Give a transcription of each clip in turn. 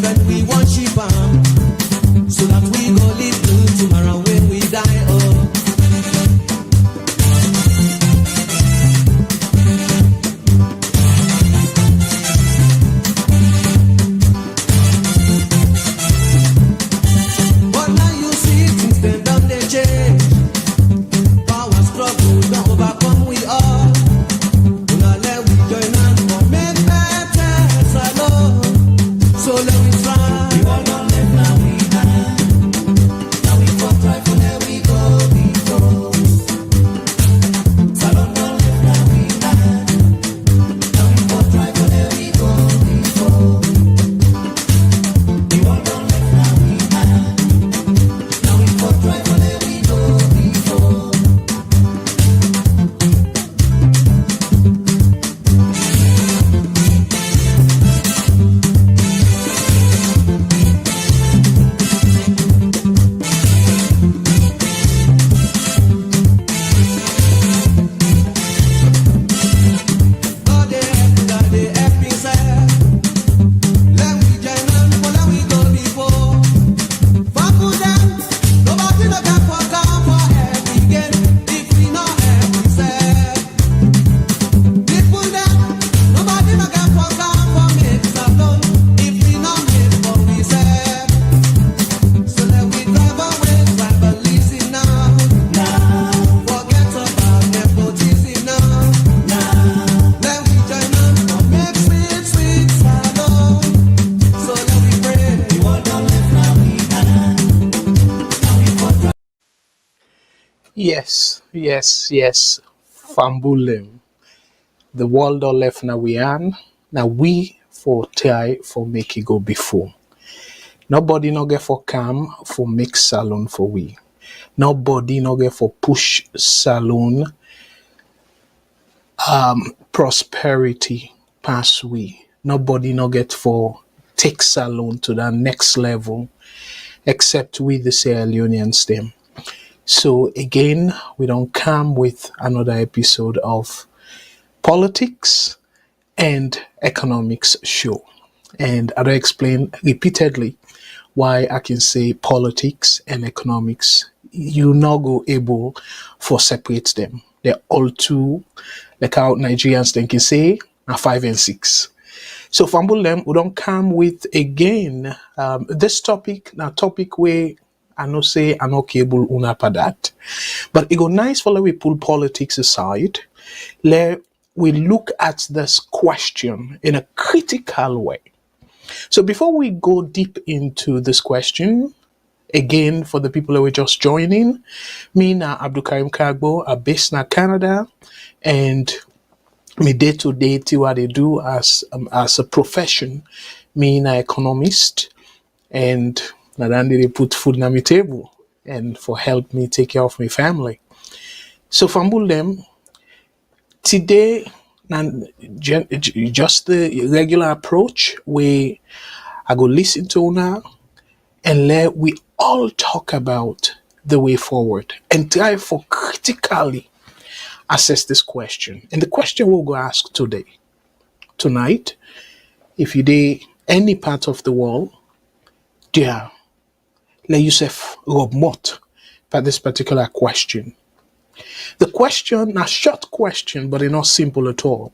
when we worship Him, so that we go live good tomorrow when we die. Oh. But now you see things them done they change. Power struggle don't overcome we all. Now let we join hands for make better salon. So let we try. We all don't live now we can. Now we go try for there we go before. Salon don't live now we can. Now we go try for there we go before. We all don't live now we can. Now we go try for there we go before. God they help me say. Let we join hands for let we go before. Famble them, nobody no can for help again. If we no help we say. People them, nobody no can for make salon. If we no make what we say. So let we drive away tribalism now. Forget about nepotism now. Let we join hands for make sweet, sweet salon. So let we pray. We all don't live now we can. Now we go try. Yes. Fambulem. The world all left now we are. Now we for try for make it go before. Nobody no get for come for make salon for we. Nobody no get for push salon prosperity pass we. Nobody no get for take salon to the next level except we the Sierra Leoneans them. So again, we don't come with another episode of politics and economics show. And I don't explain repeatedly why I can say politics and economics. You not go able for separate them. They're all two, like how Nigerians think you say, are 5 and 6. So Fambulem, we don't come with again this topic, now topic where I know say I'm not able una for that. But it go nice for let we pull politics aside. Let we look at this question in a critical way. So before we go deep into this question, again, for the people who are just joining, me na Abdul Karim Kargbo, I'm based in Canada, and me day to day to what I do as a profession, me na economist, and na then they put food on my table and for help me take care of my family. So fambul them today, and just the regular approach where I go listen to now and let we all talk about the way forward and try for critically assess this question. And the question we'll go ask tonight, if you dey any part of the world, yeah, let yourself rub mouth for this particular question. The question, a short question, but it's not simple at all.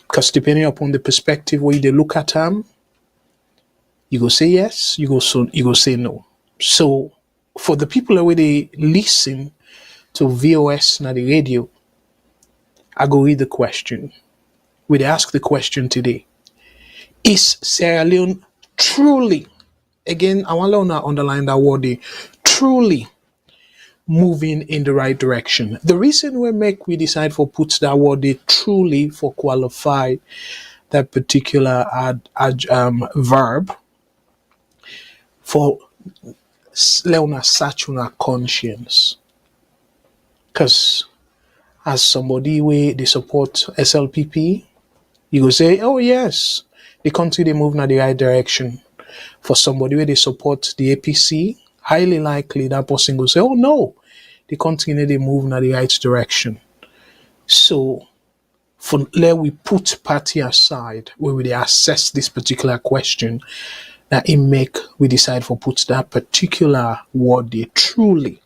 Because depending upon the perspective where you look at them, you go say yes, you go say no. So for the people where they listen to VOS na the radio, I go read the question. We ask the question today. Is Sierra Leone truly, again, I want to underline that word, truly moving in the right direction? The reason we decide for put that word truly for qualify that particular verb for Leona search on our conscience. Because as somebody where they support SLPP, you go say, oh yes, the country they move in the right direction. For somebody where they support the APC, highly likely that person will say, oh no, the country they move in the right direction. So for let we put party aside where we assess this particular question, Now it make we decide for put that particular word there truly.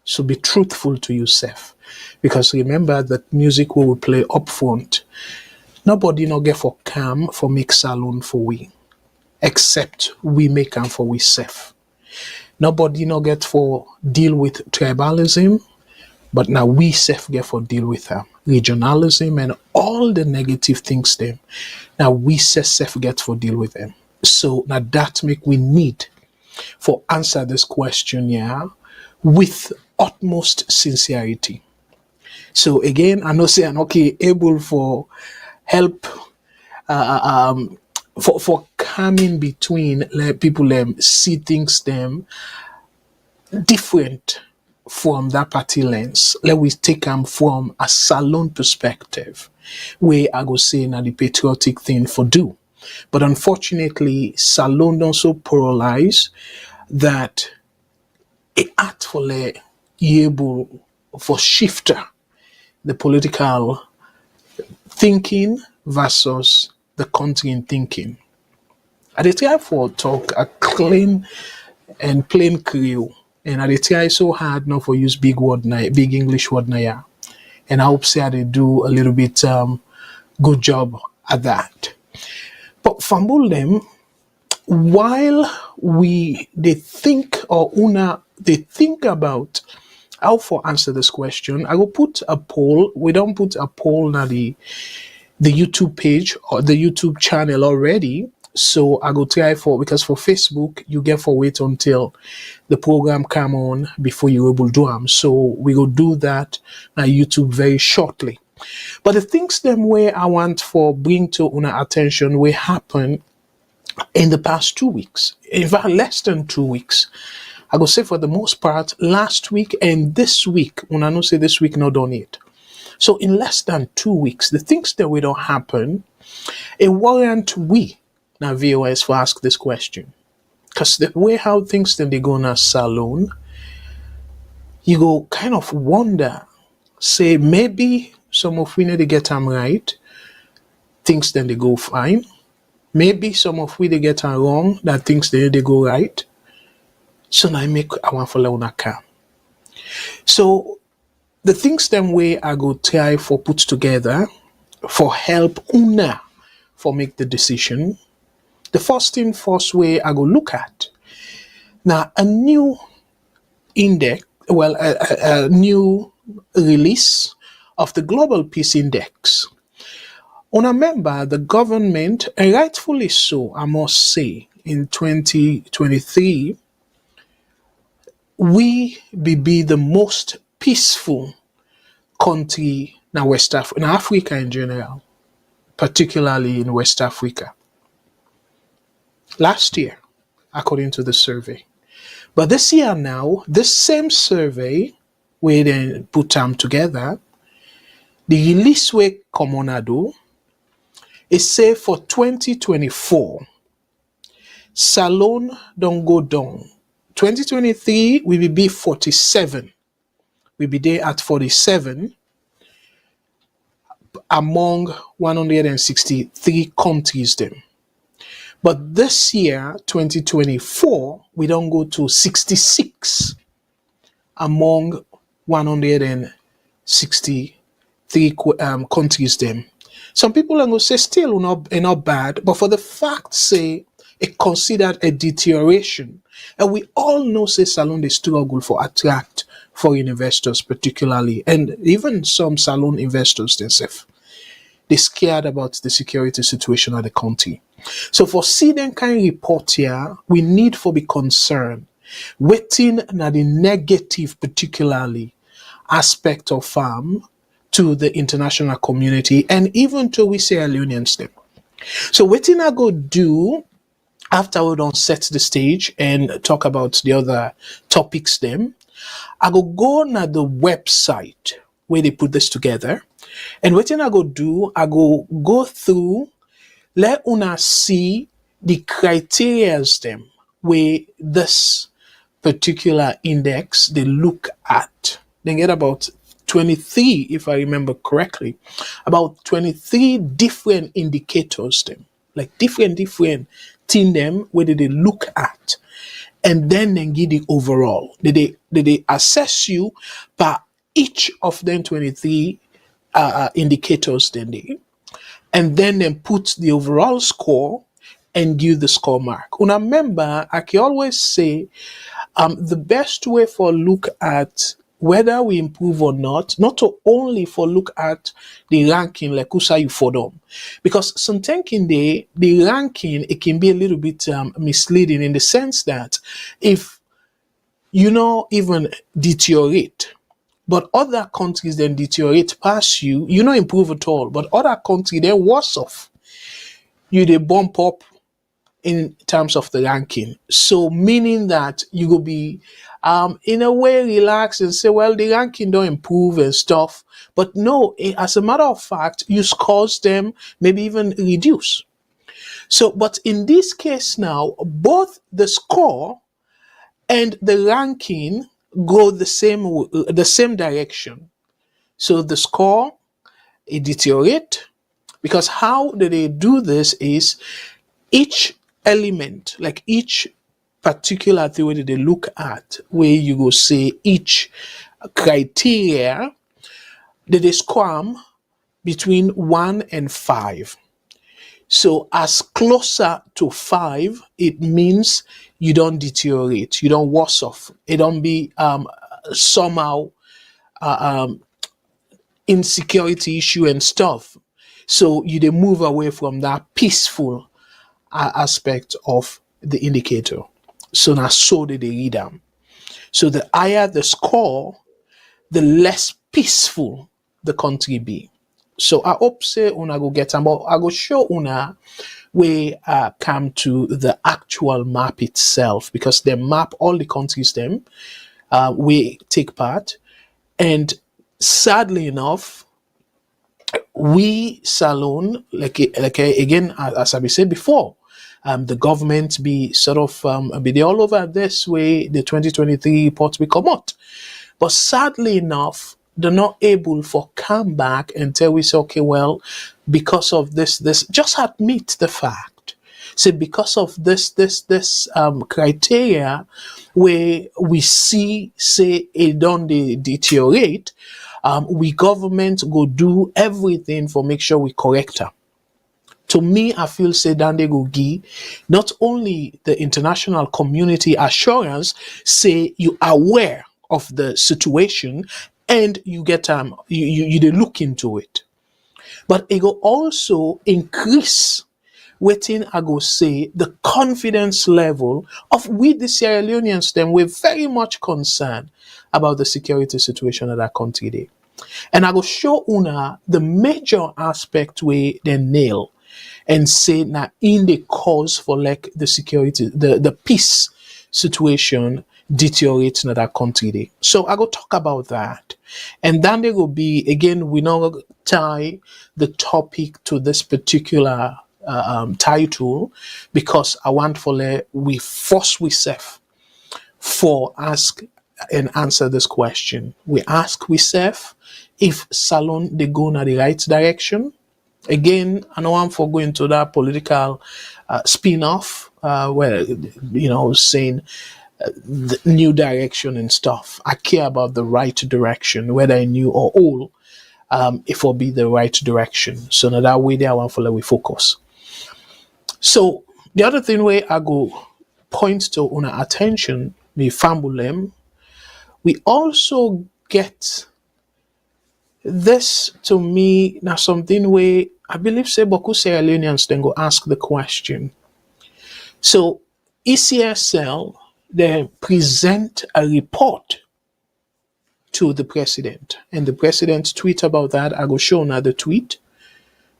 So be truthful to yourself. Because remember that music we will play up front, nobody no get for calm for make salon for we. Except we make them for we self. Nobody no get for deal with tribalism, but now we self get for deal with them. Regionalism and all the negative things them. Now we self get for deal with them. So now that make we need for answer this question here with utmost sincerity. So again, I know say I'm okay able for help for coming between let people see things them different from that party lens. Let we take them from a salon perspective, where I go say na the patriotic thing for do. But unfortunately, salon also polarize that it act for le able for shifter the political thinking versus the country in thinking. I dey try for talk a clean and plain Creole, and I dey try so hard not for use big word na big English word na ya. And I hope say I dey do a little bit good job at that. But fumble them while we they think or una they think about how for answer this question. I will put a poll. We don't put a poll na the YouTube page or the YouTube channel already. So I go try for because for Facebook you get for wait until the program come on before you able do them. So we go do that on YouTube very shortly. But the things them where I want for bring to una attention will happen in the past 2 weeks. In fact, less than 2 weeks. I go say for the most part last week and this week. Una no say this week not done it. So in less than 2 weeks, the things that will don't happen, it warrant we now VOS for ask this question. Because the way how things then they go in a salon, you go kind of wonder, say maybe some of we need to get them right, things then they go fine. Maybe some of we they get them wrong, that things they go right. So now I want for learn calm. So the things them way I go try for put together for help una for make the decision. The first thing first way I go look at now a new index, well a new release of the Global Peace Index. Una remember the government, and rightfully so, I must say, in 2023, we be the most peaceful country in West Africa, in Africa in general, particularly in West Africa. Last year, according to the survey. But this year now, this same survey, we then put them together, the release way Comonado is say for 2024, Salon don't go down. 2023, we will be 47. We be there at 47 among 163 countries then. But this year, 2024, we don't go to 66 among 163 countries then. Some people are going to say still not bad, but for the fact say it considered a deterioration. And we all know say Salon they struggle for attract foreign investors particularly, and even some Salon investors themselves. They scared about the security situation of the country. So for see them kind of report here, we need for be concerned. Waiting na the negative particularly aspect of farm to the international community and even to we Sierra Leoneans them. So waiting I go do after we don't set the stage and talk about the other topics them, I go na the website where they put this together. And what I go do, I go through, let una see the criterias them where this particular index they look at. They get about 23, if I remember correctly, about 23 different indicators them, like different things listing them where they look at, and then give the overall. They assess you by each of them 23 indicators then they, and then put the overall score and give the score mark. Una remember, I can always say the best way for look at whether we improve or not to only for look at the ranking like usa you for them, because sometimes in the ranking it can be a little bit misleading in the sense that if you know even deteriorate, but other countries then deteriorate past you, you not improve at all, but other countries they're worse off, you they bump up in terms of the ranking. So meaning that you will be in a way relaxed and say, well, the ranking don't improve and stuff. But no, as a matter of fact, you scores them maybe even reduce. So, but in this case now, both the score and the ranking go the same direction. So the score it deteriorate, because how do they do this is each element, like each particular thing where they look at, where you go say each criteria, they score between 1 and 5. So as closer to 5, it means you don't deteriorate, you don't worse off, it don't be somehow insecurity issue and stuff. So you they move away from that peaceful aspect of the indicator. So now so did they read them. So the higher the score, the less peaceful the country be. So I hope say una go get them, but I go show una we come to the actual map itself, because they map all the countries them we take part, and sadly enough, we Salon, again, as I said before, the government be sort of be all over this way. The 2023 report will come out, but sadly enough, they're not able for come back and tell us, okay, well, because of this, just admit the fact. Say because of this criteria where we see say it don't deteriorate, we government go do everything for make sure we correct her. To me, I feel say that they go give not only the international community assurance, say you are aware of the situation and you get you they look into it, but it will also increase waiting I go say the confidence level of we the Sierra Leoneans them. We're very much concerned about the security situation of that country there. And I go show una the major aspect where they nail and say now in the cause for like the security, the peace situation deteriorates in that country there. So I go talk about that. And then there will be, again, we now tie the topic to this particular title, because I want for we force ourselves for ask and answer this question. We ask ourselves if Salon they go in the right direction. Again, I know I'm for going to that political spin-off where saying the new direction and stuff. I care about the right direction, whether new or old. If it will be the right direction. So now that way there I want for we focus. So the other thing where I go point to on our attention, me fambulem, we also get this to me now something where I believe say Boku Sierra Leoneans then go ask the question. So ECSL they present a report to the president, and the president tweet about that. I go show another tweet,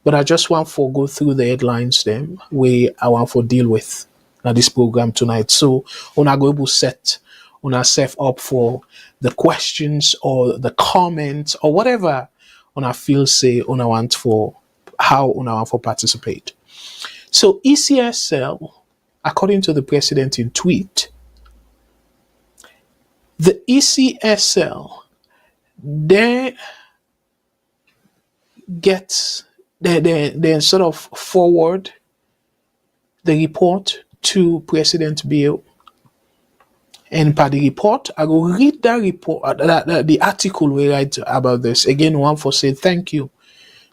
but I just want to go through the headlines them where I want to deal with now this program tonight. So I go able set on ourselves up for the questions or the comments or whatever on I feel say on I want for how on I want for participate. So ECSL, according to the president in tweet, the ECSL they get they sort of forward the report to President Bill and by the report, I go read that report, the article we write about this. Again, one for say thank you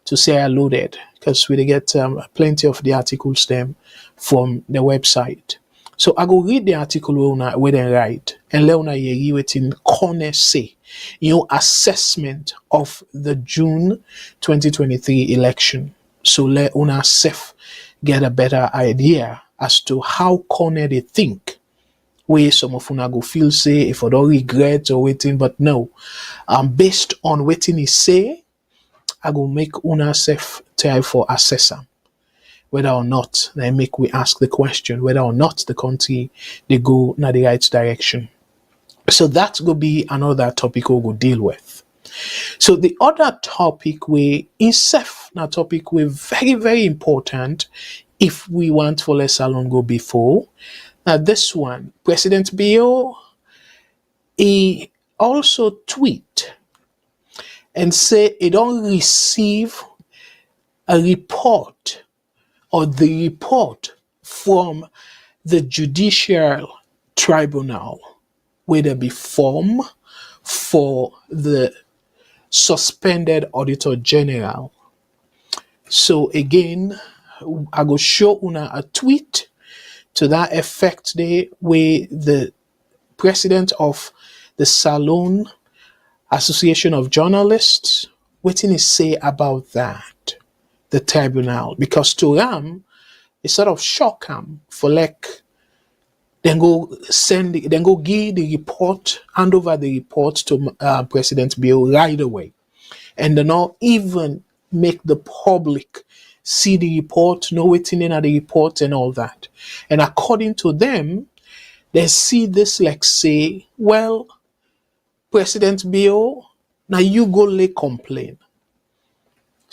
to Sarah Loaded, because we get plenty of the articles them from the website. So I go read the article where they write and let una hear what in corner say, assessment of the June 2023 election. So let una self get a better idea as to how corner they think. Where some of una go feel say if I don't regret or waiting, but no, based on waiting he say, I go make una self try for assessor whether or not they make we ask the question whether or not the country they go in the right direction. So that will be another topic we will deal with. So the other topic we itself na topic we very, very important if we want for less long go before. Now this one, President Bill, he also tweet and say he don't receive a report or the report from the judicial tribunal where there be form for the suspended Auditor General. So again, I go show una a tweet to that effect there where the president of the Salon Association of Journalists, what did he say about that? The tribunal, because to them, it sort of shock him for like then go give the report, hand over the report to President Bill right away, and then not even make the public see the report, know what's in the report and all that. And according to them, they see this like say, well, President Bill, now you go lay complain.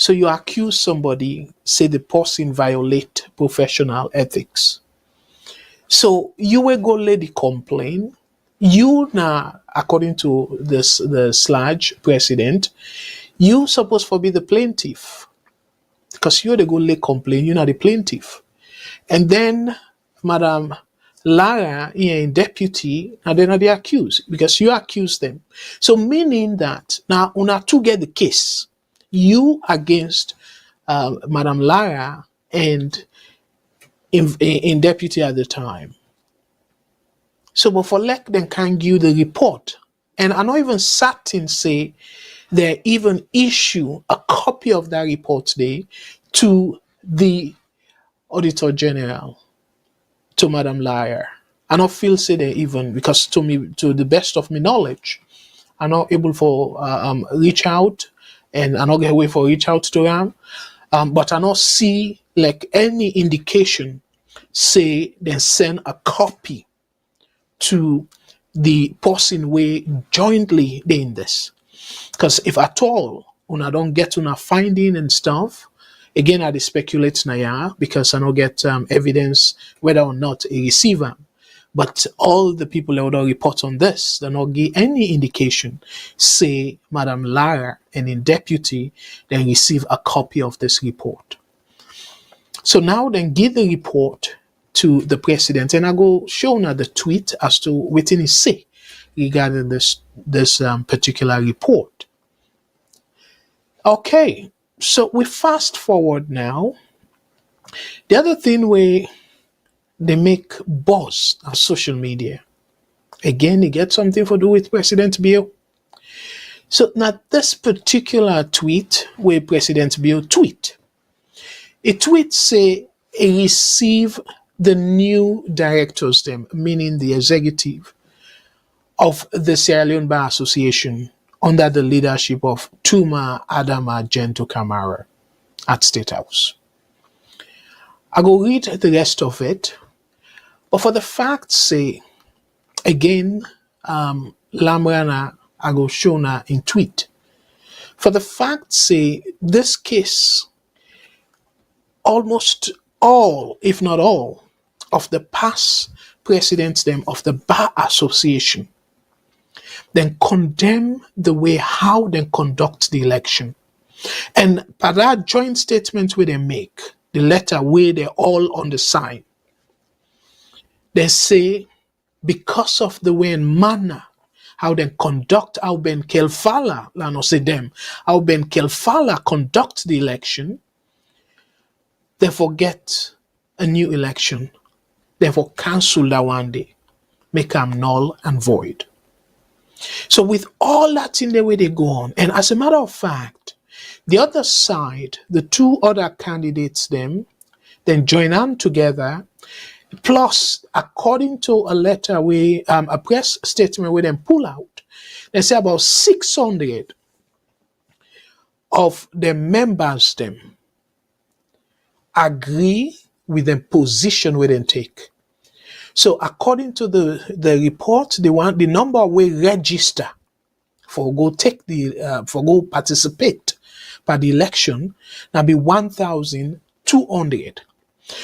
So you accuse somebody, say the person violate professional ethics. So you will go lay the complaint. You now, according to this the sludge president, you supposed to be the plaintiff. Because you're the go lay complaint, you're not the plaintiff. And then Madam Lara in deputy, and then are the accused, because you accuse them. So meaning that now una to get the case. You against Madam Lara and in deputy at the time. So, but for like them can give the report, and I not even certain say they even issue a copy of that report today to the Auditor General, to Madam Lara. I not feel say they even, because to me, to the best of my knowledge, I'm not able for reach out. And I not get away for reach out to them, but I not see like any indication say then send a copy to the person we jointly in this. Because if at all una don't get una finding and stuff, again I speculate now because I don't get evidence whether or not a receiver. But all the people that would report on this, they not give any indication, say Madam Lara and in deputy, then receive a copy of this report. So now then give the report to the president, and I go show now the tweet as to what he say regarding this particular report. Okay, so we fast forward now. The other thing they make buzz on social media. Again, it gets something to do with President Bill. So now this particular tweet where President Bill tweet, a tweet say he receive the new directors them, meaning the executive of the Sierra Leone Bar Association under the leadership of Tuma Adama Gento Kamara at State House. I go read the rest of it. But for the fact say, again, Lamrana, I go show na in tweet. For the fact say, this case, almost all, if not all, of the past presidents them of the Bar Association, then condemn the way how they conduct the election. And by that joint statement where they make, the letter where they're all on the sign, They say because of the way and manner how they conduct, how Ben Kelfala, I not say them, how Ben Kelfala conduct the election, they forget a new election. Therefore, cancel that one day, make them null and void. So with all that in the way they go on, and as a matter of fact, the other side, the two other candidates, them then join on together. Plus, according to a letter a press statement where them pull out, they say about 600 of the members them agree with the position we then take. So according to the report, the number we register for go take the for go participate by the election now be 1,200.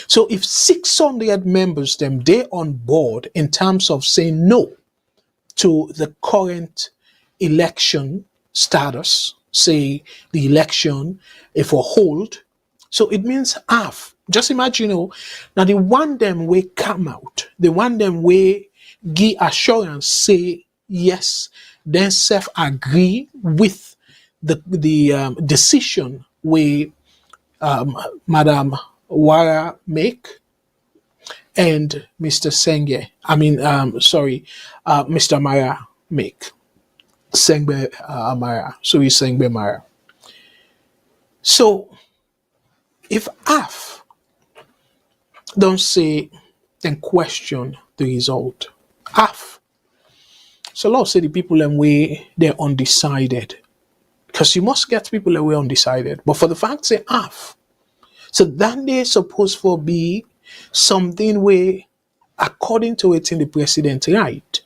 So if 600 members them they on board in terms of saying no to the current election status, say the election if a hold, so it means half. Just imagine, now the one them way come out, the one them way give assurance, say yes, then self agree with the decision we Madam Wara make and Mr. Senge, Mr. Mara make. Sengbe Mara. So he's Sengbe Mara. So if half don't say then question the result, half. So Lord say the people and way they're undecided. Because you must get people away undecided. But for the fact say half. So then they supposed to be something where, according to it in the president right,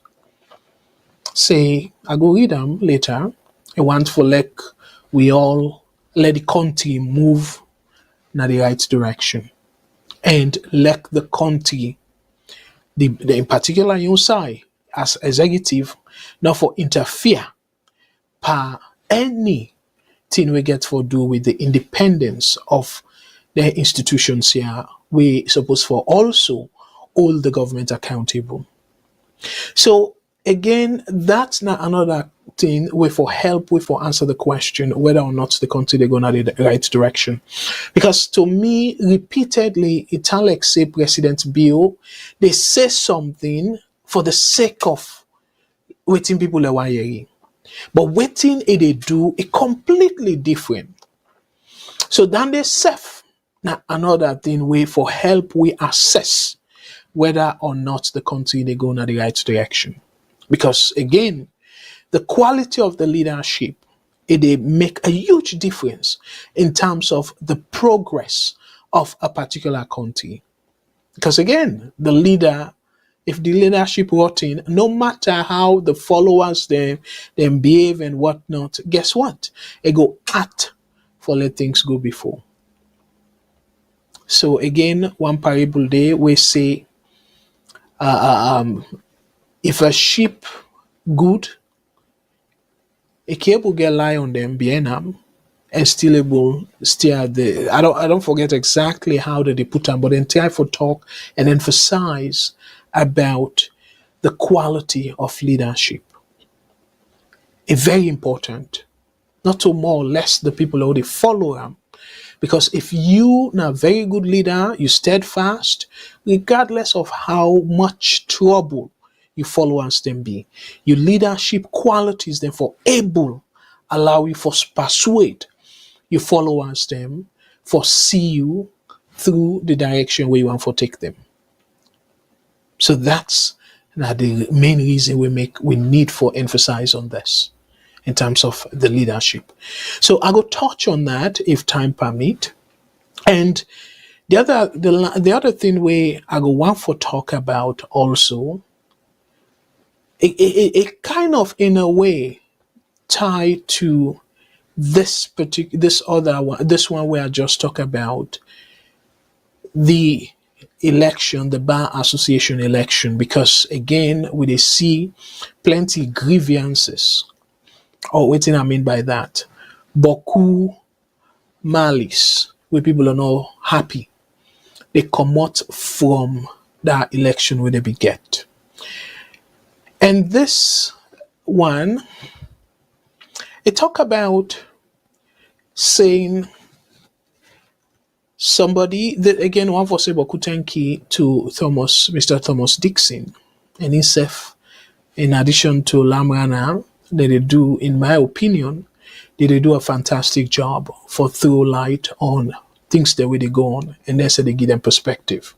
say, I go read them later. I want for we all let the country move in the right direction. And let the country, the in particular you say, as executive, not for interfere per any thing we get for do with the independence of the institutions here. We supposed for also hold the government accountable. So again, that's not another thing way for help, way for answer the question whether or not the country they go in the right direction. Because to me, repeatedly, Italic say President Bill, they say something for the sake of waiting people are wiring. But waiting they do is completely different. So then they self now another thing way for help we assess whether or not the country they go in the right direction. Because again, the quality of the leadership they make a huge difference in terms of the progress of a particular country. Because again, the leader, if the leadership rotten, no matter how the followers them behave and whatnot, guess what? They go at for let things go before. So again, one parable there we say, if a sheep good, a cable get lie on them behind them and still able steer the. I don't forget exactly how they put them, but then try for talk and emphasize about the quality of leadership. It's very important. Not to more or less the people who they follow them. Because if you are a very good leader, you steadfast, regardless of how much trouble your followers then be, your leadership qualities therefore able allow you for persuade your followers them for see you through the direction where you want to take them. So that's the main reason we need for emphasis on this in terms of the leadership. So I go touch on that if time permit. And the other thing we I go want for talk about also, it kind of in a way tied to this one where I just talk about the election, the Bar Association election, because again, we see plenty grievances. Or what I mean by that, beaucoup malice, where people are not happy. They come out from that election will they be get. And this one, it talk about saying somebody that again one for say Bokutenki to Mr. Thomas Dixon and himself, in addition to Lamrana, they do, in my opinion, they do a fantastic job for throw light on things that way they go on, and then say they give them perspective.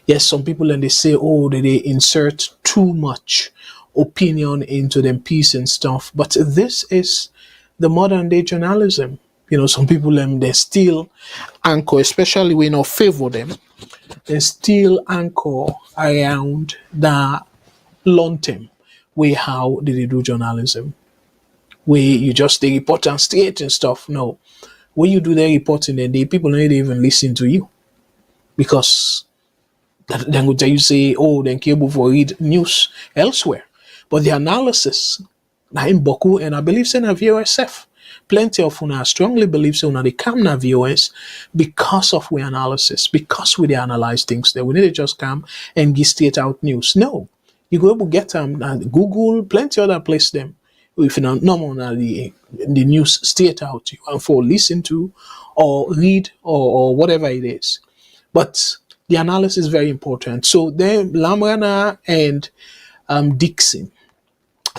Yes, some people and they say, oh, they insert too much opinion into them piece and stuff, but this is the modern day journalism. Some people they still anchor, especially when you favor them, they still anchor around the long term way how did they do journalism. Where you just they report and straight and stuff. No. When you do the reporting and the people don't even listen to you. Because then would tell you say, oh, then cable for read news elsewhere. But the analysis, na in Boku, and I believe say na VOSF. Plenty of una strongly believe so now they come na VOS because of we analysis, because we analyze things that we need to just come and give straight out news. No. You go able to get them and Google, plenty other place them. If you don't know the news straight out you and for listen to or read or whatever it is. But the analysis is very important. So then Lamrana and Dixon.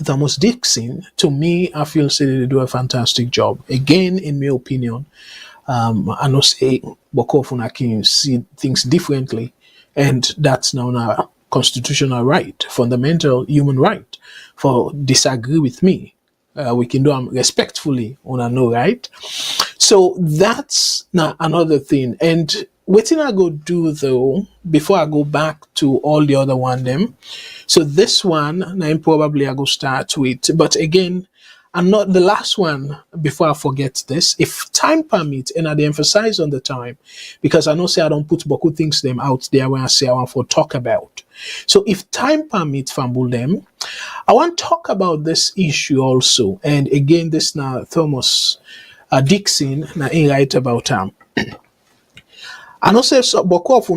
Thomas Dixon, to me, I feel say they do a fantastic job. Again, in my opinion, I know say Bokofuna can see things differently, and that's now a constitutional right, fundamental human right, for disagree with me. We can do them respectfully, I know, right? So that's now another thing. And what I go do though, before I go back to all the other one them. So this one, now probably I go start with, but again, and not the last one before I forget this. If time permits, and I emphasize on the time, because I know say I don't put Boku things them out there when I say I want for talk about. So if time permits, fumble them, I want to talk about this issue also. And again, this now Thomas Dixon now in right about I know say so Boku of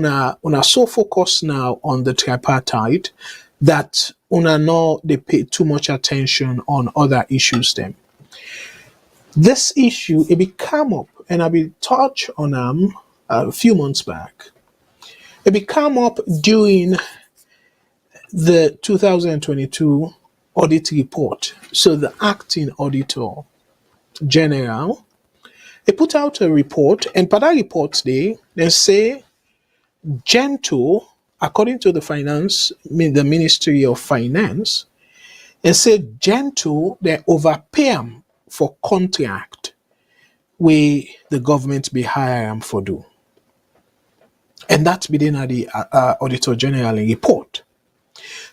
una so focused now on the tripartite that una know they pay too much attention on other issues them. This issue it be come up and I be touch on a few months back. It be come up during the 2022 audit report. So the acting auditor general, they put out a report, and per that report they say Gento, according to the the Ministry of Finance, they say Gento they overpay them for contract where the government be hire them for do. And that's within the Auditor General report.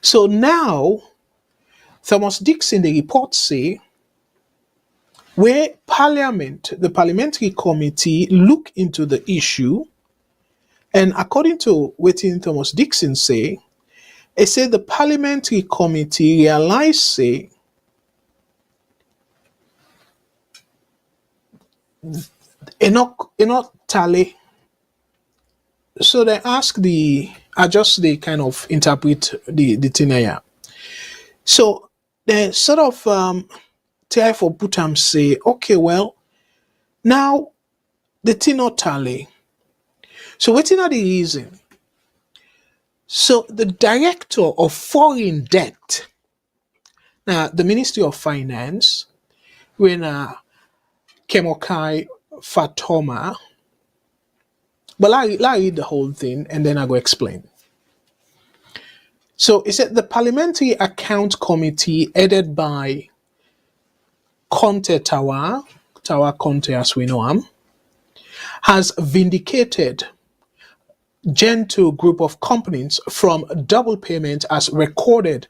So now, Thomas Dixon, the report say, where Parliament, the Parliamentary Committee look into the issue, and according to what Thomas Dixon say, it said the Parliamentary Committee realized say, enough tally. So they ask I just they kind of interpret the thing here. So they sort of try for Putam say, okay, well, now the thing not tally. So what's not the reason? So the director of foreign debt, now the Ministry of Finance, when Kemokai Fatoma, but I read the whole thing and then I go explain. So it said the Parliamentary Account Committee headed by Conte Tawa Conte as we know him, has vindicated Gento group of companies from double payment as recorded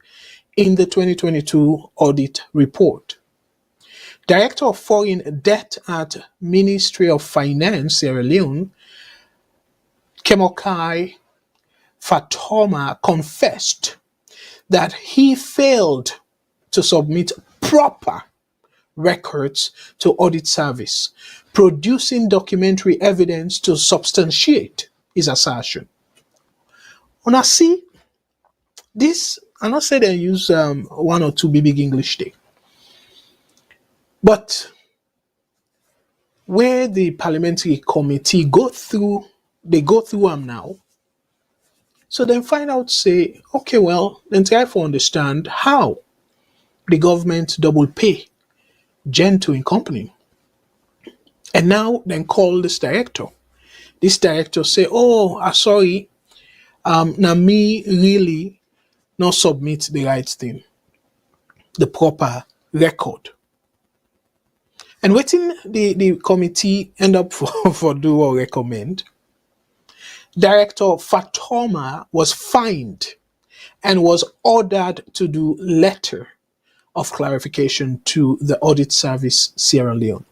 in the 2022 audit report. Director of Foreign Debt at Ministry of Finance, Sierra Leone, Kemokai Fatoma confessed that he failed to submit proper records to audit service, producing documentary evidence to substantiate his assertion. When I see this, I'm not saying they use one or two big English there, but where the parliamentary committee they go through them now. So then find out, say, okay, well, then try to understand how the government double pay Gento in company. And now then call this director. This director say, oh, sorry, now me really not submit the right thing, the proper record. And waiting the committee end up for do or recommend, Director Fatoma was fined and was ordered to do letter of clarification to the Audit Service Sierra Leone.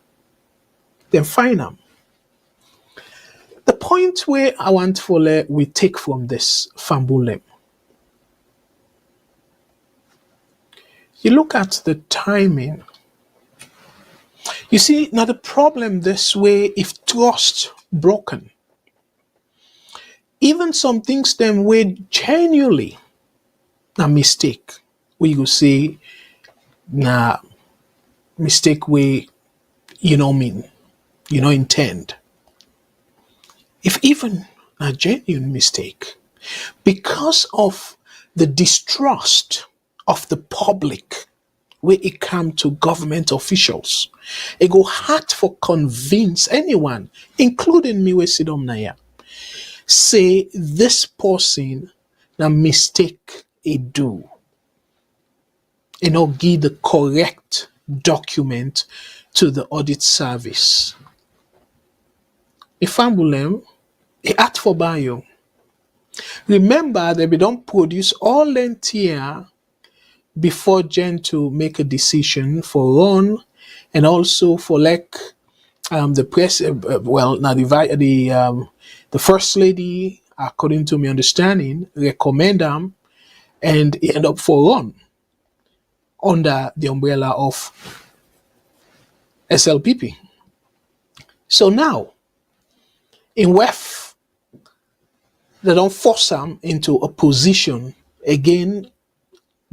Then fine them. The point where I want for we take from this Fambulem, you look at the timing. You see, now the problem this way, if trust broken, even some things them were genuinely a mistake, we will say na mistake we mean, intend. If even a genuine mistake, because of the distrust of the public where it come to government officials, it go hard for convince anyone, including me we sit on here, say this person na mistake it do. Give the correct document to the audit service. If Ambulem, it act for bio. Remember that we don't produce all length before Jen to make a decision for Ron and also for the press. Now the first lady, according to my understanding, recommend them and it end up for Ron under the umbrella of SLPP. So now, in WEF, they don't force them into a position again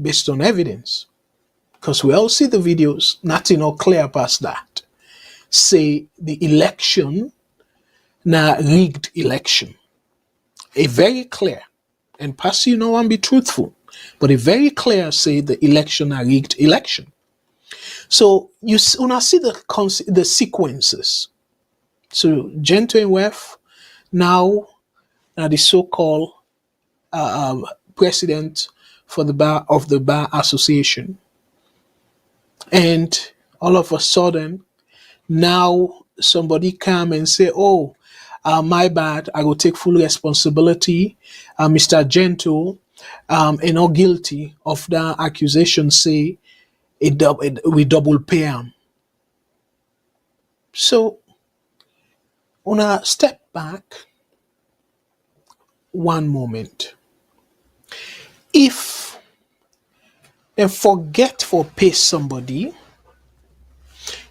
based on evidence. Because we all see the videos, nothing all clear past that. Say the election, na rigged election. A very clear, and pass and be truthful, but a very clear say the election a rigged election. So when I see the sequences, so Gento and WEF, now the so-called president for the Bar Association. And all of a sudden, now somebody come and say, oh, my bad, I will take full responsibility. Mr. Gento, not guilty of that accusation, say we double pay him. So, on a step back, one moment. If they forget for pay somebody,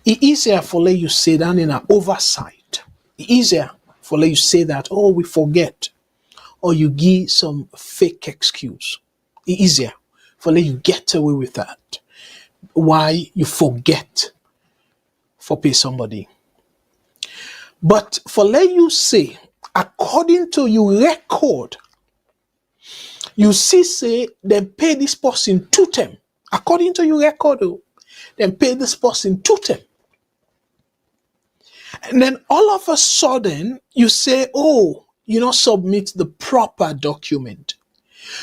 it's easier for let you say that in an oversight. It's easier for let you say that, oh, we forget, or you give some fake excuse. It's easier for let you get away with that. Why you forget for pay somebody. But for let you say, according to your record, you see say they pay this person 2 term. According to your record, then pay this person 2 term. And then all of a sudden, you say, oh, you not submit the proper document.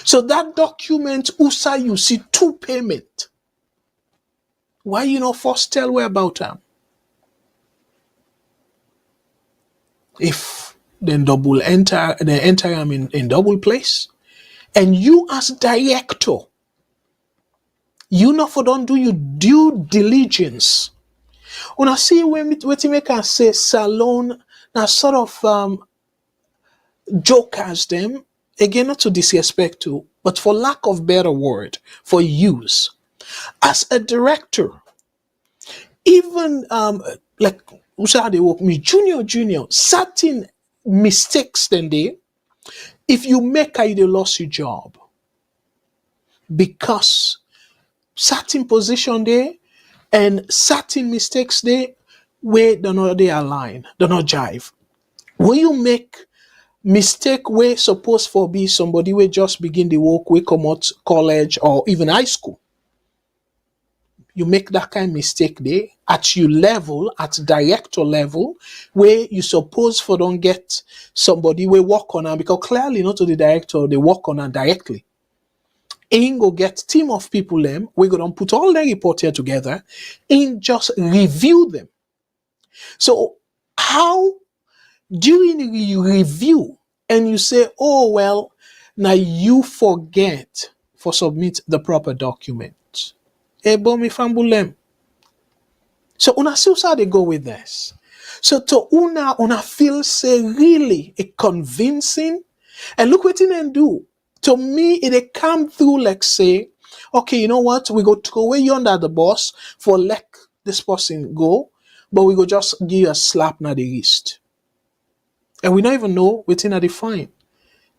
So that document, USA, you see 2 payment. Why you not first tell where about them? If then enter them in double place. And you as director, you not for don't do your due diligence. When I see when we make us say salon, now sort of jokers them, again not to disrespect to, but for lack of better word, for use. As a director, even like they work me junior, certain mistakes then they, if you make a you lost your job because certain position there and certain mistakes there where they're not they align, they're not jive. When you make mistake where supposed for be somebody where just begin the work, we come out college or even high school, you make that kind of mistake there at your level, at director level, where you suppose for don't get somebody we work on her because clearly not to the director, they work on her directly. And go get team of people them, we gonna put all the report here together and just review them. So how during the review and you say, oh well, now you forget for submit the proper document. Ebomi fambulem. So una see how they go with this. So to una feel say really a convincing, and look what they do. To me, it come through like say, okay, you know what? We go throw away you under the bus for let this person go, but we go just give you a slap na the wrist. And we don't even know waiting at the fine.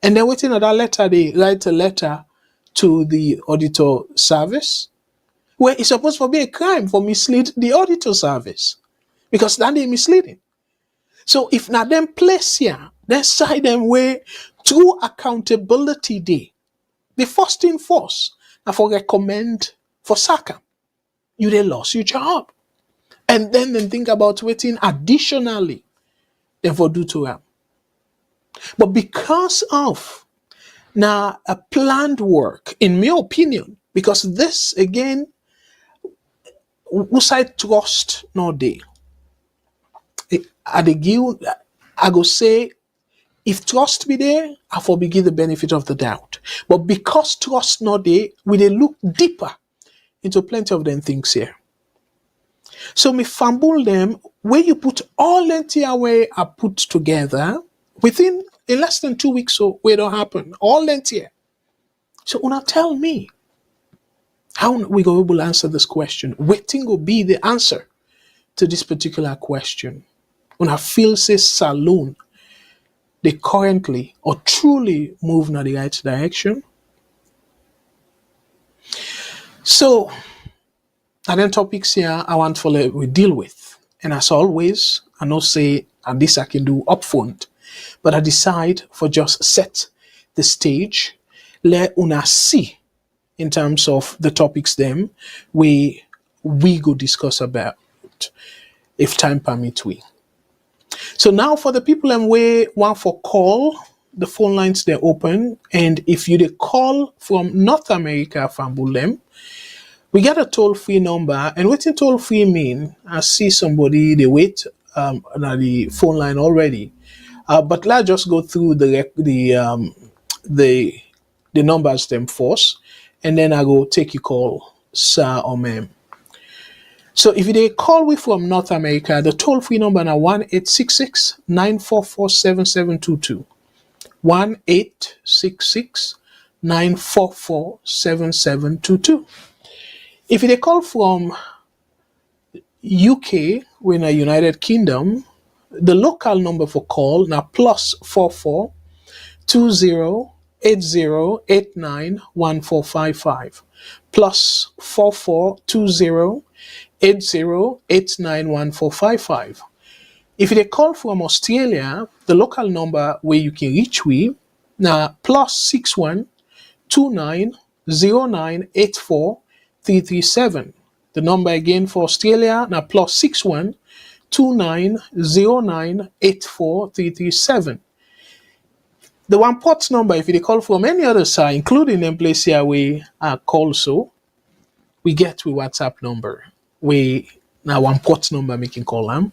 And then waiting at that letter, they write a letter to the auditor service where it's supposed to be a crime for mislead the auditor service because then they misleading. So if not them place here, then side them way through accountability day. The first thing first, I for recommend for Saka, you they lost your job. And then think about waiting additionally, then for do to them. But because of now a planned work, in my opinion, because this again, who I trust no day. I go say, if trust be there, I for give the benefit of the doubt. But because trust not there, we they look deeper into plenty of them things here. So me fumble them where you put all them away are put together within in less than 2 weeks so where don't happen. All them here. So una tell me how we go able to answer this question. Waiting will be the answer to this particular question. Una feel say saloon they currently or truly move in the right direction. So, and then topics here I want for we deal with. And as always, I know say, and this I can do upfront, but I decide for just set the stage, let una see in terms of the topics them we go discuss about if time permit we. So now for the people and we want for call, the phone lines they're open, and if you they call from North America from Bulem, we get a toll-free number, and what in toll-free mean? I see somebody they wait on the phone line already, but let's just go through the numbers them first, and then I go take your call, sir or ma'am. So if they call we from North America, the toll-free number now 1-866-944-7722. 1-866-944-7722. If they call from UK, we're in the United Kingdom, the local number for call now +44 20 80 89 1455 +44 20 80 89 1455. If they call from Australia, the local number where you can reach we now +61 29 09 84 337. The number again for Australia now +61 29 09 84 337. The one port number, if you call from any other side, including them place here we call so, we get with WhatsApp number. We now one port number making call them.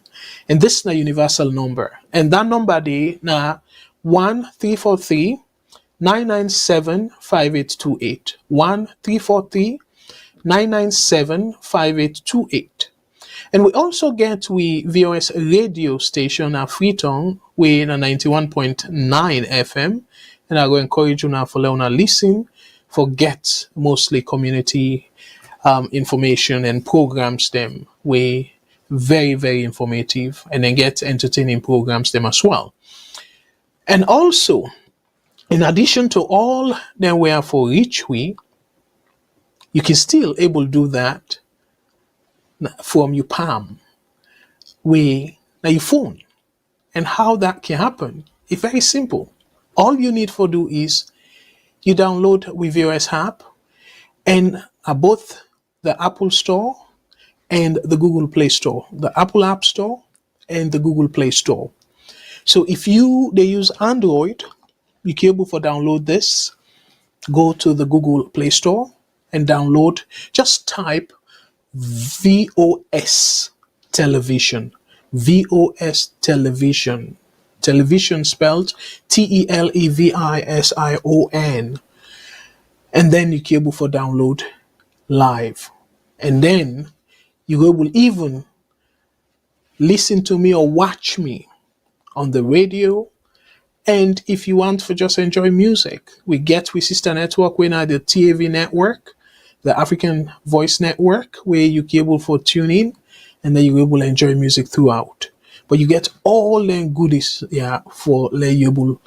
And this is a universal number. And that number they now 1343 997 5828. 1343 997 5828. And we also get we VOS radio station at Freetown with a 91.9 FM. And I go encourage you now for Leona listen for get mostly community information and programs them we very, very informative, and then get entertaining programs them as well. And also In addition to all that we are for reach we, you can still able to do that from your palm, way now your phone. And how that can happen? It's very simple. All you need for do is you download with iOS app and both the Apple Store and the Google Play Store, the Apple App Store and the Google Play Store. So if they use Android, you can able for download this, go to the Google Play Store and download, just type VOS television. VOS television. Television spelled TELEVISION. And then you can able for download live. And then you will even listen to me or watch me on the radio. And if you want to just enjoy music, we get with sister network, we now the TAV network, the African Voice Network, where you can able for tune in and then you able to enjoy music throughout. But you get all the goodies, yeah, for you able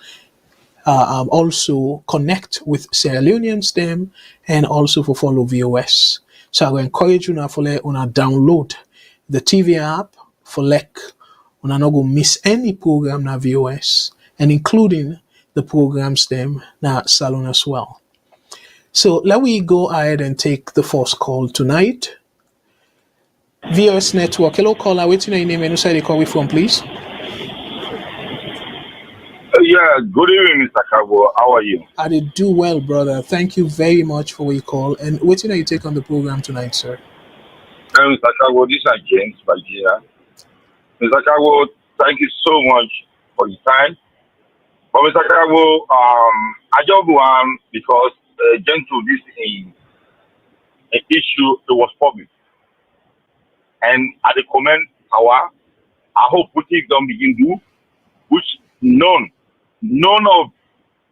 also connect with Sierra Leoneans them and also for follow VOS. So I will encourage you now for download the TV app for una not go miss any program na VOS and including the programs them na salon as well. So let me go ahead and take the first call tonight. VOS Network. Hello caller, waiting your name and who side you call we from, please? Yeah, good evening, Mr. Kargbo. How are you? I did do well, brother. Thank you very much for your call. And waiting you take on the program tonight, sir. Mr. Kargbo, this is James Bagia. Mr. Kargbo, thank you so much for your time. But Mr. Kargbo, I just want because gentle this in an issue it was public. And at the comment hour, I hope Putin don't begin do, which none of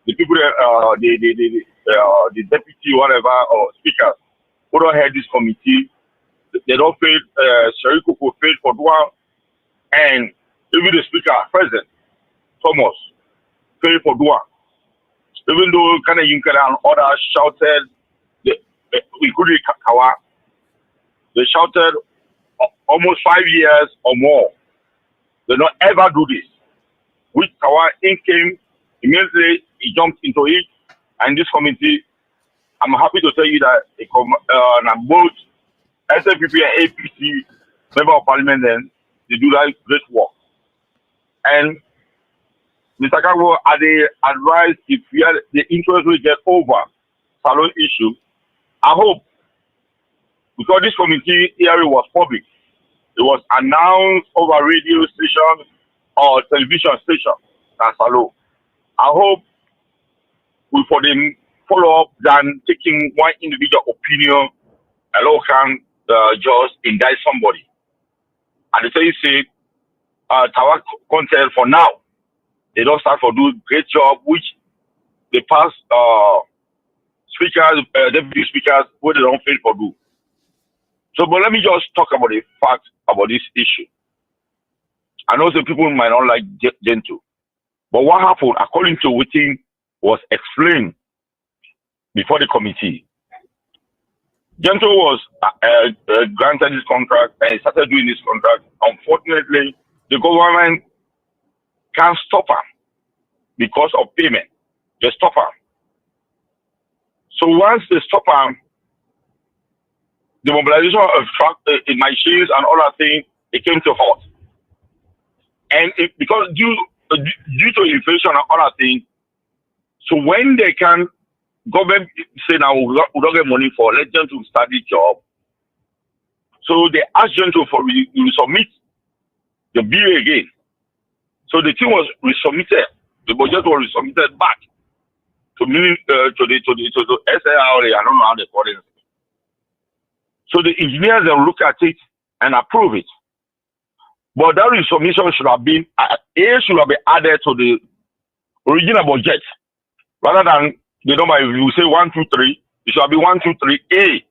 the people the deputy whatever or speakers who don't head this committee, they don't fail Sheriko failed for one, and even the speaker present, Thomas, failed for one. Even though Kana Yunkara and others shouted, including Kawa, they shouted almost 5 years or more. They don't ever do this. Which Kawa in came, immediately he jumped into it, and this committee, I'm happy to tell you that both SFPP and APC member of parliament then they do that great work. And Mr. Kargbo, they advise if the interest will get over salon issue, I hope because this committee hearing was public, it was announced over radio station or television station in Salon. I hope we for them follow up than taking one individual opinion and can just indict somebody. And they say Tower Council for now, they don't start for do great job, which the past speakers, deputy speakers, what they don't fail for do. So, but let me just talk about the fact about this issue. I know some people might not like Gentle, but what happened, according to what was explained before the committee, Gentle was granted this contract and he started doing this contract. Unfortunately, the government can't stop him because of payment. They stop him. So once they stop him, the mobilization of truck, machines and other things, it came to halt. And because due to inflation and other things, so when they can, government say now we don't get money for, let them to start the job. So they asked them to resubmit the bill again. So the thing was resubmitted. The budget was resubmitted back to the SLRA. I don't know how they call it. So the engineers will look at it and approve it. But that resubmission should have been added to the original budget. Rather than the number, if you say 1, 2, 3, it should be 1, 2, 3A.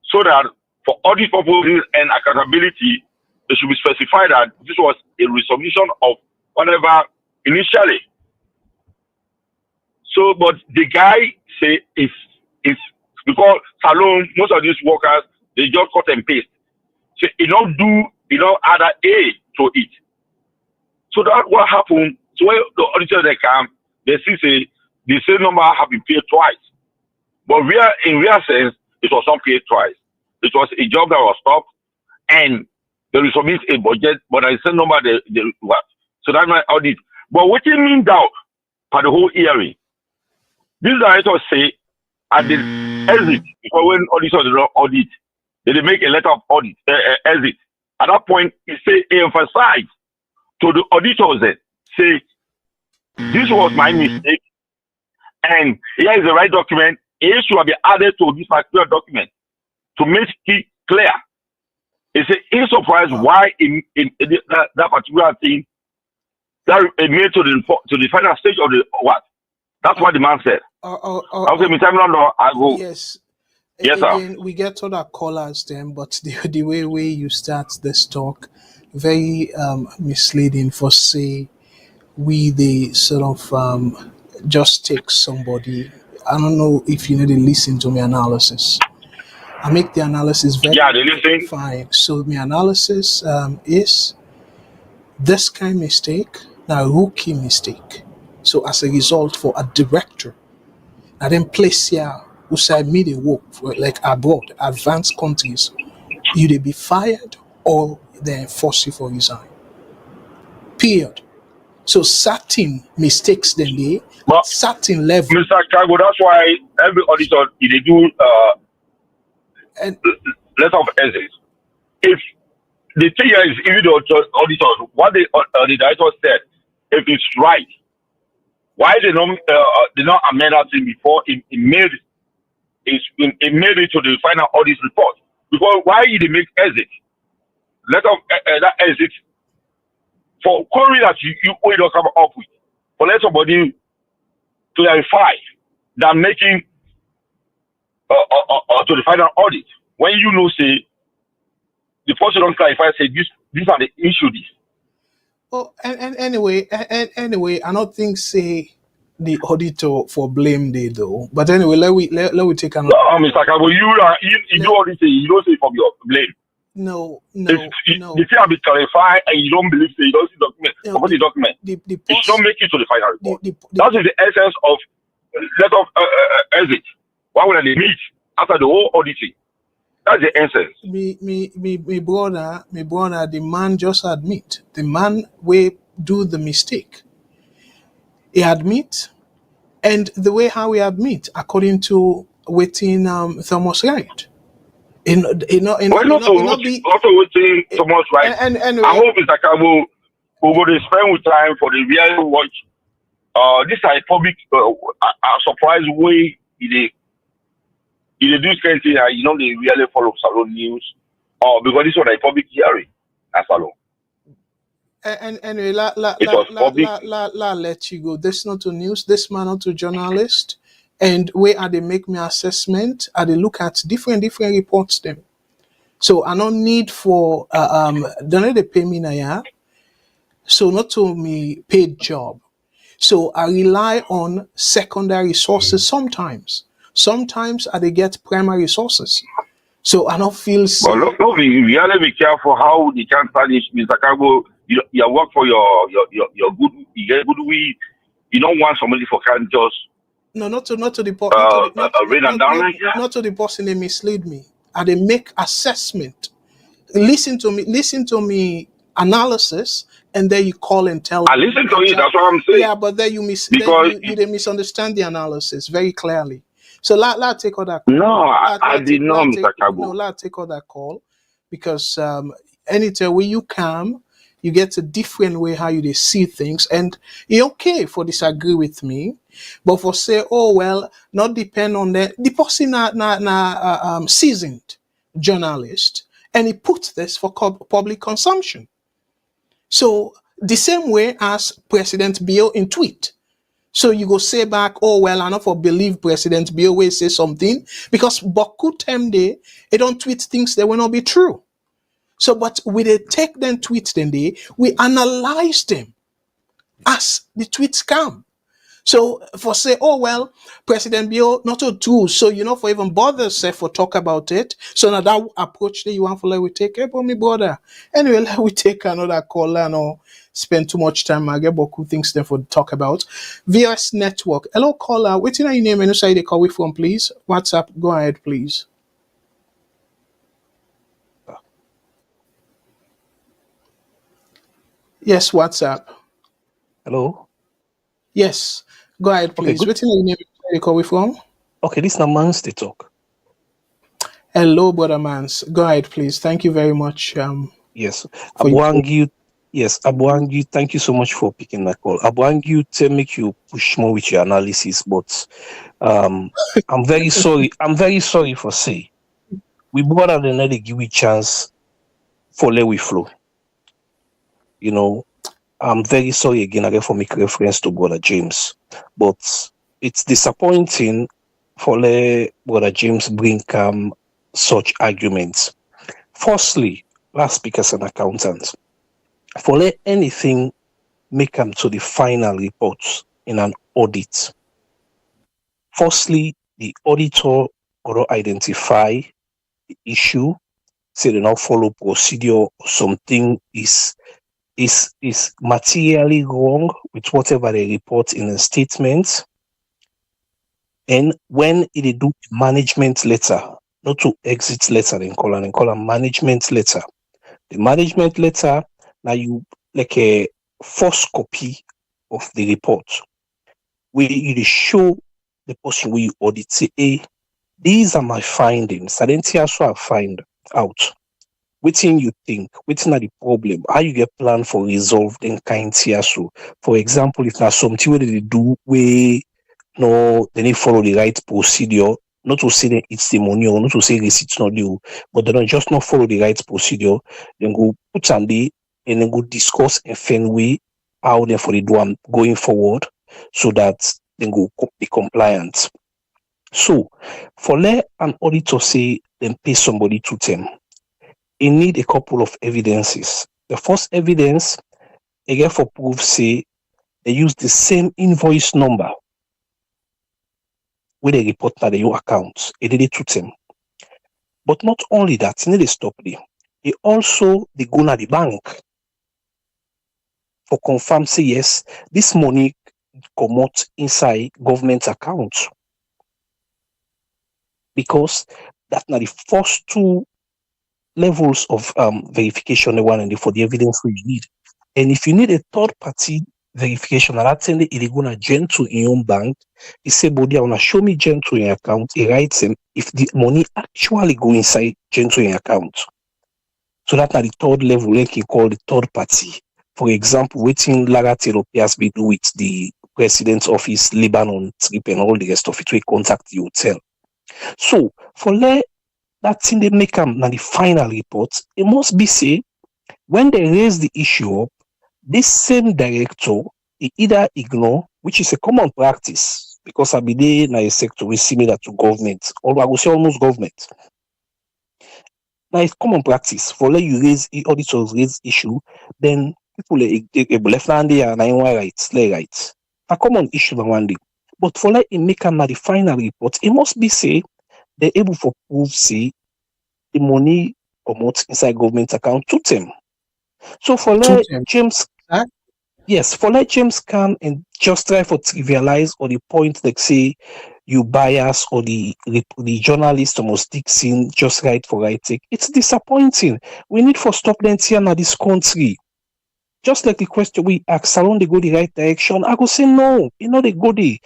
So that for audit purposes and accountability, it should be specified that this was a resubmission of whatever initially. So, but the guy say is because salon, most of these workers they just cut and paste. So you don't do add a to it. So that what happened. So when the auditor they come, they see say the same number have been paid twice. But in real sense, it was not paid twice. It was a job that was stopped, and they will submit a budget, but the same number they what. So that's my audit. But what it mean doubt for the whole hearing? This director say at the exit, because when auditors do not audit, they make a letter of audit exit. At that point, he emphasize to the auditors that say this was my mistake, and here is the right document. It should have been added to this particular document to make it clear. He said he's surprised why in that particular thing that it made to the final stage of the what. That's what the man said. Okay, me time no, I go. Yes. Yes, sir. Again, we get other callers then, but the way you start this talk, very misleading for say we the sort of just take somebody. I don't know if you need to listen to my analysis. I make the analysis very Yeah, they listen. fine. So my analysis is this kind of mistake, now rookie mistake. So as a result for a director, I then place here who said me they work for like abroad, advanced countries, you they be fired or they force you for resign. Period. So certain mistakes then they But certain level Mr. Kargbo, that's why every auditor they do and letter of exit. If the thing here is even the auditors, what the director said, if it's right, why they not amend that thing before it made it to the final audit report? Because why they make exit? Letter of that exit for query that you don't come up with. For let somebody clarify that making to the final audit. When you know say the person don't clarify, say these are the issues. oh and anyway I don't think say the auditor for blame they though. But anyway, let we take another. No, Mr. Kargbo, you do all this thing, you don't say from your blame. No. The thing have been clarified and you don't believe, say you don't see document, forgot the document. The It should not make it to the final report. the That is the essence of letter of exit. Why would they meet after the whole auditing? That's the essence. me brother, the man just admit. The man will do the mistake. He admit, and the way how he admit, according to waiting Thomas right. Why not Not be also waiting so much, right? and I anyway, hope Mr. Kargbo will go to spend with time for the real watch. This is a public surprise way they do this kind of thing. They really follow Salon news. Because this one a public hearing at Salon. and anyway, It was public. let you go. This not to news. This man not to journalist. And where are they make me assessment? Are they look at different reports them? So I don't need for don't need they pay me now. So not to me paid job. So I rely on secondary sources sometimes. Sometimes I they get primary sources. So I don't feel But look, we really be careful how they can punish Mr. Kargbo. You work for your good, you get good will. You don't want somebody for can just no, not to the rain and down like that. not to the person they mislead me. And they make assessment. Listen to me analysis, and then you call and tell. I listen to it. That's what I'm saying. Yeah, but then you they misunderstand the analysis very clearly. So let take all that. No, I did not, Mr. Kargbo. No, let take all that call because anytime when you come, you get a different way how you they see things, and it's okay for disagree with me, but for say, oh well, not depend on the person seasoned journalist, and he puts this for public consumption. So the same way as President Bill in tweet. So you go say back, oh well, I not for believe President Bill will say something because Boku Temde, they don't tweet things that will not be true. So, but we they take them tweets then we analyze them as the tweets come. So for say, oh well, President Bill not to do so, for even bother say for talk about it. So now that approach that you want for let we take it, but me brother. Anyway, let we take another call and or spend too much time. I get beaucoup things there for talk about. VS Network. Hello caller. What's your name and side they call we from, please? WhatsApp. Go ahead, please. Yes, WhatsApp. Hello. Yes. Go ahead, Okay, please. good. What's your name and side they call we from? Okay, this is Mans they talk. Hello, brother Mans. Go ahead, please. Thank you very much. Yes. For you. Abuangi, thank you so much for picking my call. Abuangi, tell make you push more with your analysis, but I'm very sorry. I'm very sorry for say we bother the net give we chance for let we flow. I'm very sorry again again for make reference to Brother James, but it's disappointing for let Brother James bring such arguments. Firstly, last speak as an accountant. For let anything make them to the final report in an audit. Firstly, the auditor will identify the issue, say they not follow procedure, or something is materially wrong with whatever they report in a statement. And when it do management letter, not to exit letter, then call a management letter. The management letter, now you like a first copy of the report where you show the person where you audit say, hey, these are my findings. I didn't also find out. Waiting you think, waiting are the problem, how you get plan for resolve then kind so. For example, if there's something where they do where no they need follow the right procedure, not to say that it's the money or not to say receipts not due, but they don't just not follow the right procedure, then go put on the and then go discuss and find way how they for the do going forward so that they go be compliant. So for let an auditor say then pay somebody to them, it need a couple of evidences. The first evidence, again for proof, say they use the same invoice number where they report that the your account. It did it to them. But not only that, you need to stop there. They also they go to the bank for confirm say yes, this money come out inside government account. Because that's not the first two levels of verification, the one and for the evidence we need. And if you need a third party verification, and that's it is gonna Gento in your bank, he say, body, I wanna show me Gento in your account. He writes him if the money actually go inside Gento in your account. So that's the third level, like you call the third party. For example, waiting Lara Teropias be do with the president's office, Lebanon trip, and all the rest of it, we contact the hotel. So for that thing they make them now the final report, it must be say when they raise the issue up, this same director he either ignore, which is a common practice, because I be there in a sector is similar to government, or I will say almost government. Now it's common practice for let you raise auditors raise issue, then people left hand there and I right, lay right. A common issue one day. But for let it make them the final report, it must be say they're able for proof say the money come out inside government account to them. So for let James, yes, for let James come and just try for trivialize or the point like say you bias or the journalist almost Dixon just right for writing. It's disappointing. We need for stop them here in this country. Just like the question we ask, Salon they go the right direction. I go say no, they go there.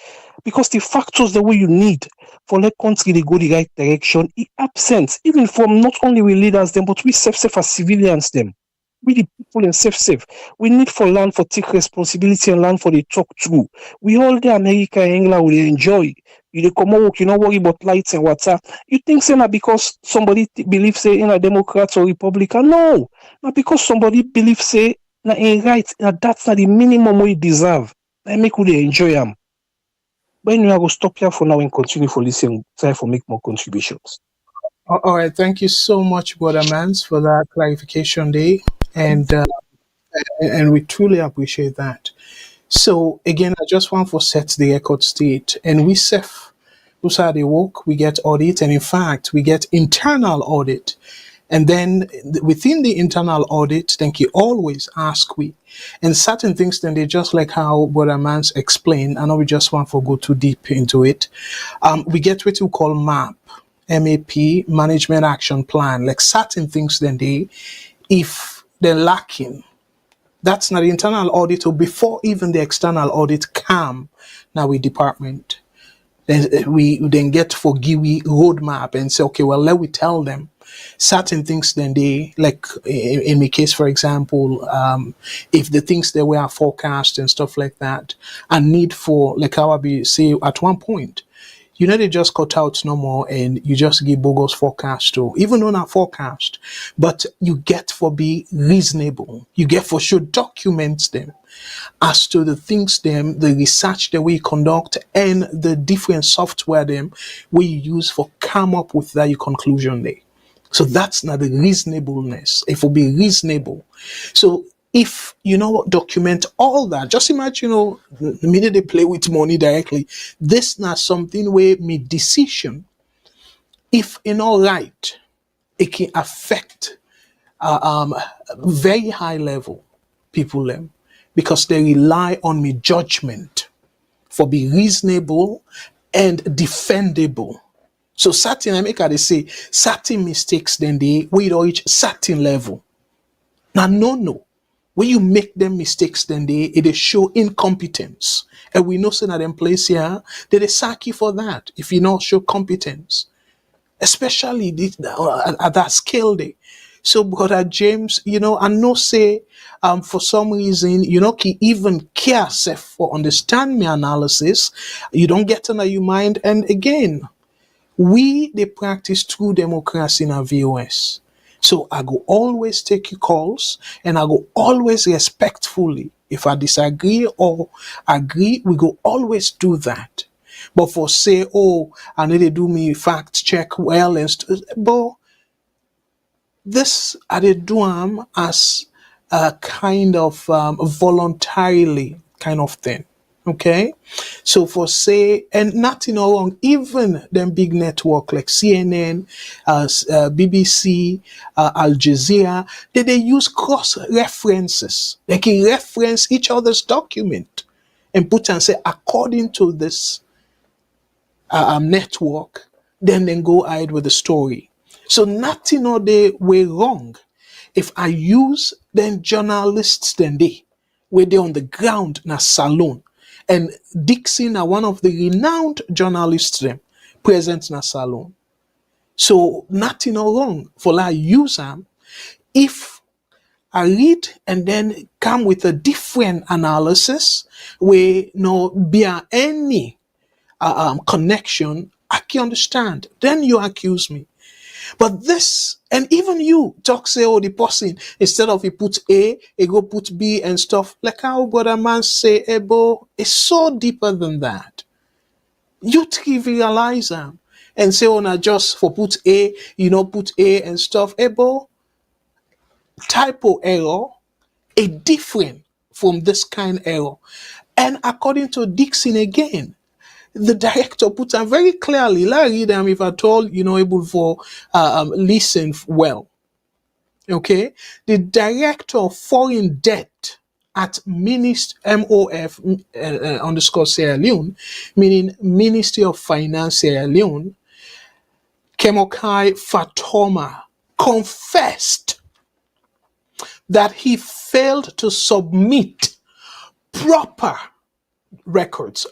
Because the factors the way you need for let country they go the right direction, it absent, even from not only we leaders them, but we safe as civilians them. We the people in safe. We need for land for take responsibility and land for the talk through. We all the America and England will enjoy. You come work, you not worry about lights and water. You think say not because somebody believes say in a Democrat or Republican? No, not because somebody believes say na in right, that's not the minimum we deserve. I make you enjoy them. But anyway, I will stop here for now and continue for listening, try for make more contributions. All right, thank you so much, Brother Mans, for that clarification day, and we truly appreciate that. So again, I just want to set the record straight. And we self, who's how they work, we get audit, and in fact, we get internal audit. And then within the internal audit, thank you always ask we. And certain things, then they just like how Brother Mans explained. I know we just want to go too deep into it. We get what we call MAP, Management Action Plan. Like certain things, then if they're lacking, that's not the internal audit or before even the external audit come now with department. Then we then get for GUI roadmap and say, okay, well, let we tell them certain things then they like in my case, for example, if the things that we are forecast and stuff like that and need for like how I be say at one point, they just cut out no more and you just give bogus forecast to even on a forecast, but you get for be reasonable. You get for sure documents them as to the things them, the research that we conduct and the different software them we use for come up with that conclusion there. So that's not the reasonableness. It will be reasonable. So if document all that, just imagine the minute they play with money directly, this not something where me decision, if right, it can affect very high level people them because they rely on me judgment for be reasonable and defendable. So certain, I make they say certain mistakes then they will reach certain level. Now no. When you make them mistakes, then it show incompetence. And we know so that in place here, they sack you for that if you not show competence. Especially at that scale there. So Brother James, I know say for some reason, can even care self for understand me analysis. You don't get under your mind. And again, they practice true democracy in our VOS. So I go always take your calls and I go always respectfully. If I disagree or agree, we go always do that. But for say, I need to do me fact check well and but this I did do as a kind of voluntarily kind of thing. Okay, so for say, and nothing wrong, even them big network like CNN, BBC, Al Jazeera, they use cross references. They can reference each other's document and put and say, according to this network, then go ahead with the story. So nothing or they way wrong. If I use then journalists then where they on the ground na salon. And Dixon are one of the renowned journalists them present in a salon. So nothing wrong for I use them if I read and then come with a different analysis where no be any connection, I can understand. Then you accuse me. But this, and even you talk say, the person, instead of he put A, he go put B and stuff. Like how Brother Man say, Ebo, it's so deeper than that. You trivialize them and say, not just for put A, put A and stuff. Ebo, typo error, a different from this kind error. And according to Dixon again, the director put them very clearly. Let read them if at all, able for listen well. Okay, the director of foreign debt at MOF underscore Sierra Leone, meaning Ministry of Finance Sierra Leone, Kemokai Fatoma confessed that he failed to submit proper records.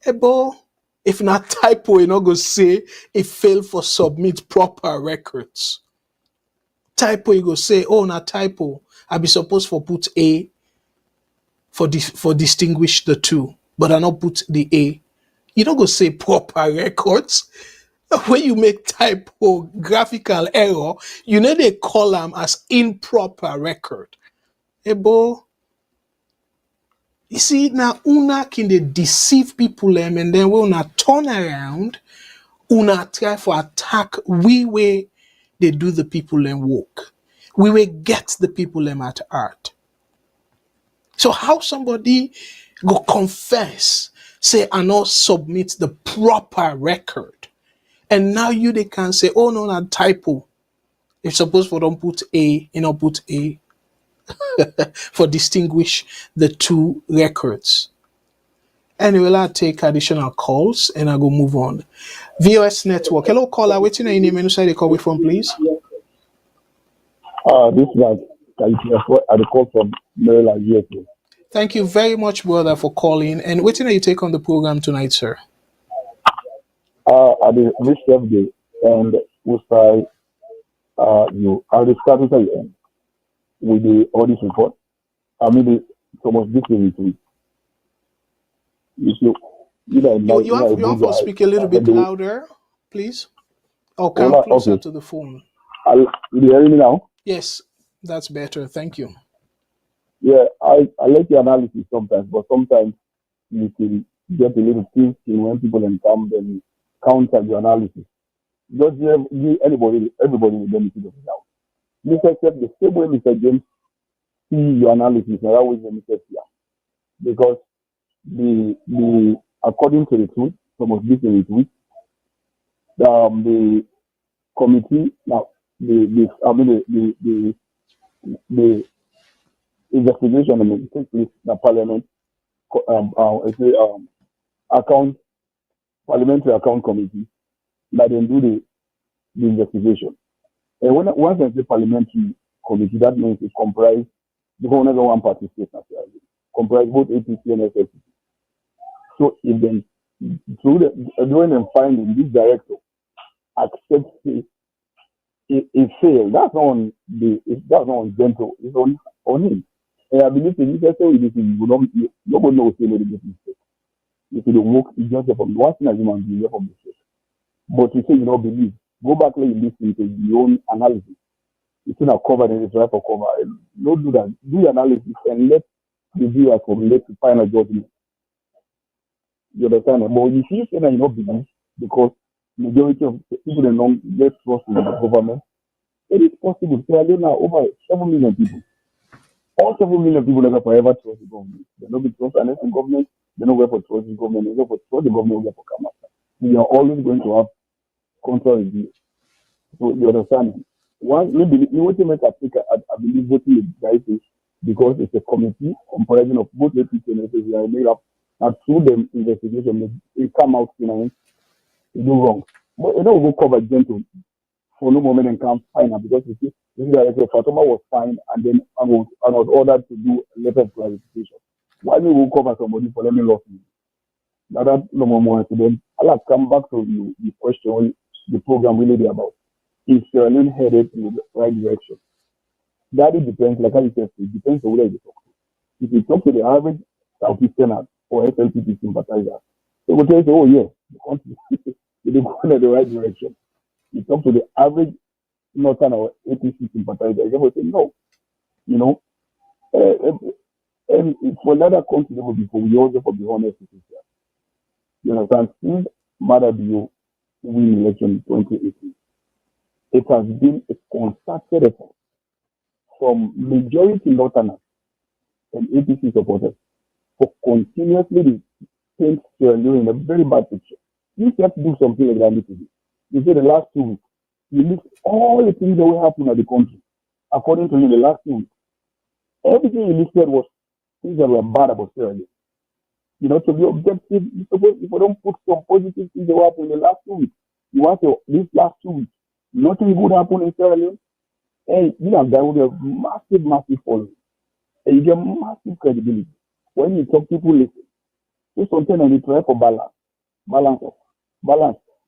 Ebo, if not typo, you not go say it failed for submit proper records. Typo, you go say, not typo. I be supposed for put A for distinguish the two, but I not put the A. You don't go say proper records. When you make typographical error, they call them as improper record. Ebo, you see, now una can they deceive people and then we una turn around, una try for attack we way they do the people and work. We will get the people them at art. So how somebody go confess, say, and not submit the proper record, and now they can say, oh no, not typo. If suppose for don't put A, put A for distinguish the two records. Anyway, I'll take additional calls and I go move on. VOS Network. Hello, caller. What's your name and where they call me from, please? This is I call from Maryland, USA. Thank you very much, brother, for calling. And what you take on the program tonight, sir? I did reach day and we say I'll discuss with you with the audit report. I mean, it's almost different with you. You have to speak a little bit louder, please. Oh, come closer to the phone. You hear me now? Yes, that's better. Thank you. Yeah, I like your analysis sometimes, but sometimes you can get a little twisted when people come and counter your analysis. Just give everybody the benefit of the doubt. Mr. Except the same way Mr. James see your analysis, and that was Mr. Sia. Because the according to the truth, some of this in the committee now the investigation and takes place the parliament parliamentary account committee that then do the investigation. And once I say parliamentary committee, that means it comprises the whole other one party state nationality, comprise both APC and SFP. So if then through doing and finding this director accepts it failed, that's not on Gento, it's on him. And I believe in this way, nobody knows the mistake. If you don't work, you just from one thing as human being from mistake. But you say you don't believe, go back and listen to your own analysis. It's not covered and it's right for cover. Don't do that. Do your analysis and let the viewers formulate the final judgment. You understand? But if you say that you don't believe, because majority of people don't get trust in the government, it is possible. There are now over 7 million people. All 7 million people never forever trust the government. They don't be trust unless the government, they don't go for trust the government, they go for trust the government, they go for come after. We are always going to have control review. So you understand? One, maybe Africa, I believe voting is guys because it's a committee comprising of both APC and SSC are made up. And through the investigation, they come out, they do wrong. But they don't go cover Gento for no moment and can't find her because you see, this director Fatoma was fined and then I was ordered to do a letter of clarification. Why we will cover somebody for let me loss me? Now that no more incident. I'll come back to the question the program really be about. Is Sierra Leone headed in the right direction? That it depends, like I said, it depends on whether you talk to. If you talk to the average Southeastern or SLPP sympathizer, they will tell you, oh yeah, the country is going in the right direction. You talk to the average Northern or APC sympathizer, they will say no. And for another country, before we also for the honest with each other. You understand? Since Madabio win election in 2018, it has been a concerted effort from majority Northerners and APC supporters for continuously paint Sierra Leone in a very bad picture. You have to do something like that today. You say the last 2 weeks, you list all the things that will happen at the country. According to you, the last 2 weeks, everything you listed was things that were bad about Sierra Leone. To be objective, if you don't put some positive things that happened in the last 2 weeks, you want to, these last 2 weeks, nothing good happened in Sierra Leone, and you have that with a massive following. And you get massive credibility. When you talk, people listen. So sometimes when you try for balance.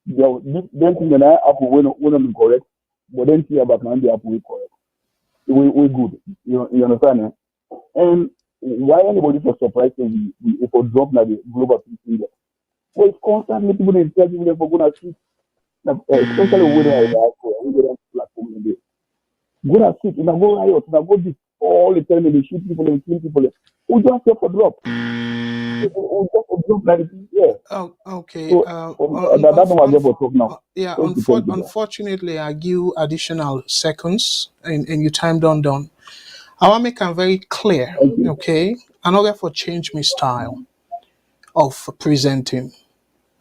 Then thing that I apple when I'm correct, but then see about now the apple we correct. We good. You understand? Eh? And why anybody for surprising if we drop now the global peace index? Well, it's constantly people in tell people for going to see, especially when they are platform in there. Go and sit, go riot, go this all the time, they shoot people and kill people. We just have for drop. We just for drop like yeah. Oh, okay. So, that's what I'm talk now. Yeah, unfortunately, I give additional seconds and you time done. I want to make it very clear, okay? I not get for change my style of presenting.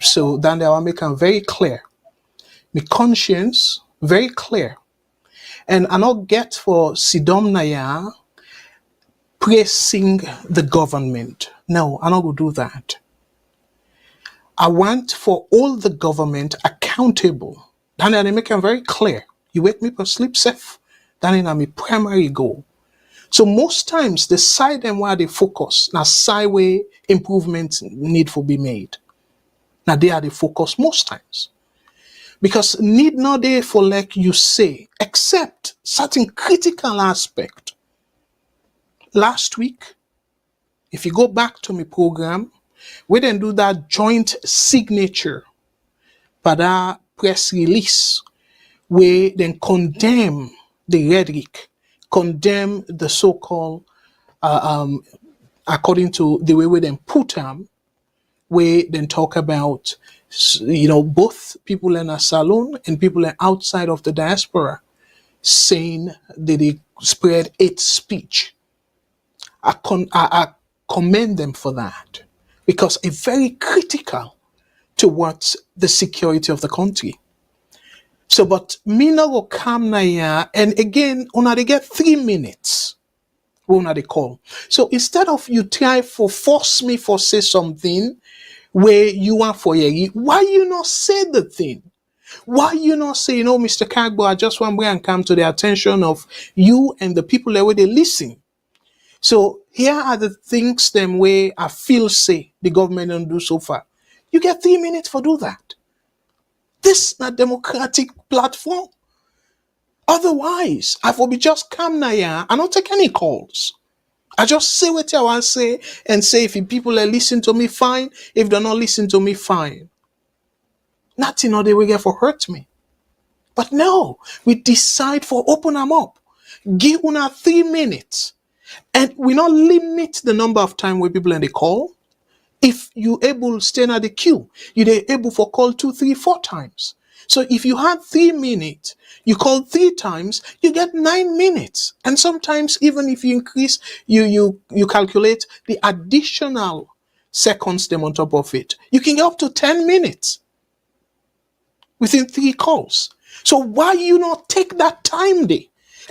So then I will make them very clear. My conscience very clear. And I not get for Sidom Naya praising the government. No, I not go do that. I want for all the government accountable. Then I make them very clear. You wake me for sleep safe. That is my primary goal. So most times the side and where they focus, now side way improvements need to be made. Now they are the focus most times. Because need not there for like you say, except certain critical aspect. Last week, if you go back to my program, we then do that joint signature for that press release, we then condemn the rhetoric, condemn the so-called, according to the way we then put them, we then talk about, both people in a salon and people outside of the diaspora saying that they spread hate speech. I commend them for that because it's very critical towards the security of the country. So, but me no go come na ya, and again, una they get 3 minutes. Una they call. So instead of you try for force me for say something where you are for ye, why you not say the thing? Why you not say, Mr. Kargbo, I just want to bring and come to the attention of you and the people that where they listen. So here are the things them way I feel say the government don't do so far. You get 3 minutes for do that. This is not democratic platform. Otherwise, I will be just come now here and not take any calls. I just say what I want to say and say if people are listening to me, fine. If they're not listening to me, fine. Nothing other way get for hurt me. But no, we decide for open them up. Give una 3 minutes. And we not limit the number of time where people in the call. If you able stand at the queue, you're able for call 2, 3, 4 times. So if you had 3 minutes, you call 3 times, you get 9 minutes. And sometimes even if you increase, you calculate the additional seconds them on top of it, you can get up to 10 minutes within 3 calls. So why you not take that time there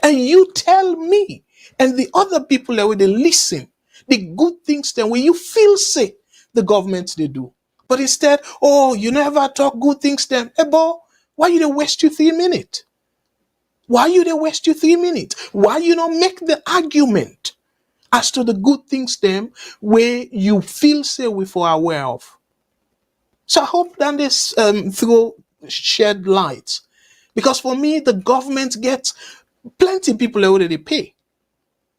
and you tell me and the other people that will listen the good things then when you feel say the government they do. But instead, you never talk good things then. Hey, boy, why you don't waste your 3 minutes? Why you don't waste your 3 minutes? Why you not make the argument as to the good things then where you feel say we for aware of? So I hope that this throw shed light. Because for me, the government gets plenty of people already pay.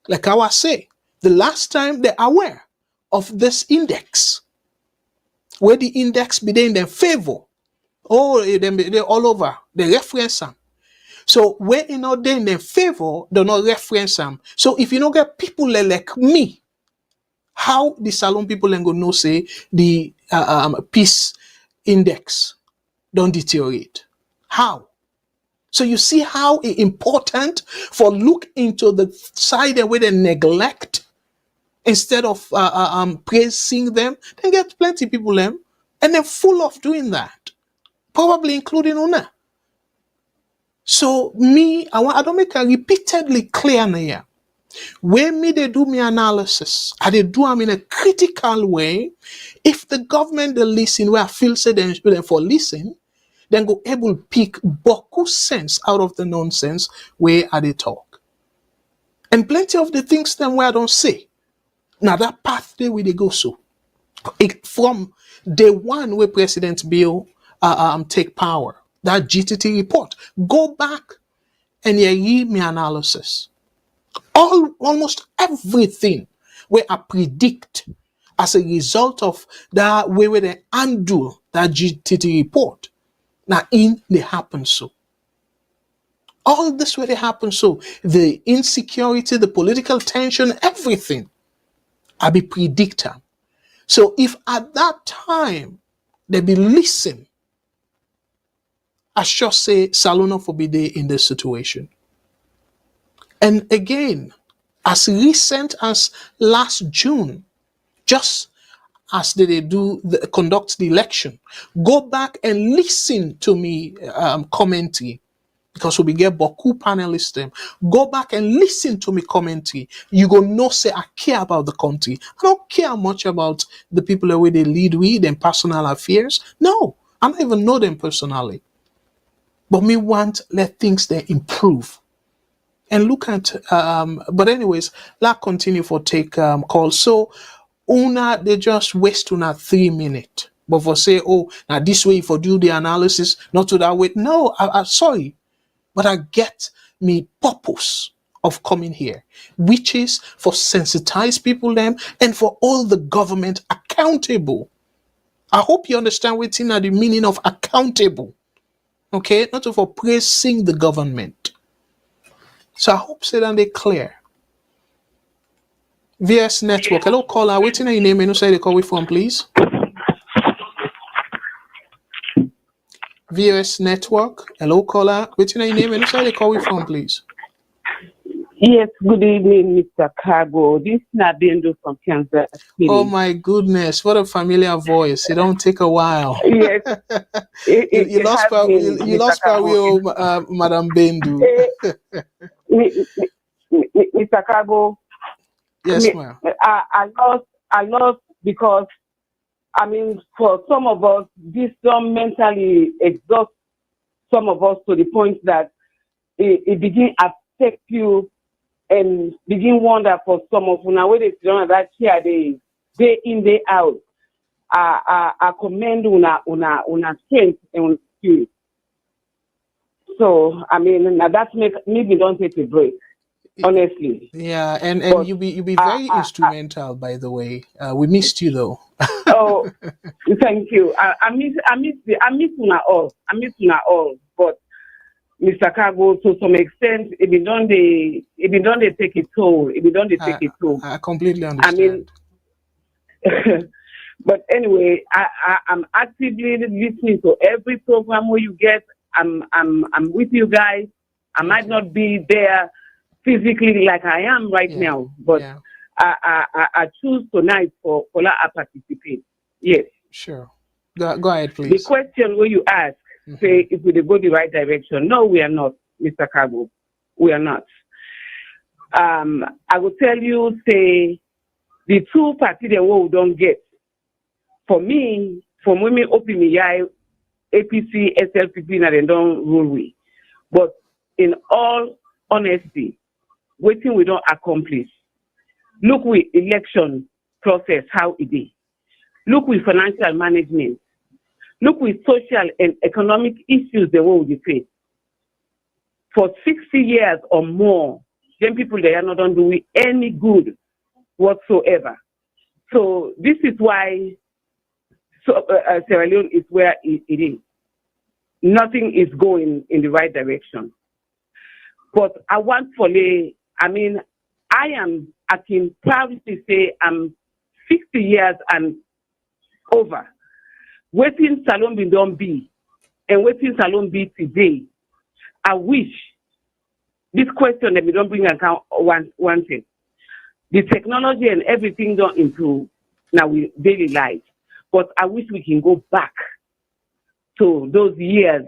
Like I was say, the last time they're aware of this index, where the index be in their favor, they're all over, they reference them. So where in their favor, they not reference them. So if you don't get people like me, how the salon people ain't gonna know say the peace index don't deteriorate? How? So you see how important for look into the side where they neglect instead of praising them. They get plenty of people them and they're full of doing that, probably including Una. So me, I don't make a repeatedly clear here. When me they do me analysis, I they do them in a critical way. If the government they listen where I feel say them for listen, then go able pick boku sense out of the nonsense where I they talk. And plenty of the things them where I don't say. Now that pathway where they go so. From day one where President Bill take power, that GTT report, go back and you read me analysis. Almost everything where I predict as a result of that way where they undo that GTT report. Now in they happen so. All this where they happen so. The insecurity, the political tension, everything. I be predictor. So if at that time they be listen, I should say Salona for be there in this situation. And again, as recent as last June, just as they conduct the election. Go back and listen to me commentary, because we get Boku panelists them. Go back and listen to me commentary. You go know say I care about the country. I don't care much about the people the way they lead with and personal affairs. No, I don't even know them personally. But me want let things they improve. And look at but anyways, let's continue for take call. So una they just waste una 3 minutes. But for say, oh, now this way for do the analysis, not to that way. No, I sorry. But I get me purpose of coming here, which is for sensitize people them and for all the government accountable. I hope you understand what's in the meaning of accountable. Okay, not for praising the government. So I hope say that they clear. VS Network. Hello, caller. What's in your name and who say they call we from, please? VS Network. Hello, caller. What's in your name and who say they call we from, please? Yes, good evening, Mr. Kargbo. This is Nabendo from Kansas City. Oh my goodness, what a familiar voice. It don't take a while. Yes. You lost power, Madam Bendu. Mr. Kargbo. Yes, ma'am. I lost because, I mean, for some of us, this don't mentally exhaust some of us to the point that it begin affect you and begin wonder for some of you. Now, when they sit on that chair, day in, day out, I commend una strength and una spirit. So, I mean, now that maybe don't take a break, honestly. Yeah, and But, you be very instrumental, by the way. We missed you though. Oh, thank you. I miss una all. I miss una all. But Mr. Kargbo, to some extent, it be done they take a toll. I completely understand. I mean, but anyway, I'm actively listening to every program where you get. I'm with you guys. I might not be there physically like I am right now, but yeah. I choose tonight for I participate. Yes. Sure. Go ahead, please. The question where you ask, say if we go the right direction. No, we are not, Mr. Kargbo. We are not. I will tell you, say, the two parties that we don't get. For me, from when we open the eye, APC, SLPP, and they don't rule we. But in all honesty, waiting we don't accomplish. Look with election process, how it is. Look with financial management. Look with social and economic issues the way we face. For 60 years or more, then people they are not doing any good whatsoever. So this is why Sierra Leone is where it is. Nothing is going in the right direction. But I want for I can proudly say I'm 60 years and over. Waiting Salon be don't be, and waiting Salon be today. I wish this question that we don't bring account one thing. The technology and everything don't improve now with daily life. But I wish we can go back to those years,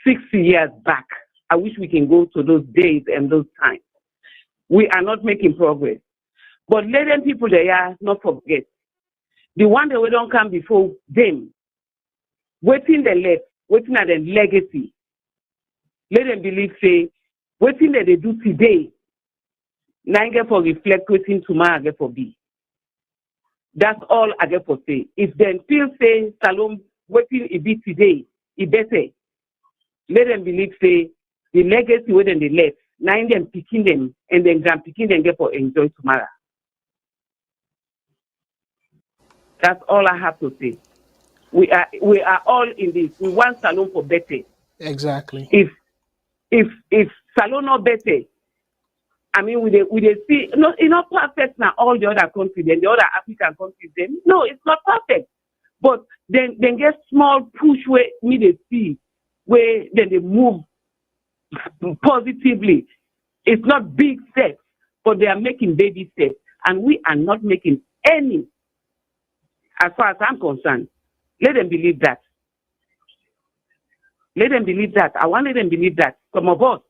60 years back. I wish we can go to those days and those times. We are not making progress. But let them people they are not forget. The one that we don't come before them, waiting the left, waiting at the legacy. Let them believe, say, waiting that they do today, now I get for reflect, waiting tomorrow I get for be. That's all I get for say. If they still say, Salom, waiting it be today, it better. Let them believe, say, the legacy where they left, now them picking them, and then grand picking them get for enjoy tomorrow. That's all I have to say. We are all in this. We want Salon for better. Exactly. If Salon not better, I mean, we see, no, it's not perfect now. All the other countries, then the other African countries, then no, it's not perfect. But then get small push where me they see where then they move positively. It's not big steps, but they are making baby steps, and we are not making any. As far as I'm concerned, let them believe that. Let them believe that. I want them believe that. Some of us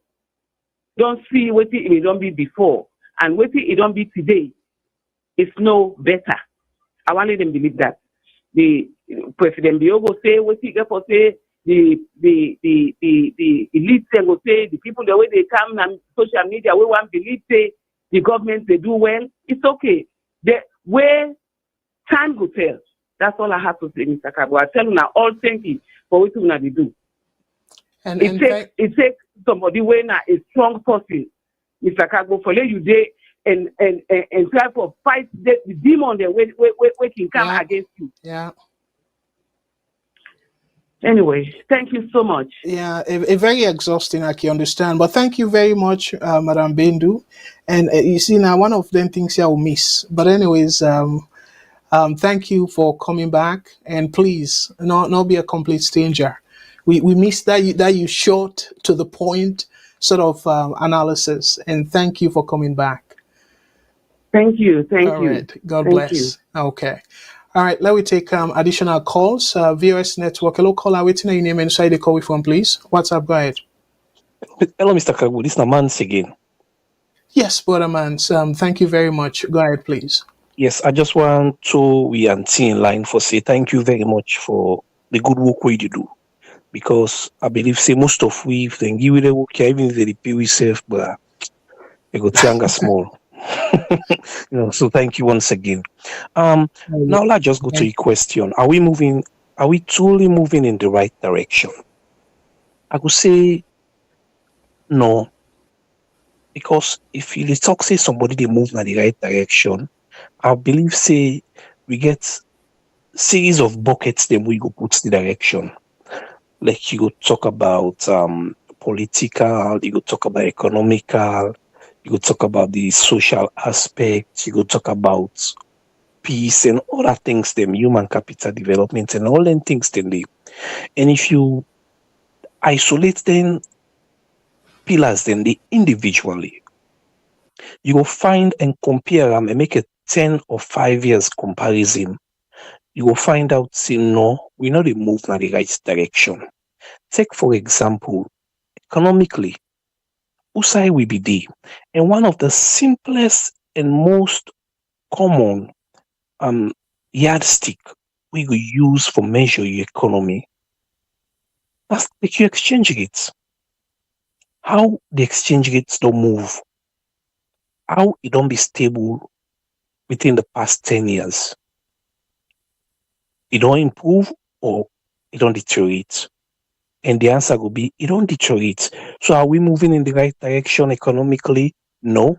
don't see what it don't be before, and what it don't be today is no better. I want them believe that. The President Biogo say what he get for say. The elite will say, the people the way they come and social media, we want believe say the government they do well. It's okay. The way time will tell. That's all I have to say, Mr. Kargbo. I tell you now, all thank you for what you do. It takes somebody when a strong person, Mr. Kargbo, for let you day and try to fight the demon that we can come against you. Yeah. Anyway, thank you so much. Yeah, a very exhausting, I can understand. But thank you very much, Madam Bendu. And you see, now one of them things I will miss. But anyways, thank you for coming back. And please, not be a complete stranger. We missed that you short to the point sort of analysis. And thank you for coming back. Thank you. Thank All you. right. God Thank bless. you. Okay. All right, let me take additional calls. VOS Network, hello, caller, waiting on your name inside the call from, please. What's up? Go ahead. Hello, Mr. Kargbo. This is Namans again. Yes, brother man. Thank you very much. Go ahead, please. Yes, I just want to we and in line for say thank you very much for the good work we do. Because I believe say most of we then give the work even if they pay we self, but they go tianga small. So thank you once again. Now let's just go to a question. Are we truly moving in the right direction? I could say no. Because if you talk say somebody they move in the right direction, I believe say we get series of buckets then we go put the direction. Like you go talk about political, you go talk about economical, you go talk about the social aspect, you go talk about peace and other things, them human capital development and all them things then they. And if you isolate them pillars then they individually, you will find and compare them and make a 10 or 5 years comparison. You will find out say no, we know they move in the right direction. Take for example, economically, USAI will be there. And one of the simplest and most common yardstick we will use for measure your economy, that's the exchange rates. How the exchange rates don't move, how it don't be stable within the past 10 years. It don't improve or it don't deteriorate. And the answer will be, it don't deteriorate. So are we moving in the right direction economically? No.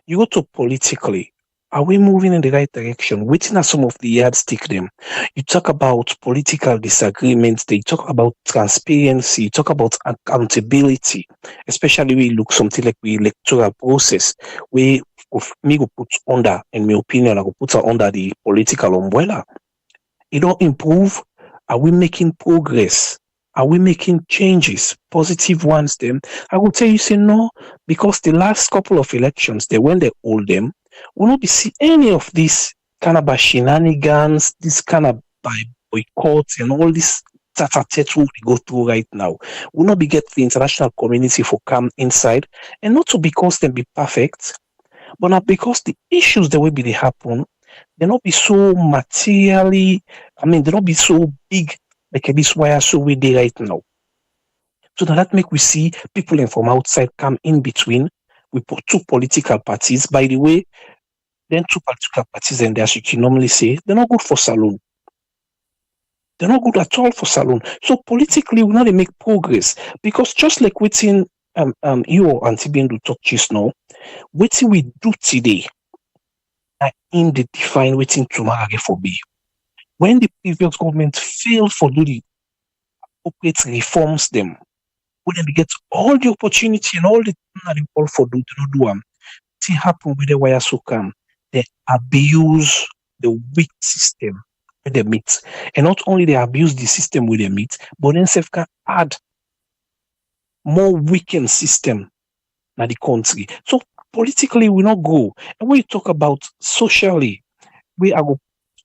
You go to politically. Are we moving in the right direction? Waiting at some of the yardstick them. You talk about political disagreements. They talk about transparency. You talk about accountability, especially when you look something like the electoral process, where me go put under, in my opinion, I go put under the political umbrella. It don't improve. Are we making progress? Are we making changes, positive ones then? I will tell you, say no, because the last couple of elections, when they hold them, will not be see any of these kind of shenanigans, this kind of boycotts and all this tete we go through right now. Will not be get the international community for come inside, and not to because they be perfect, but not because the issues that will be they happen, they not be so materially, they not be so big like this wire so we do right now. So that make we see people from outside come in between. We put two political parties. By the way, then two political parties, and as you can normally say, they're not good for saloon. They're not good at all for saloon. So politically, we not make progress because just like waiting, you or Auntie Bindu talk just now, waiting we do today, in the define waiting tomorrow for be. When the previous government failed for do the appropriate reforms them, when they get all the opportunity and all the things that they call for do not do them, it happen with the wire so come. They abuse the weak system with the meat. And not only they abuse the system with the meat, but then self can add more weakened system in the country. So politically we not go. And when you talk about socially, we are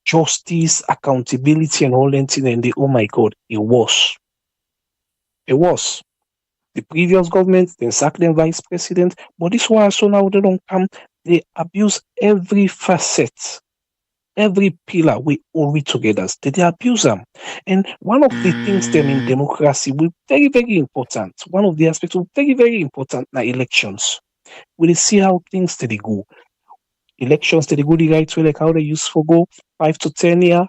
justice, accountability, and all that thing, and oh my God, it was. It was. The previous government, they sacked the vice president, but this one so now they don't come, they abuse every facet, every pillar we all we together. They abuse them. And one of the things then in democracy we very, very important. One of the aspects of very, very important now elections. We see how things they go. Elections they go the right way, like how they used for go 5 to 10 years.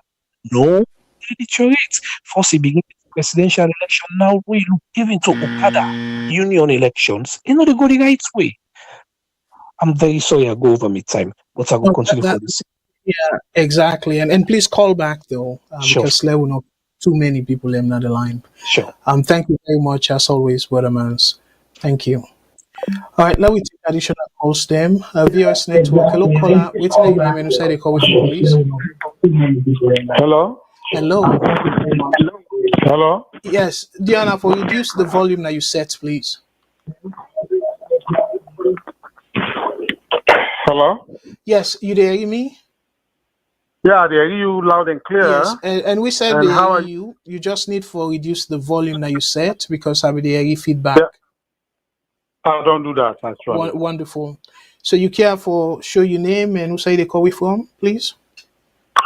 No, they deteriorate. First, it begins with presidential election. Now we look even to Okada union elections. You know, they go the right way. I'm very sorry I go over my time, but I will No, continue for this. yeah, exactly. And please call back though, Sure, because there will not too many people in the line. sure. Thank you very much as always, Weathermans. Thank you. All right, now we take additional calls them. VOS network. Hello, caller. Waiting your name and say the call before, please. Hello? Hello. Hello? Yes, Diana, for reduce the volume that you set, please. Hello? Yes, you there hear me? Yeah, they hear you loud and Yes, clear. and we said And they how hear are you. You just need for reduce the volume that you set because I will hear yeah, feedback. I don't do that actually. Wonderful. So you care for show your name and who say they call we from, please?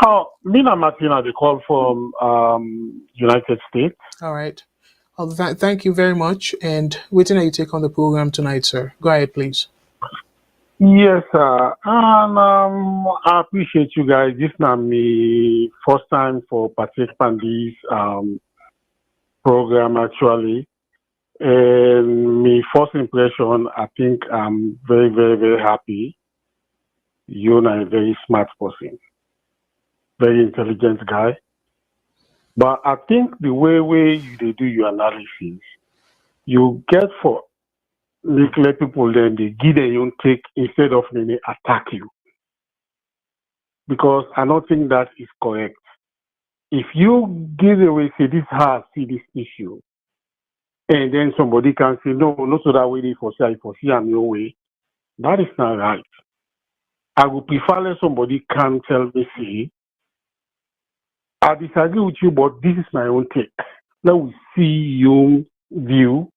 Oh, Mina Martina, they call from United States. All right. Thank you very much. And waiting that you take on the program tonight, sir. Go ahead, please. Yes, sir. And I appreciate you guys. This is my first time for participant in this program actually. And my first impression, I think I'm very, very, very happy. You're a very smart person, very intelligent guy. But I think the way you do your analysis, you get for nuclear people then they give their own take instead of when they attack you. Because I don't think that is correct. If you give away say this has see this issue, and then somebody can say no, not so that way they for see I'm your way, that is not right. I would prefer let somebody can tell me say I disagree with you, but this is my own take. Let we see your view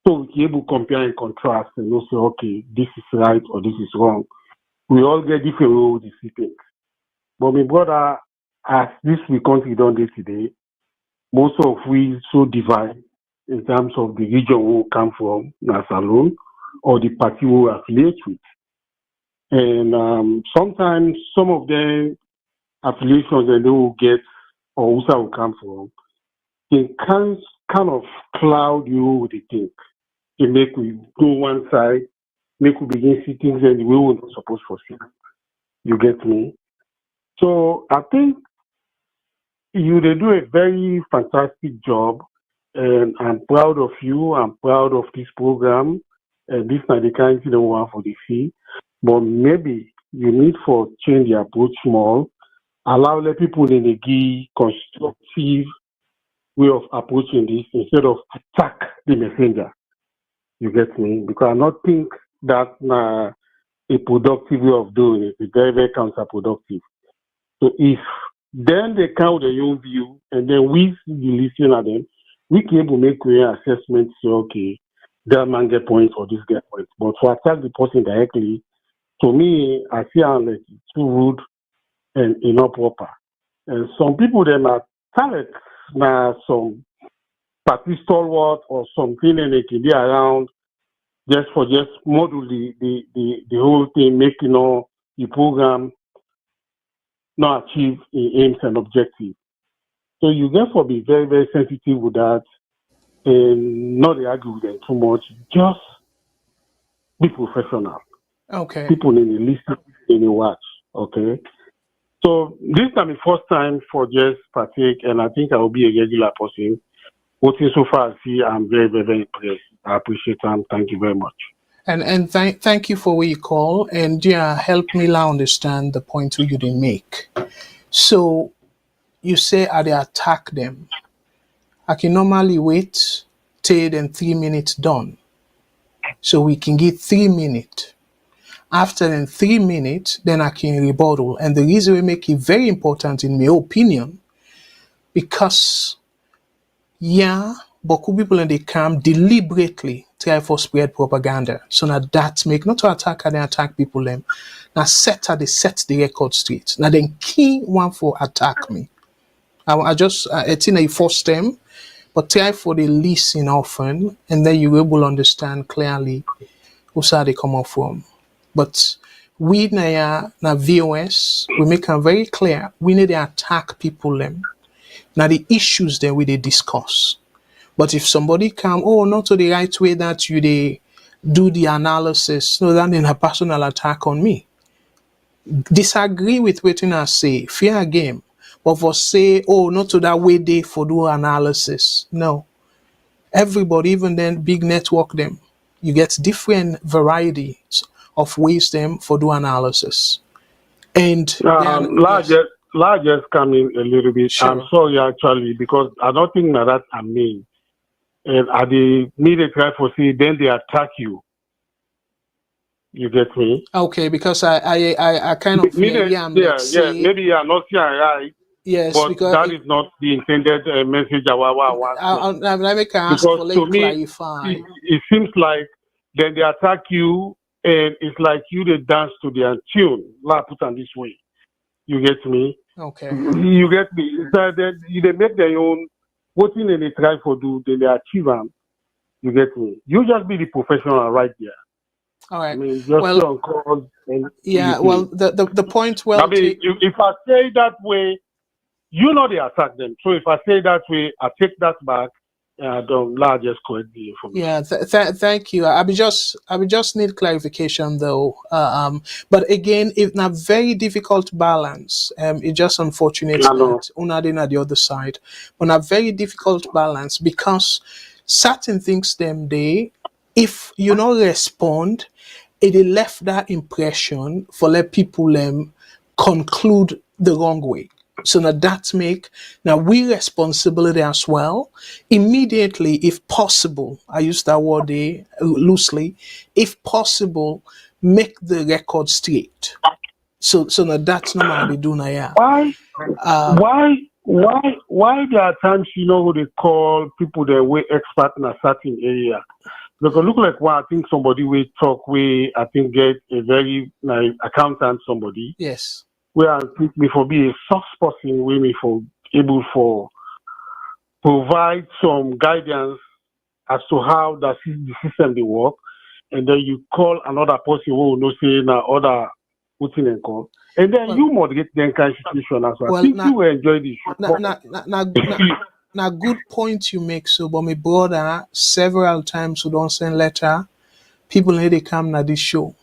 so we can able to compare and contrast and also say, okay, this is right or this is wrong. We all get different ways to see things. But my brother, as this we country done this today, most of we so divide in terms of the region we come from, as alone, or the party we affiliate with. And sometimes some of them affiliations that they will get or also will come from, they can kind of cloud you with the think. They make we go one side, make we begin see things and the way we're not supposed to see. You get me? So I think they do a very fantastic job, and I'm proud of you. I'm proud of this program. And this is not the kind of thing that we want for the fee, but maybe you need for change the approach more. Allow the people in the give constructive way of approaching this instead of attack the messenger. You get me? Because I not think that a productive way of doing it. It's very, very counterproductive. So if then they count their own view and then we listen at them, we can able to make an assessment, say, okay, that man get points or this get points. But to attack the person directly, to me, I see how like too rude and not proper. And some people then are talent now some party stalwart or something and they can be around just model the whole thing, make the program not achieve aims and objectives. So you therefore be very, very sensitive with that and not argue with them too much. Just be professional. Okay. People in the listen, in the watch. Okay. So this is my first time for just partake, and I think I will be a regular person. What is so far I see, I'm very, very, very impressed. I appreciate them. Thank you very much. And thank you for what you call and yeah, help me now understand the point you didn't make. So you say I they attack them. I can normally wait till then 3 minutes done. So we can give 3 minutes After then 3 minutes, then I can rebuttal. And the reason we make it very important in my opinion, because yeah, Boku people and they come deliberately try for spread propaganda. So now that make not to attack and attack people them. Now they set the record straight. Now then key one for attack me. I think I force them, but try for the listen often, and then you will able understand clearly who's how they come up from. But we na VOS, we make them very clear. We need to attack people them. Now the issues that we they discuss. But if somebody come, oh, not to the right way that you they do the analysis, no, then a personal attack on me. Disagree with what I say, fair game. But for say, oh, not to that way they for do analysis. No. Everybody, even then big network them, you get different varieties of ways them for do analysis. And then Largest coming a little bit. Sure. I'm sorry actually, because I don't think that I mean. And at the media try for see, then they attack you. You get me? Okay, because I kind of maybe you are not saying right. Yes, but because that is not the intended message I want. I make an ask Because for to like me, clarify. it seems like then they attack you, and it's like you they dance to their tune. Let's put it this way. You get me? Okay. You get me? So they make their own. What thing they try for do, then they achieve them. You get me? You just be the professional right there. All right. I mean, just well, on call. yeah. Well, the point. Well, I mean, if I say that way, you know they attack them. So if I say that way, I take that back. The largest correct the information. Yeah, thank you. I will just need clarification though. But again, it's not very difficult balance. It's just unfortunate that Unadin at the other side, but a very difficult balance because certain things them they, if you not respond, it left that impression for let people conclude the wrong way. So now that make now we responsibility as well. Immediately, if possible, I use that word loosely. If possible, make the record straight. So now that's not how they do now. Yeah. Why there are times who they call people that were expert in a certain area? Because look like I think somebody will talk I think get a very accountant somebody. Yes. Where I think me for be a source person, where me for able for provide some guidance as to how the system they work, and then you call another person who will say na other putting and call, and then you moderate the kind of situation as well. I think you will enjoy this. Now, good point you make. So, but my brother several times who don't send letter, people need to come na this show.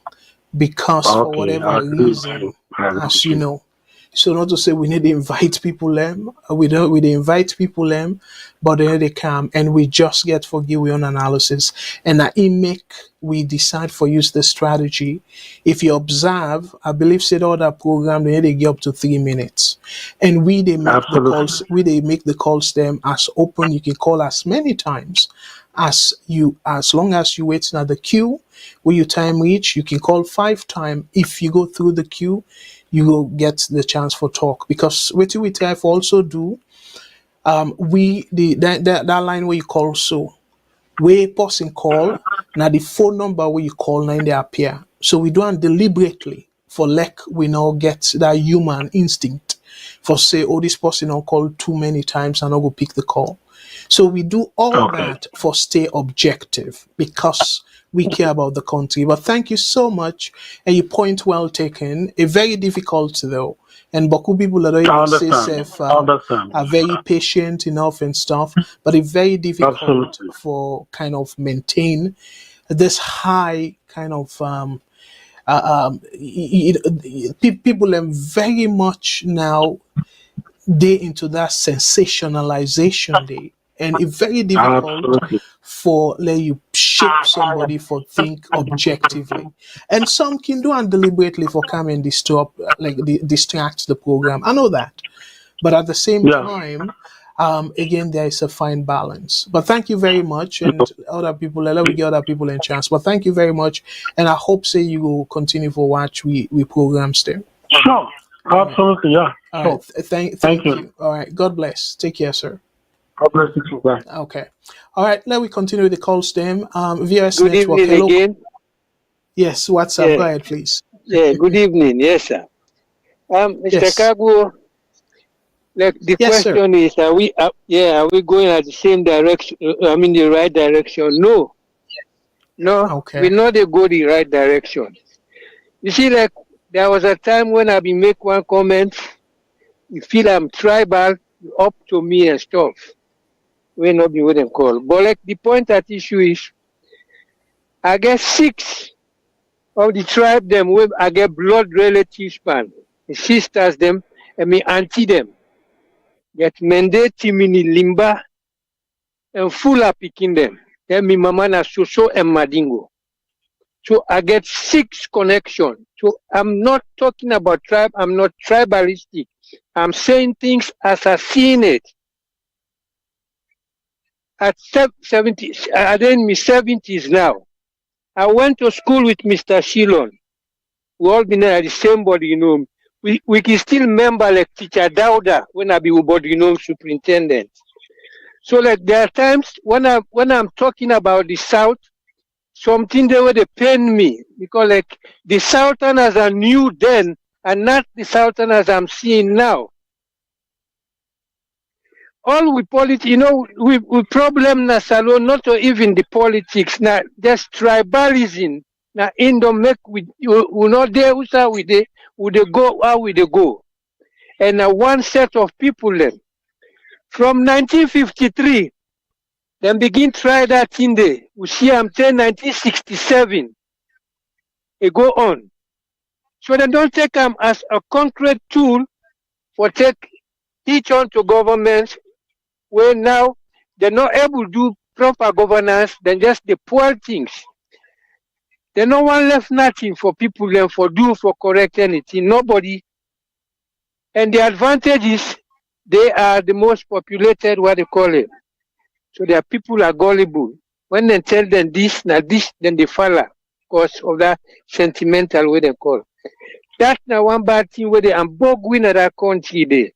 Because for whatever reason, as you know, so not to say we need to invite people we invite people but then they come and we just get forgive we on analysis, and that it make we decide for use the strategy. If you observe, I believe said all that program they need to get up to 3 minutes, and we they make the calls. We they make the calls them as open. You can call as many times as long as you wait at the queue. When your time reach, you can call 5 times. If you go through the queue, you will get the chance for talk. Because what we try to also do, that line where you call where person call, now the phone number where you call now they appear. So we do it deliberately for we now get that human instinct for say, oh, this person will call too many times and I go pick the call. So we do all that for stay objective because we care about the country. But thank you so much, and your point well taken. A very difficult though, and Baku people that are very patient enough and stuff, but it's very difficult for kind of maintain this high kind of people are very much now they into that sensationalization day. And it's very difficult for let you shape somebody for think objectively. And some can do and deliberately for come and distract the program. I know that. But at the same time, Again, there is a fine balance. But thank you very much, and other people. Let me give other people a chance. But thank you very much, and I hope say you will continue to watch we programs there. Sure. Absolutely, yeah. All Sure. right. Thank you. All right. God bless. Take care, sir. God bless you too. Bye. Okay. All right. Let me continue with the calls. Them. VS Good Network. evening Hello. again. Yes. What's up? Yeah, Go ahead, please. yeah. Good evening. Yes, sir. Mr. Yes. Kargbo, like the Yes, sir. question is, are we going at the same direction? I mean, the right direction? No, Okay. we know they go the right direction. You see, like there was a time when I been make one comment, you feel I'm tribal, you up to me and stuff. We not be what them call. But like the point at issue is, I get 6 of the tribe them with I get blood relatives man. The sisters them and me auntie them. Get Mende, Timini, Limba, and Fula picking them. Then me mama na Soso and Madingo. So I get 6 connection. So I'm not talking about tribe, I'm not tribalistic. I'm saying things as I seen it. At 70, I'm in my 70s now. I went to school with Mr. Shilon. We all been at the same body, you know. We can still remember like Teacher Dauda when I be body, you know, superintendent. So like there are times when I'm talking about the South, something they would pain me because like the Southerners are new then and not the Southerners I'm seeing now. All we politics, you know, we problem na salon, not even the politics, na just tribalism. Na in the make we not there we they go how we they go. And one set of people then. From 1953, then begin try that thing there. We see I'm 1967. It go on. So they don't take them as a concrete tool for take each on to governments where now they're not able to do proper governance, then just the poor things. Then no one left nothing for people then for do for correct anything. Nobody. And the advantage is they are the most populated, what they call it. So their people are gullible. When they tell them this, now this, then they follow because of that sentimental way they call. That's now one bad thing where they are win at that country there.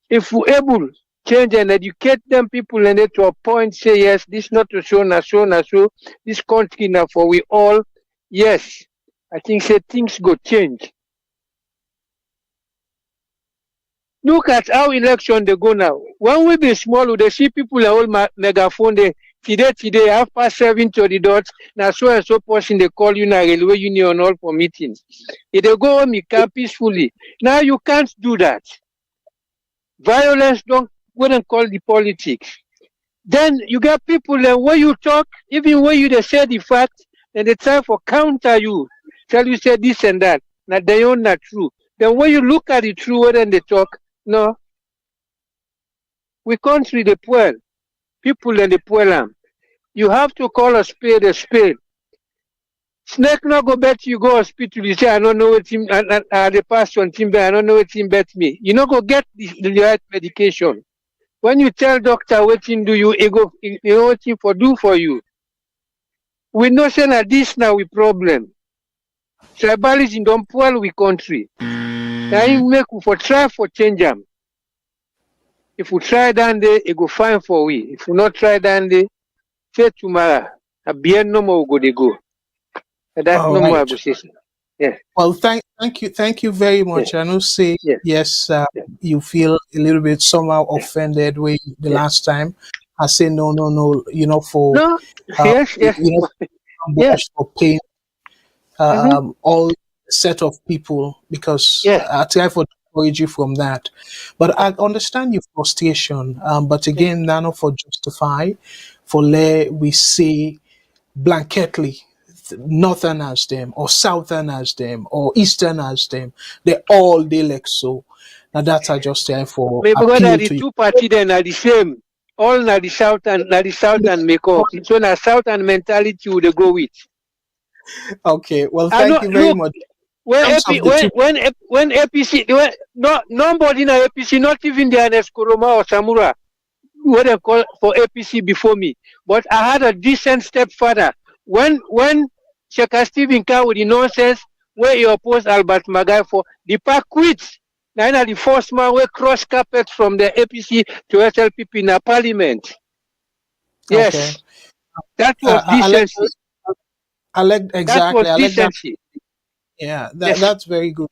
If we're able change and educate them people and to a point say yes, this not to show na so, this country now for we all, yes. I think say things go change. Look at how election they go now. When we be small, they see people are all megaphone they today, half past 7 to the dots, now so and so person they call you now railway union all for meetings. If they go home, you can peacefully. Now you can't do that. Violence don't wouldn't call the politics. Then you got people that when you talk, even when you they say the fact, then they try for counter you, tell you say this and that. Now they own not true. Then when you look at the true word and they talk, no. We country the poor. People and the poor. You have to call a spade a spade. Snake not go bet you go hospital, you say I don't know what him the pastor on timber, I don't know what him bet me. You not go get the right medication. When you tell doctor what him do you know what him for do for you. We know saying that this now we problem. Tribalism don't poor we country. Now you make we for try for change them. If we try down there, it go fine for we. If we not try down there, say tomorrow, a beer no more go they go. And that's All no more right. negotiation. Yeah. Well, thank you very much. Yeah. I know say Yeah. yes. Yeah. You feel a little bit somehow offended when the last time I say no. You know for No. Yes. you know Yeah. for paying all set of people because Yeah. I try for encourage you from that. But I understand your frustration. But again, not for justify, for let we say blanketly northerners them or southerners them or easterners them. They like so. Now that's I just time for Maybe because appeal the to you. two parties then are the same. All na the south and make up. So na south and mentality would go with. Okay. Well, I know. thank you very Look, much. terms of the two, When APC, nobody in APC, not even the Ernest Koroma or Samura, what they call for APC before me. But I had a decent stepfather. When Sheikh Stephen Cow with the nonsense where he opposed Albert Magai for the park quits. Now the first man we cross carpet from the APC to SLPP in the parliament. Yes. okay. That was decency. Exactly. That was decency. Yeah, Yes. that's very good.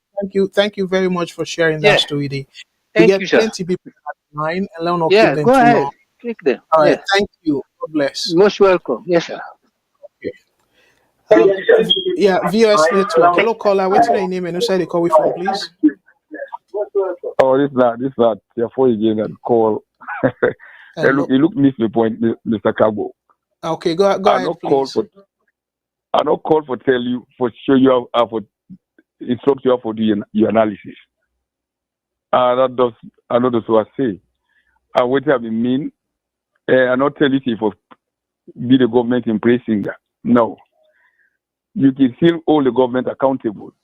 Thank you very much for sharing that story. We Thank get you, sir. plenty people at line, and I'll not Yeah, keep them go too ahead. long. Take them. All right, Yeah. thank you. God bless. Most welcome. Yes, sir. Yeah, VOS Network. Hello, caller. What's your name and who said they call we from, please? Oh, this is that. Therefore, again, that call. You look miss the point, Mr. Kargbo. Okay, go ahead, please. I not call for tell you, for show you how for instruct you how for do your analysis. I know that's what I say. And what I mean, I not tell you if for be the government embracing that. No. You can still hold the government accountable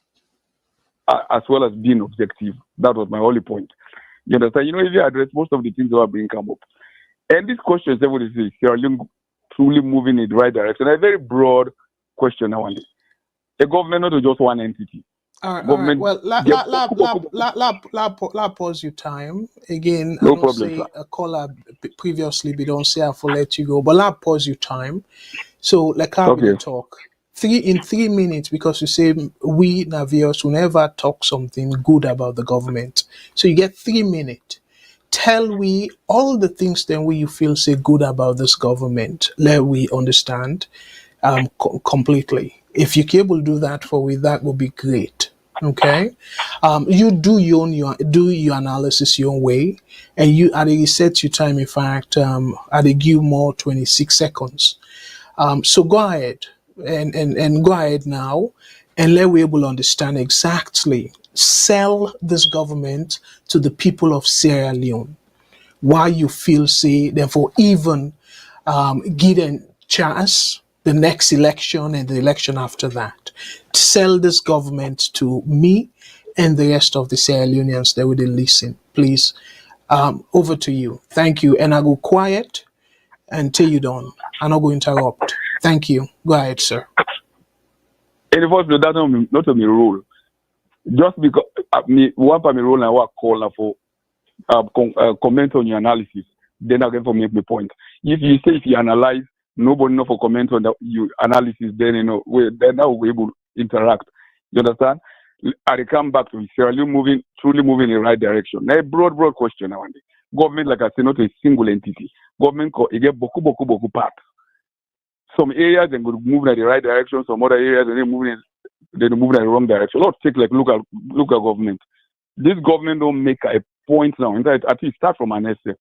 as well as being objective. That was my only point. You understand? You know, if you address most of the things that are being come up. And this question is everybody says, Sierra Leone truly moving in the right direction. A very broad question now. The government not just one entity. All right. Well, pause your time again. No I don't problem, say sir. a caller previously, but don't say I will let you go. But pause your time. So like how we talk. In 3 minutes, because you say we Navios will never talk something good about the government. So you get 3 minutes. Tell we all the things then you feel say good about this government. Let we understand completely. If you're able to do that for we, that would be great. Okay, you do your analysis your own way, and you set your time. In fact, I give more 26 seconds. So go ahead and go ahead now, and let we able to understand exactly sell this government to the people of Sierra Leone. Why you feel say therefore even give them chance the next election and the election after that. Sell this government to me and the rest of the Sierra Leoneans that would listen. Please, over to you. Thank you. And I go quiet until you're done. I'm not going to interrupt. Thank you. Go ahead, sir. And first, that's not a rule. Just because one part of my role, I work call for comment on your analysis. Then again, for make the point. If you analyze, nobody know for comment on your analysis. Then then now we're able to interact. You understand? I come back to Sierra Leone truly moving in the right direction. Now, a broad question now. Government, like I say, not a single entity. Government get boku parts. Some areas they go move in the right direction. Some other areas they move in the wrong direction. Let's take like local government. This government don't make a point now. In fact, at least start from an SF.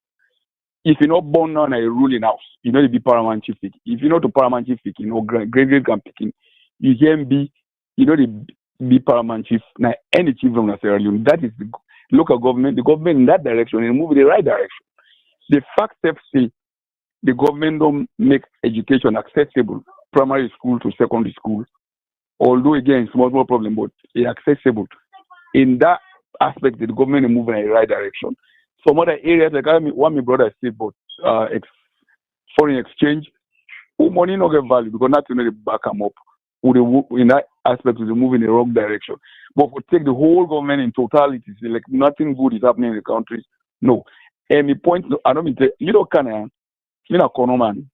If you're not born now in a ruling house, you know to be paramount chief. If you're not a paramount chief, great grand picking, you can be, to be paramount chief. Now any chief from Sierra Leone, that is the local government. The government in that direction and move in the right direction. The fact that say the government don't make education accessible, primary school to secondary school. Although again, small problem, but it's accessible. In that aspect, the government is moving in the right direction. Some other areas, like what my brother said, but foreign exchange, money not get value because nothing really back them up. In that aspect, we're moving in the wrong direction. But if we take the whole government in totality, like nothing good is happening in the country. No. And the point, I don't mean, Konoman,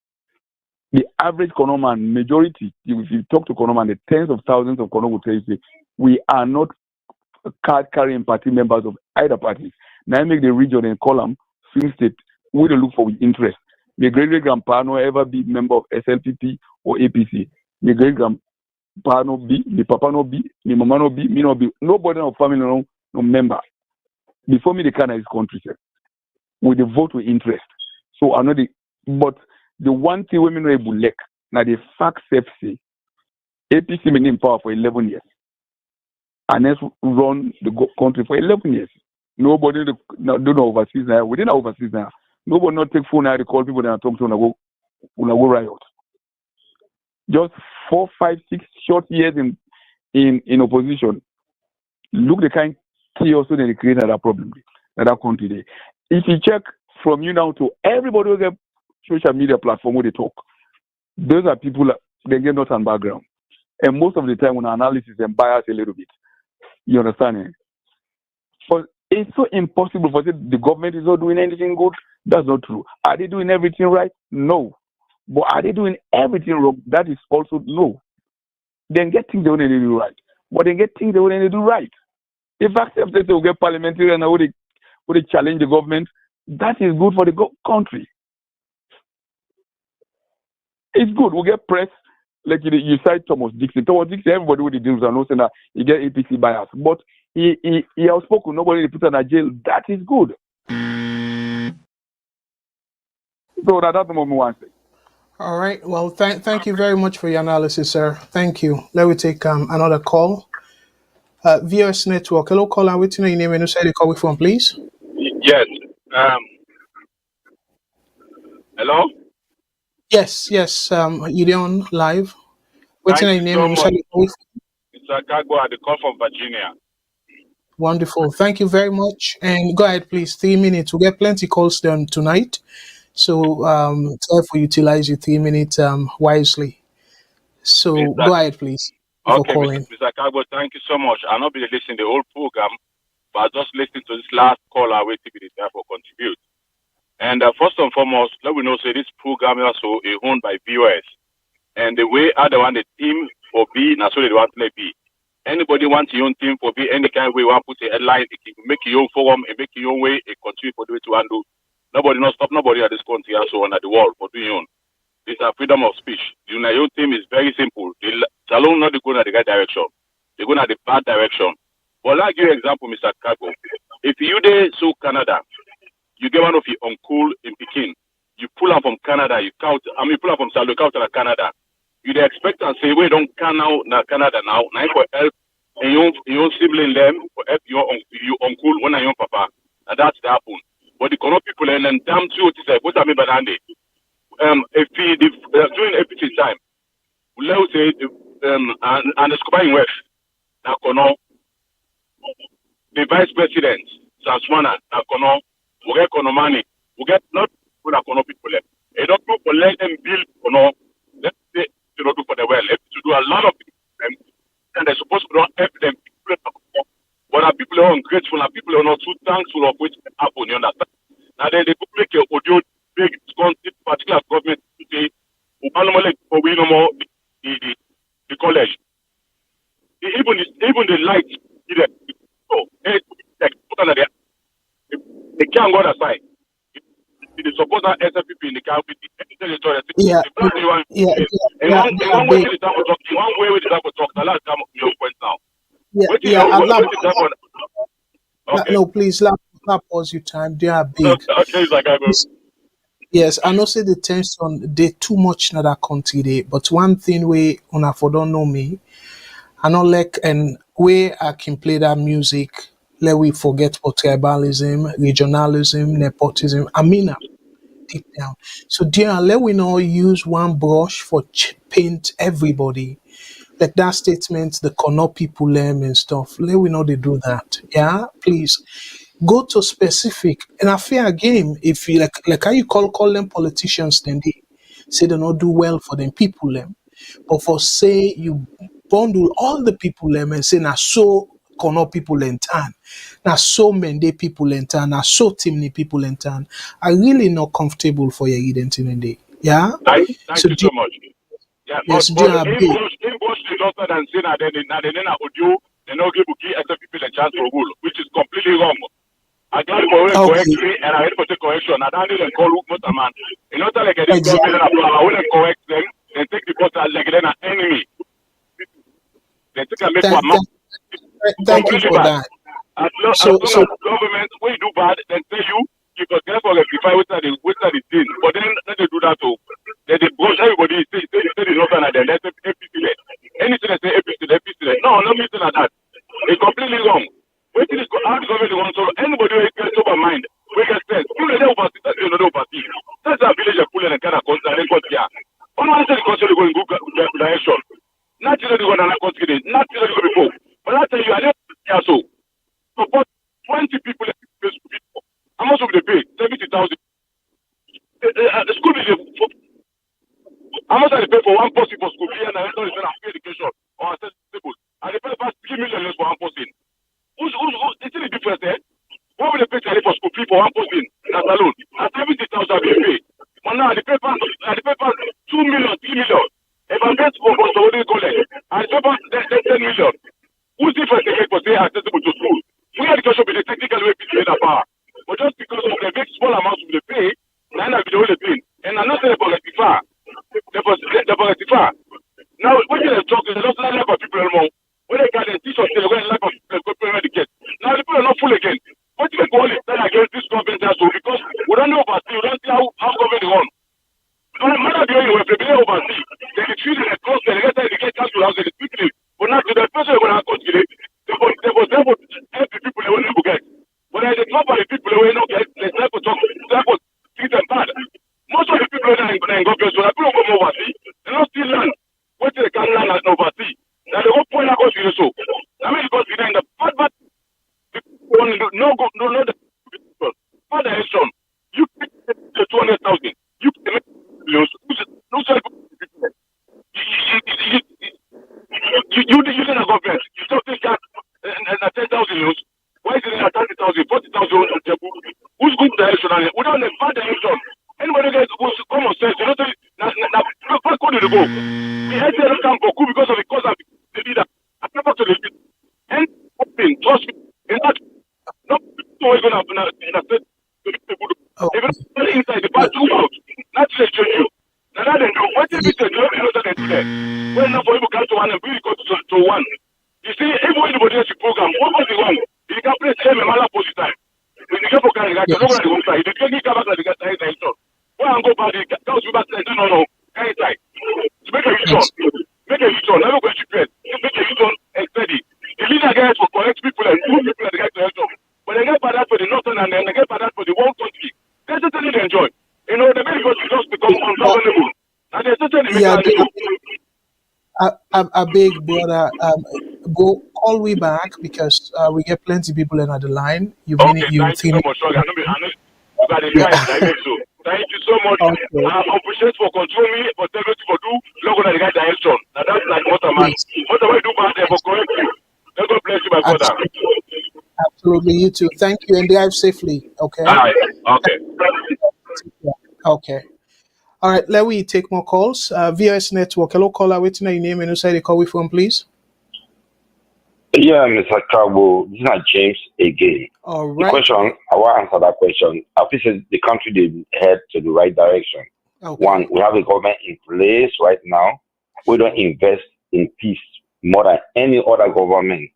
the average Konoman, majority, if you talk to Konoman, the tens of thousands of Konoman will tell you, we are not card-carrying party members of either party. Now I make the region and column swing state. We don't look for with interest. My great-great-grandpa no ever be member of SLPP or APC. My great-grandpa no be, my papa no be, my mama no be, me no be. Nobody in our family no member. Before me, the kind of this country, sir, with the vote with interest. So I know but the one thing women know able lack now the fact say APC been in power for 11 years. And let's run the country for 11 years. Nobody do no overseas now. Within overseas now, nobody not take phone now to call people and talk to them go riot. Just 4, 5, 6 short years in opposition. Look the kind chaos they create another problem, another country there. If you check from you now to everybody who get social media platform where they talk, those are people they get not on background. And most of the time when analysis and bias a little bit. You understand it? But it's so impossible for the government is not doing anything good. That's not true. Are they doing everything right? No. But are they doing everything wrong? That is also no. Then get things they want to do right. But they get things they want to do right. If accept that they will get parliamentarian and would they challenge the government, that is good for the country. It's good. We get press, like you cite Thomas Dixon. Thomas Dixon, everybody with the deals are not saying that he get APC bias. But he has spoken, nobody put him in jail. That is good. So that's the moment one thing. All right. Well, thank you very much for your analysis, sir. Thank you. Let me take another call. VOS Network. Hello, caller. What's your name and who said you call from, please? Yes. Hello? Yes. You're on live. What's your name and who said you call from? Mr. Kargbo, I call from Virginia. Wonderful. Thank you very much. And go ahead, please. 3 minutes. We get plenty calls done tonight. So therefore utilize your 3 minutes wisely. So go ahead, please. Okay, Mr. Kargbo, thank you so much. I'll not be listening to the whole program, but just listening to this last call, I will be there for contribute. And first and foremost, let me know, say this program is also owned by VOS. And the way other one, the team for B, that's what they want to be. Anybody wants your own team for B, any kind of way, want to put a headline, make your own forum, and make your own way, and continue for the way to handle. Nobody not stop nobody at this country and so on at the world for doing your own. It's a freedom of speech. The your team is very simple. The Salon not going in the right direction. They're going in the bad direction. Well, I'll give you an example, Mr. Kargbo. If you there so Canada, you get one of your uncle in Peking, you pull up from Canada, you pull up from Salon, count to Canada. You expect and say, we don't can now Canada now for help and your sibling them for help your uncle when I your papa. And that's the happen. But the Kono people and then damn too to say, what I mean by that? If during everything time, let's say and the Scoba in West, now Kono, the vice president, Sanswana, now Kono, we get Kono money, we get not for the Kono people. A doctor for let them build Kono, let's say to do for the well, to do a lot of things, and they're supposed to help them. But our people are ungrateful, and people are not too thankful of which happen, you understand? Now they could make a audio big particular government today, for we no more the college. Even the light, they can't go aside. They suppose that SFP in the county. One way with the talk. The last time your point now. Okay. No, please, let pause your time. They are big. Yes, I know say the tension they too much na that country dey, but one thing we una for don't know me, I not like and where I can play that music, let we forget for tribalism, regionalism, nepotism. I mean deep down. So dear, let we not use one brush for paint everybody. Like that statement, the Kono people and stuff. Let we know they do that. Yeah, please. Go to specific and a fair game if you like how you call them politicians then they say they not do well for them people them. But for say you bundle all the people them and say now so Kono people in town, now so many people in town, now so timely people in town are really not comfortable for your identity. Yeah? Thank you so much. Yeah, yes, but inbox is also than saying that they audio, they not give people a chance for rule, which is completely wrong. I got to correct me and I had to correction. I don't even call not a man. You know, like I didn't I will correct them and take the person like an enemy. They take a make one man. Thank you for that. So government, when you do bad, then tell you can therefore rectify what are the things. But then let they do that too. Then they brush everybody, say the northern and then that's APC. Anything they say APC. No, not me saying that. It's completely wrong. What is how the government wants to anybody who gets over mind, we can sense. You know oversee, that's another oversee. That's a village of Pulen and Kana Consta and Kotia. On one side, the country going to go direction. Not to the one and I consider, not to the before. But I tell you, I don't so. for school fee and I don't even have education or accessible. And the pay pass 3 million for one person. Who's it's the difference there? What will the pay for school fee for one person? That's alone. And 70,000 will be paid. But now the paper 2 million, 3 million. If I get for what do you call it? And the paper 10 million. Who's different again for say accessible to school? We education be the technical way people in the power. But just because of the big small amounts of the pay, then I'll be the only thing. And I'm not saying about the far. Now, when you talk, there's not a lot of people anymore. When they got the teachers, they're going to lack of people educate. Now, the people are not full again. What you can call it, then against this government also, because we don't know about we don't see how government is run. No matter the way you were prepared oversee, they refuse the cost, they get cash to house, they speak to. But now, to the person who are going to get they was there for help the people they will never get. But as they talk about the people they will not get, they try to talk, they for treat them bad. Most of the people that are in government, so the people come oversee, they don't still land. What they can land and oversee. Now they won't point out what you so. I mean, because in the bad no for the election, you pay the 200,000. You pay you in a government. You don't think that 10,000 euros. Why is it 30,000, 40,000? Who's good to the election? We don't have bad election. Anybody that goes to common sense, you know, what could you go? We had to come for coup because of the cause of the leader. I never to the leader. And trust me, in that, no, we're going to happen in a state. Even inside the past 2 months, not to change you. Now, that they do. What if it's a job and not that they when now for people come to one and we go to one. You see, everybody has a program. What was the one? You can play the same amount of time. When you get for kind of guy, you're not going to go inside. You can't get back like the guy inside. When I go back, that was back then. No, inside. To make a return. Make a return. Never go to press. Make a return and steady. The leader guys for correct people and good people that they get to help them. But they get bad for the northern and then they get bad for the whole country. They certainly enjoy. You know, the very good just become ungovernable. And they certainly make a big brother, go call we back because we get plenty of people in the line. Okay, thank you so much. Sorry, I know you got the guys. So thank you so much. Okay. I appreciate for controlling me, but tell me to do logo that the guy direction. Now that's like what am I? What am I do bad there for correct you? God bless you, my brother. Absolutely, you too. Thank you and drive safely. Okay. All right. Okay. Okay. All right, let me take more calls. VOS Network. Hello, caller. Waiting on your name and who say they call we from, please. Yeah, Mr. Kargbo, this is not James again. All The right. question, I want to answer that question. I think the country did head to the right direction. Okay. One, we have a government in place right now. We don't invest in peace more than any other government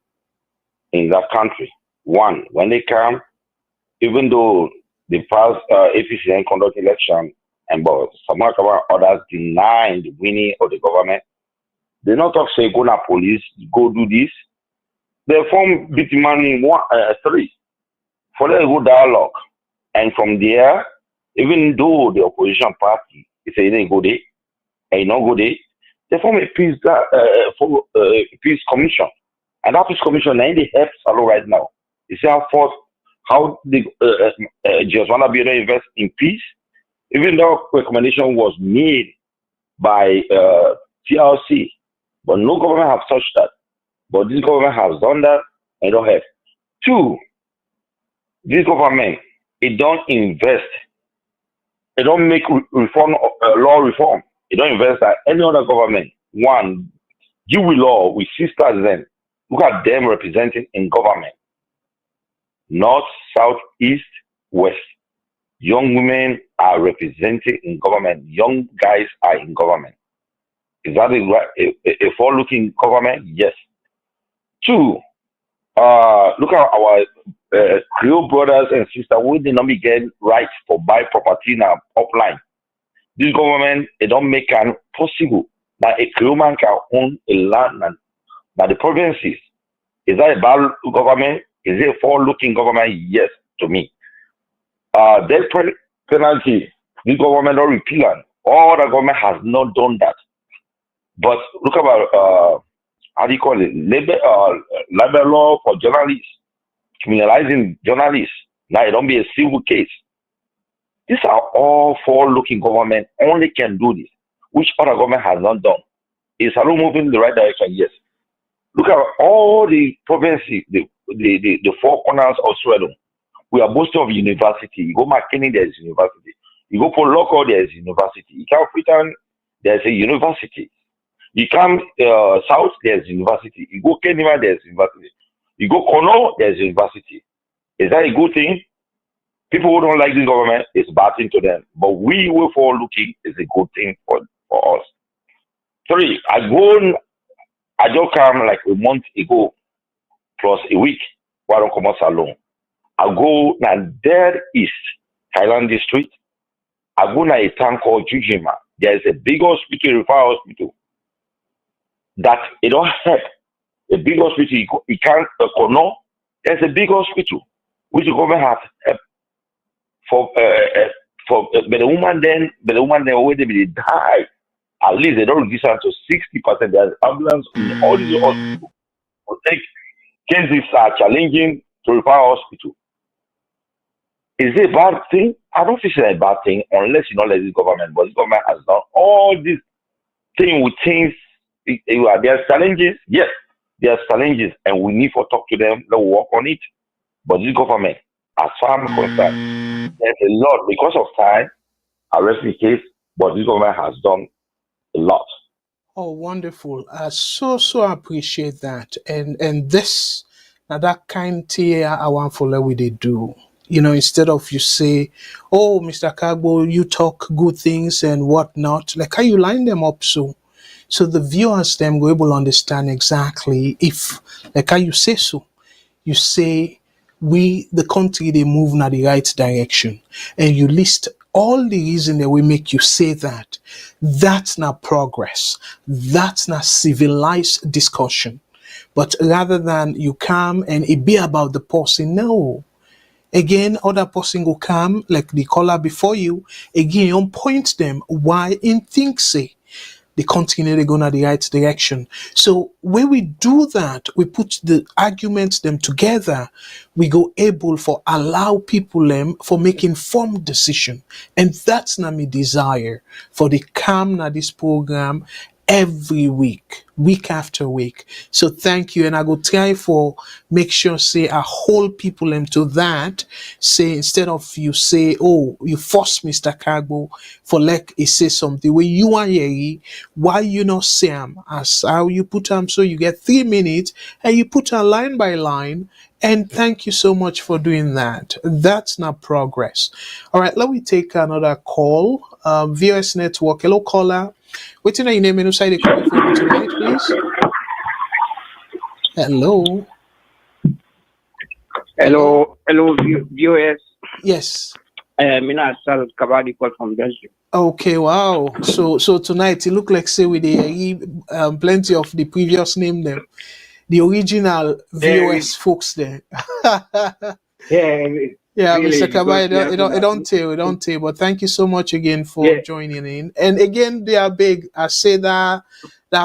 in that country. One, when they come, even though the past APC and conduct election, and but some others deny the winning of the government, they not talk say go na police, go do this. They form Bitman 3 for them to go dialogue. And from there, even though the opposition party is saying they go there, and not go there, they form a peace peace commission. And that peace commission now they help Salo right now. You see how the just want to be able to invest in peace, even though recommendation was made by TLC, but no government have touched that. But this government has done that and don't have. Two, this government, it don't invest. It don't make reform, law reform. It don't invest like any other government. One, deal with law with sisters then. Look at them representing in government. North, south, east, west. Young women are represented in government. Young guys are in government. Is that a forward-looking government? Yes. Two, look at our Creole brothers and sisters. We did not be getting rights for buy property now upline. This government, it don't make it possible that a Creole man can own a land by the provinces. Is that a bad government? Is it a forward-looking government? Yes, to me. Death penalty, this government don't repeal it. All the government has not done that. But look about how do you call it? Labor law for journalists, criminalizing journalists. Now it don't be a civil case. These are all forward-looking government only can do this, which other government has not done. Is Salon moving in the right direction? Yes. Look at all the provinces, the four corners of Sweden. We are boasting of university. You go McKinney, there's university. You go for local, there's university. You come Freetown, there's a university. You come south, there's university. You go Kenima, there's university. You go Kono, there's university. Is that a good thing? People who don't like this government, it's bad thing to them. But we will for looking is a good thing for us. Sorry, I just come like a month ago plus a week while I come out salon. I go na there East Highland District. I go na a town called Jujima. There is a big hospital, referral hospital. That it don't help. A big hospital, you can't Kono. There's a big hospital which the government has helped but the woman then where they die. At least they don't reduce to 60%. There's ambulance in all these hospitals. To take cases are challenging to refer hospital. Is it a bad thing? I don't think it's a bad thing unless you don't let this government. But this government has done all these things with things. There are challenges. Yes, there are challenges, and we need to talk to them. Let's work on it. But this government, as far as I'm concerned, there's a lot because of time. I rest the case, but this government has done a lot. Oh, wonderful! I so appreciate that, and this now that kind of I want for what they do. You know, instead of you say, "Oh, Mr. Kargbo, you talk good things and whatnot," like how you line them up so the viewers them will able to understand exactly if like how you say so. You say the country they move in the right direction, and you list all the reason that will make you say that. That's not progress. That's not civilized discussion. But rather than you come and it be about the person, no. Again, other person will come, like the caller before you, again, on point them why in think say they continue to go in the right direction. So when we do that, we put the arguments them together, we go able for allow people them for making informed decision. And that's not my desire for the calm na this program every week after week. So thank you. And I go try for make sure say I hold people into that. Say instead of you say, oh, you force Mr. Kargbo for like he say something where you are here, why you not say as how you put so you get 3 minutes and you put a line by line. And thank you so much for doing that. That's not progress. All right, let me take another call. VOS Network. Hello, caller. What's your name and inside the call for tonight, please? Hello. Hello, VOS. Yes. Mina Sal Kabadi call from Belgium. Okay, wow. So tonight it look like say with the plenty of the previous name them, the original VOS folks there. Yeah, Yeah, really, Mr. Kabai, because it don't tell, but thank you so much again for joining in. And again, they are big. I say that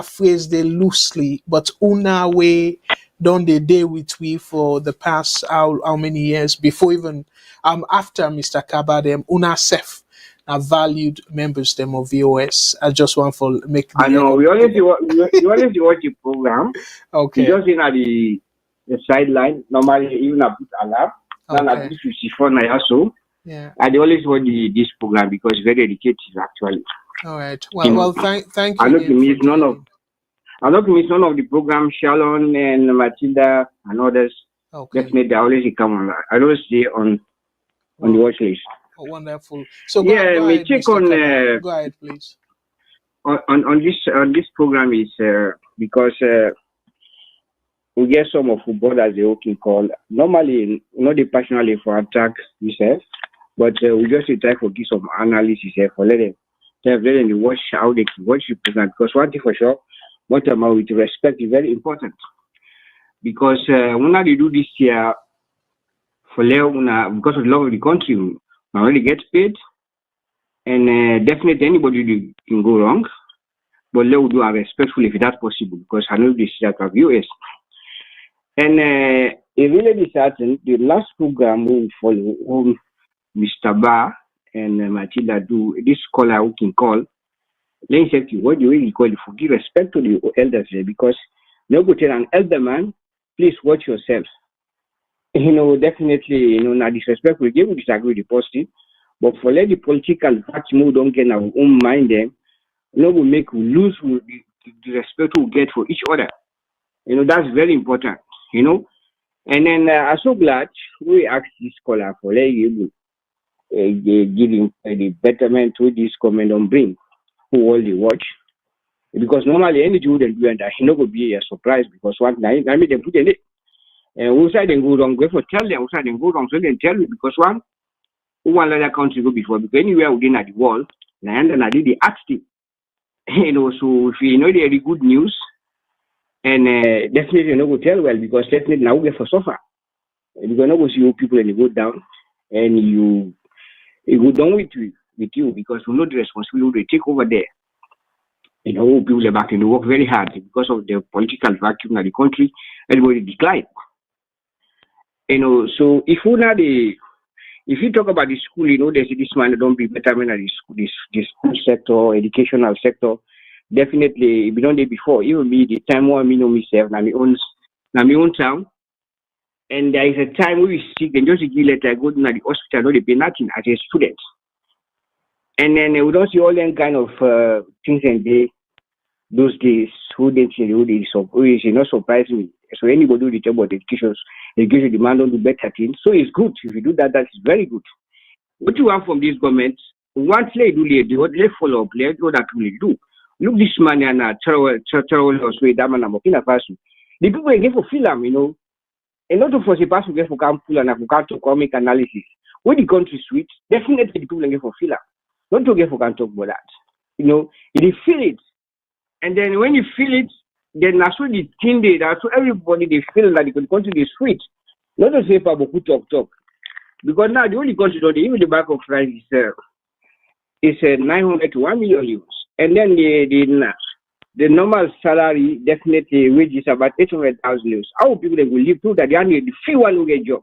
phrase they loosely, but una way done they day with we for the past how many years before even after Mr. Kaba them una self are valued members them of VOS. I just want for make the I know we always watch the program. Okay. We just in at the sideline. Normally even I put alarm. Then I put 54 naira so. Yeah. I always watch this program because it's very educative actually. All right. Well, thank you. I don't miss none of the program. Shalon and Matilda and others. Okay. Definitely, I always come on. I always stay on the watch list. Oh, wonderful. So go ahead, check Mr. on. Go ahead, please. On this program is because we get some of footballers they can call. Normally, not the passionately for attack yourself, but we just try for give some analysis for let them watch how they can watch the program. Because one thing for sure, what about with respect is very important. Because when they do this year for because of the love of the country, we already get paid, and definitely anybody can go wrong. But let we do it respectfully if that's possible, because I know this is that of US. And it really is certain the last program we follow Mr. Ba and Matilda do this caller we can call Let me say what do you call it for give respect to the elders there because no go tell an elder man, please watch yourself. Definitely, not disrespectful, we disagree with the positive, but for let the political vacuum don't get our own mind them, will make we lose the respect we get for each other. That's very important, And then I'm so glad we asked this scholar for let you giving the betterment to this comment on bring who all the watch. Because normally any Jew then do and that he not go be a surprise because one night I made them put in it. And who side then go wrong, go for tell them, who side then go wrong, so then tell you because one other country go before because anywhere within at the wall, and I did the acting. So if you know the good news and definitely not go tell well because definitely now we get for suffer. Because not go see you people and you go down and you go down with you because we know the responsibility they take over there. People are back and they work very hard because of the political vacuum in the country. Everybody decline. So if you talk about the school, there's this man don't be better than the school sector, educational sector. Definitely, we don't do before. Even me, the time when me know myself, na my own town, and there is a time we sick and just give letter I go to the hospital, they pay nothing as a student, and then we don't see all them kind of things and those days who didn't see who is not surprise me. So anybody who the talk about education demand on do better things. So it's good if you do that. That is very good. What you want from this government? Once they do they follow up. Let what that really do. Look this man and travel that man Burkina Faso. The people again for film, and not to force a person get for come pull and to come make analysis. When the country sweet, definitely the people again for film. Not to get for can talk about that. You feel it. And then when you feel it, then that's what the thing they that's what everybody they feel that the country is sweet. Not to say about who talk. Because now the only country that even the back of price is 900 to 1 million euros. And then the normal salary definitely wages about 800,000 euros. How people they will live through that they only the few one who get job.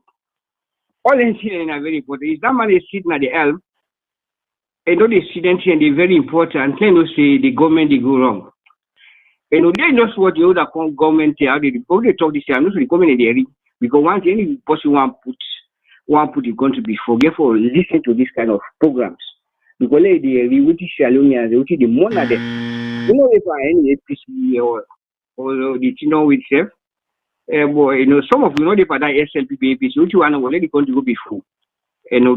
All in Syria are very important. Is that man is sitting at the helm. And all the students and they're very important. Can you say the government they go wrong? And they know what the other government how they talk this year. I'm not the government in the area because once any person want put the country before for listen to this kind of programs because the area which is Sierra Leone which is the money there. If any APC or the with self, but some of they for that SLP APC which one will let the country go before.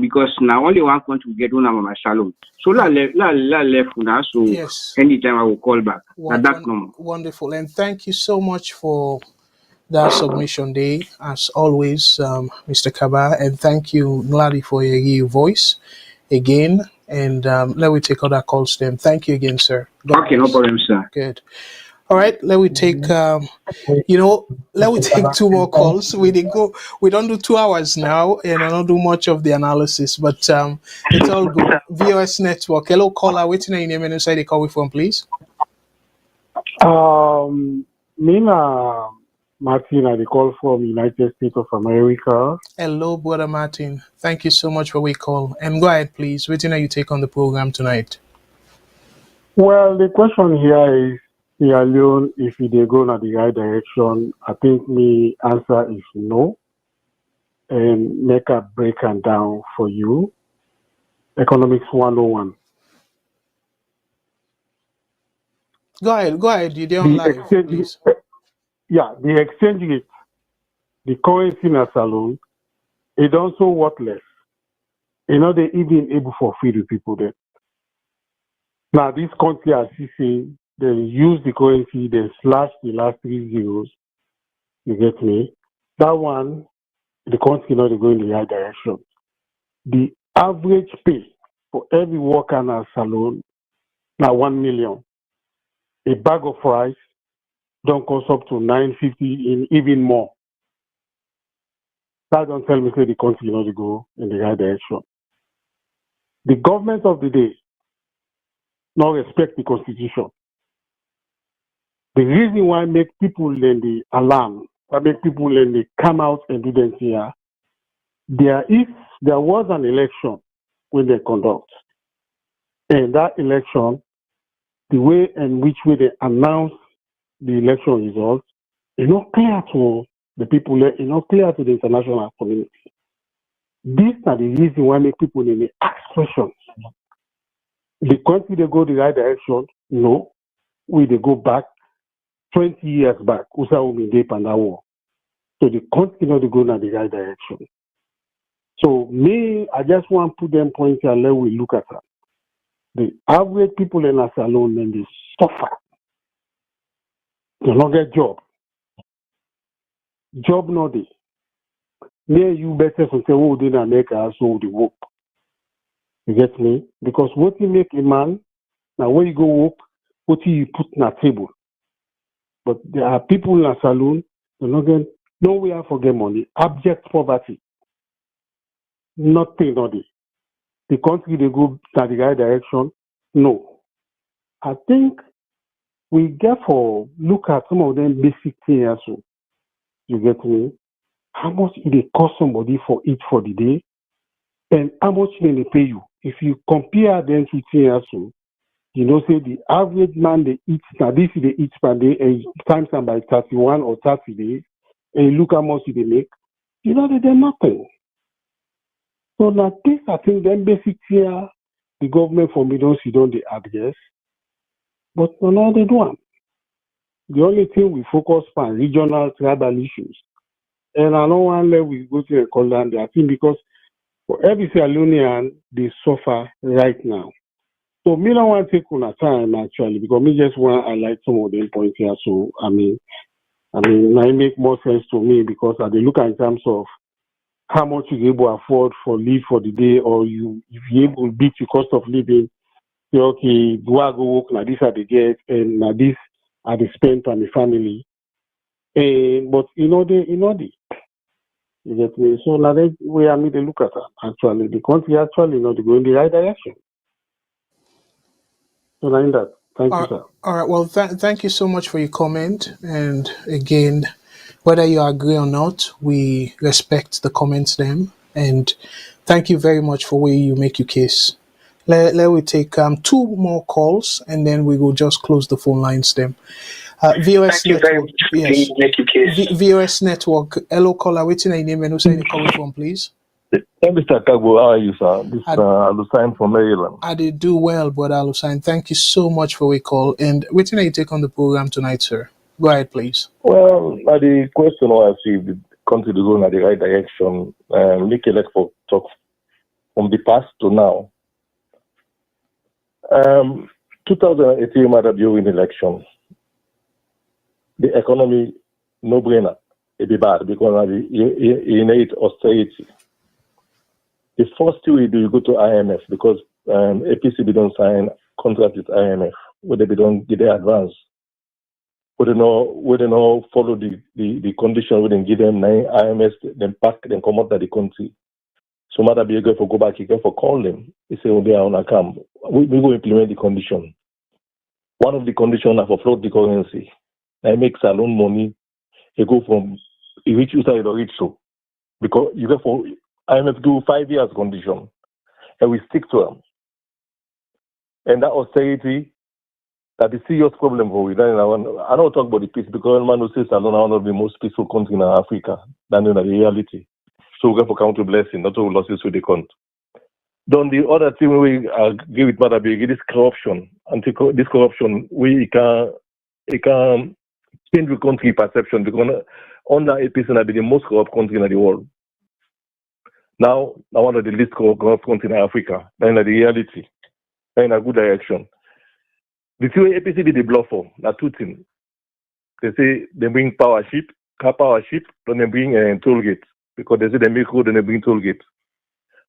Because now only one country will get one of my salon. So la left now. So Yes. anytime I will call back. At that number. Wonderful. And thank you so much for that submission day, as always, Mr. Kaba. And thank you, Nladi, for your voice again. And let me take other calls then. Thank you again, sir. Okay, no problem, sir. Good. All right, let me take let me take two more calls. We don't do 2 hours now, and I don't do much of the analysis, but it's all good. VOS Network. Hello, caller. Waiting your name and inside the call with phone, please. Mina Martin, I call from United States of America. Hello, brother Martin. Thank you so much for your call. And go ahead, please. Waiting you take on the program tonight. Well, the question here is Sierra Leone, if they go in the right direction, I think the answer is no. And make a breakdown down for you. Economics 101. Go ahead. You're on live, please. Yeah, the exchange rate, the currency in a salon, it also worthless. They even able for free the people there. Now, this country, as you say, they use the currency, they slash the last 3 zeros. You get me? That one, the country not going in the right direction. The average pay for every worker in a salon now 1 million. A bag of rice don't cost up to 950 and even more. That don't tell me say the country not go in the right direction. The government of the day not respect the constitution. The reason why make people learn the alarm, why make people learn they come out and do them here, there was an election when they conduct. And that election, the way in which way they announce the election results is not clear to the people, it's not clear to the international community. These are the reason why make people in the ask questions. The country they go the right direction? No. We they go back 20 years back. Usa Uminde Panda War. So the country not go in the right direction. So me, I just want to put them points and let we look at that. The average people in a salon then they suffer. They don't get job. Job not they. Near you better to say, oh, they not make us so the work. You get me? Because what you make a man, now when you go work, what you put on a table. But there are people in a saloon, they're not getting nowhere for get money. Abject poverty. Nothing, not they. The country they go in the right direction. No. I think we get for look at some of them basic things also. You get me? How much it cost somebody for eat for the day, and how much they pay you. If you compare them to things also, you know, say the average man they eat now this is they eat per day and times them by 31 or 30 days, and you look how much they make, you know they're nothing. So now this I think them basic here the government for me don't see don't they address, but now they don't. The only thing we focus on regional tribal issues. And I don't want to let we go to a colon there. I think because for every Sierra Leonean, they suffer right now. So me don't want to take on a time actually because me just want to highlight some of them points here. So I mean, it make more sense to me because they look at in terms of how much you able to afford for live for the day, or you if you able to beat the cost of living. Say okay, do I go work? Now this are the get, and now this are the spend on the family. But you get me? So now that we are need to look at that. Actually, the country actually not go in the right direction. So like that. Thank you, sir. All right. Well, thank you so much for your comment. And again, whether you agree or not, we respect the comments them. And thank you very much for where you make your case. Let we take two more calls and then we will just close the phone lines them. VOS Network. Yes. VOS Network. Hello, caller. Waiting your name and who say the calling from, please. Hey, Mr. Kargbo, how are you, sir? This is Alusain from Maryland. I did do well, brother Alusain. Thank you so much for your call. And waiting you take on the program tonight, sir. Go ahead, please. Well, the question was if the country to go in the right direction, make a let for talk from the past to now. 2018 matter during the election. The economy, no brainer, it be bad because you need austerity. The first thing we do, you go to IMF because APC don't sign contract with IMF, where they don't get their advance. We don't know follow the condition, we didn't give them IMF, then pack, then come out of the country. So matter be able to go back, you go for call them. They say, they are on a camp. We go implement the condition. One of the conditions are for float the currency. I make salon money, you go from you reach you side or reach so. Because you go for IMF do 5 years condition, and we stick to them. And that austerity, that is a serious problem for we. I don't talk about the peace because man who says Salon are one of the most peaceful countries in Africa than in the reality. So we go for count to blessing, not all losses with the count. Then the other thing we agree with Mother Big is corruption. And this corruption, we can change the country perception because under APC will be the most corrupt country in the world. Now, one of the least corrupt countries in Africa. Then the reality, in a good direction. The two APC did the bluff for that two things. They say they bring car power ship, then they bring toll gates because they say they make road and they bring toll gates.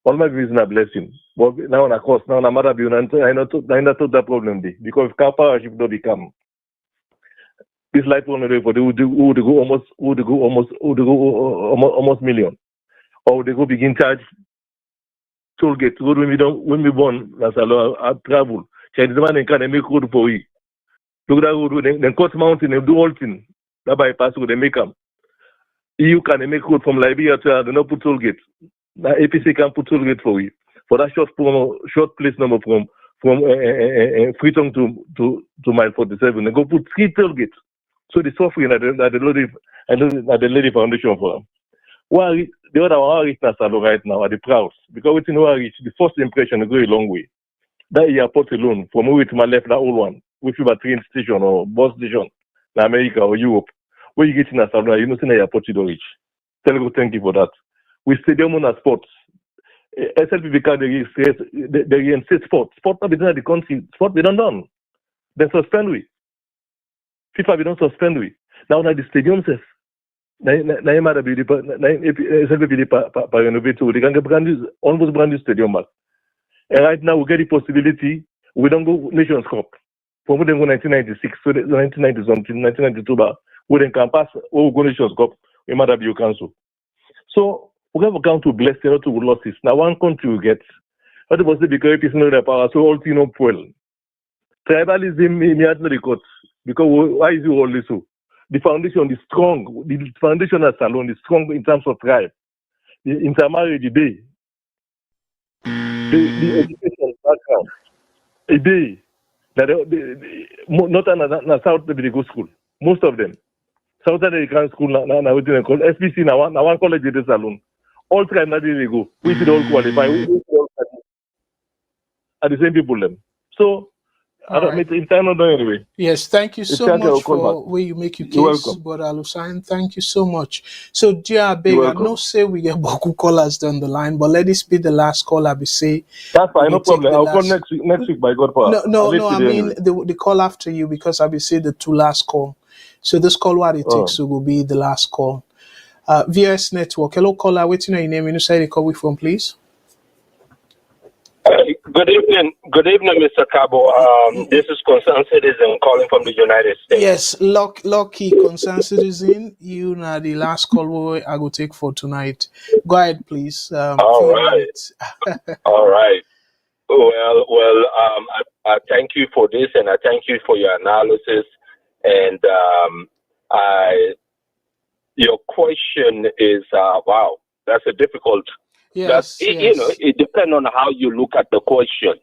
All my views are blessing. But now, of course, now matter be I not that problem be because if car power ship don't become this light one for they would go almost million. Or they go begin charge toll gate. When we born, that's I travel. Chinese man can make road for we. Look at that road, then cut mountain, they do all things. That bypass road, they make them. EU can make road from Liberia to they not put toll gate. The APC can put toll gate for we. For that short place number from from Freetown to mile 47. They go put 3 toll gates. So the suffering at the Lady Foundation for them. Well, the other one reach Nassau right now are the proud because we know reach the first impression go a long way. That airport alone, from where to my left, that old one, which is a train station or bus station in America or Europe, where you get in Nassau, you know, see the airport you don't reach. Tell you thank you for that. We stadium on a sports. SLPB card they reinstate sport. Sport not within the country. Sport we don't done. Then suspend we. FIFA we don't suspend we. Now the stadium says. SLPB renovate too. They can get almost brand new stadium back. And right now we get the possibility. We don't go Nations Cup. From we then go 1996, so 1990 something, 1992 back. We then can pass. We go Nations Cup. We might have you cancel. So we have account to bless you to losses. Now one country will get. What was the because it's not the power, so all things up well. Tribalism in the record. Because why is it all this so? The foundation is strong. The foundation as alone is strong in terms of tribe. The intermarriage day. The education background. A day. Not in South they go school. Most of them. South American school now we didn't call FBC now one college it is alone. All tribes now they go. We should all qualify. We all are the same people them. So I don't make in time not done anyway. Yes, thank you so much for where you make your case, but Alusain, thank you so much. So, dear Beg, I know say we get Boku callers down the line, but let this be the last caller. Be say that's fine, no problem. I'll call next week by God power. No. I mean anyway. the call after you because I will say the 2 last call. So this call what it takes will be the last call. VS Network. Hello, caller. What's your name? You say the call from, please. Good evening, Mr. Kargbo. This is Concerned Citizen calling from the United States. Yes, lucky Concerned Citizen. You know the last call I will take for tonight. Go ahead, please. All right. All right. Well, I thank you for this, and I thank you for your analysis. And your question is, wow, that's a difficult. Yes, You know, it depends on how you look at the question.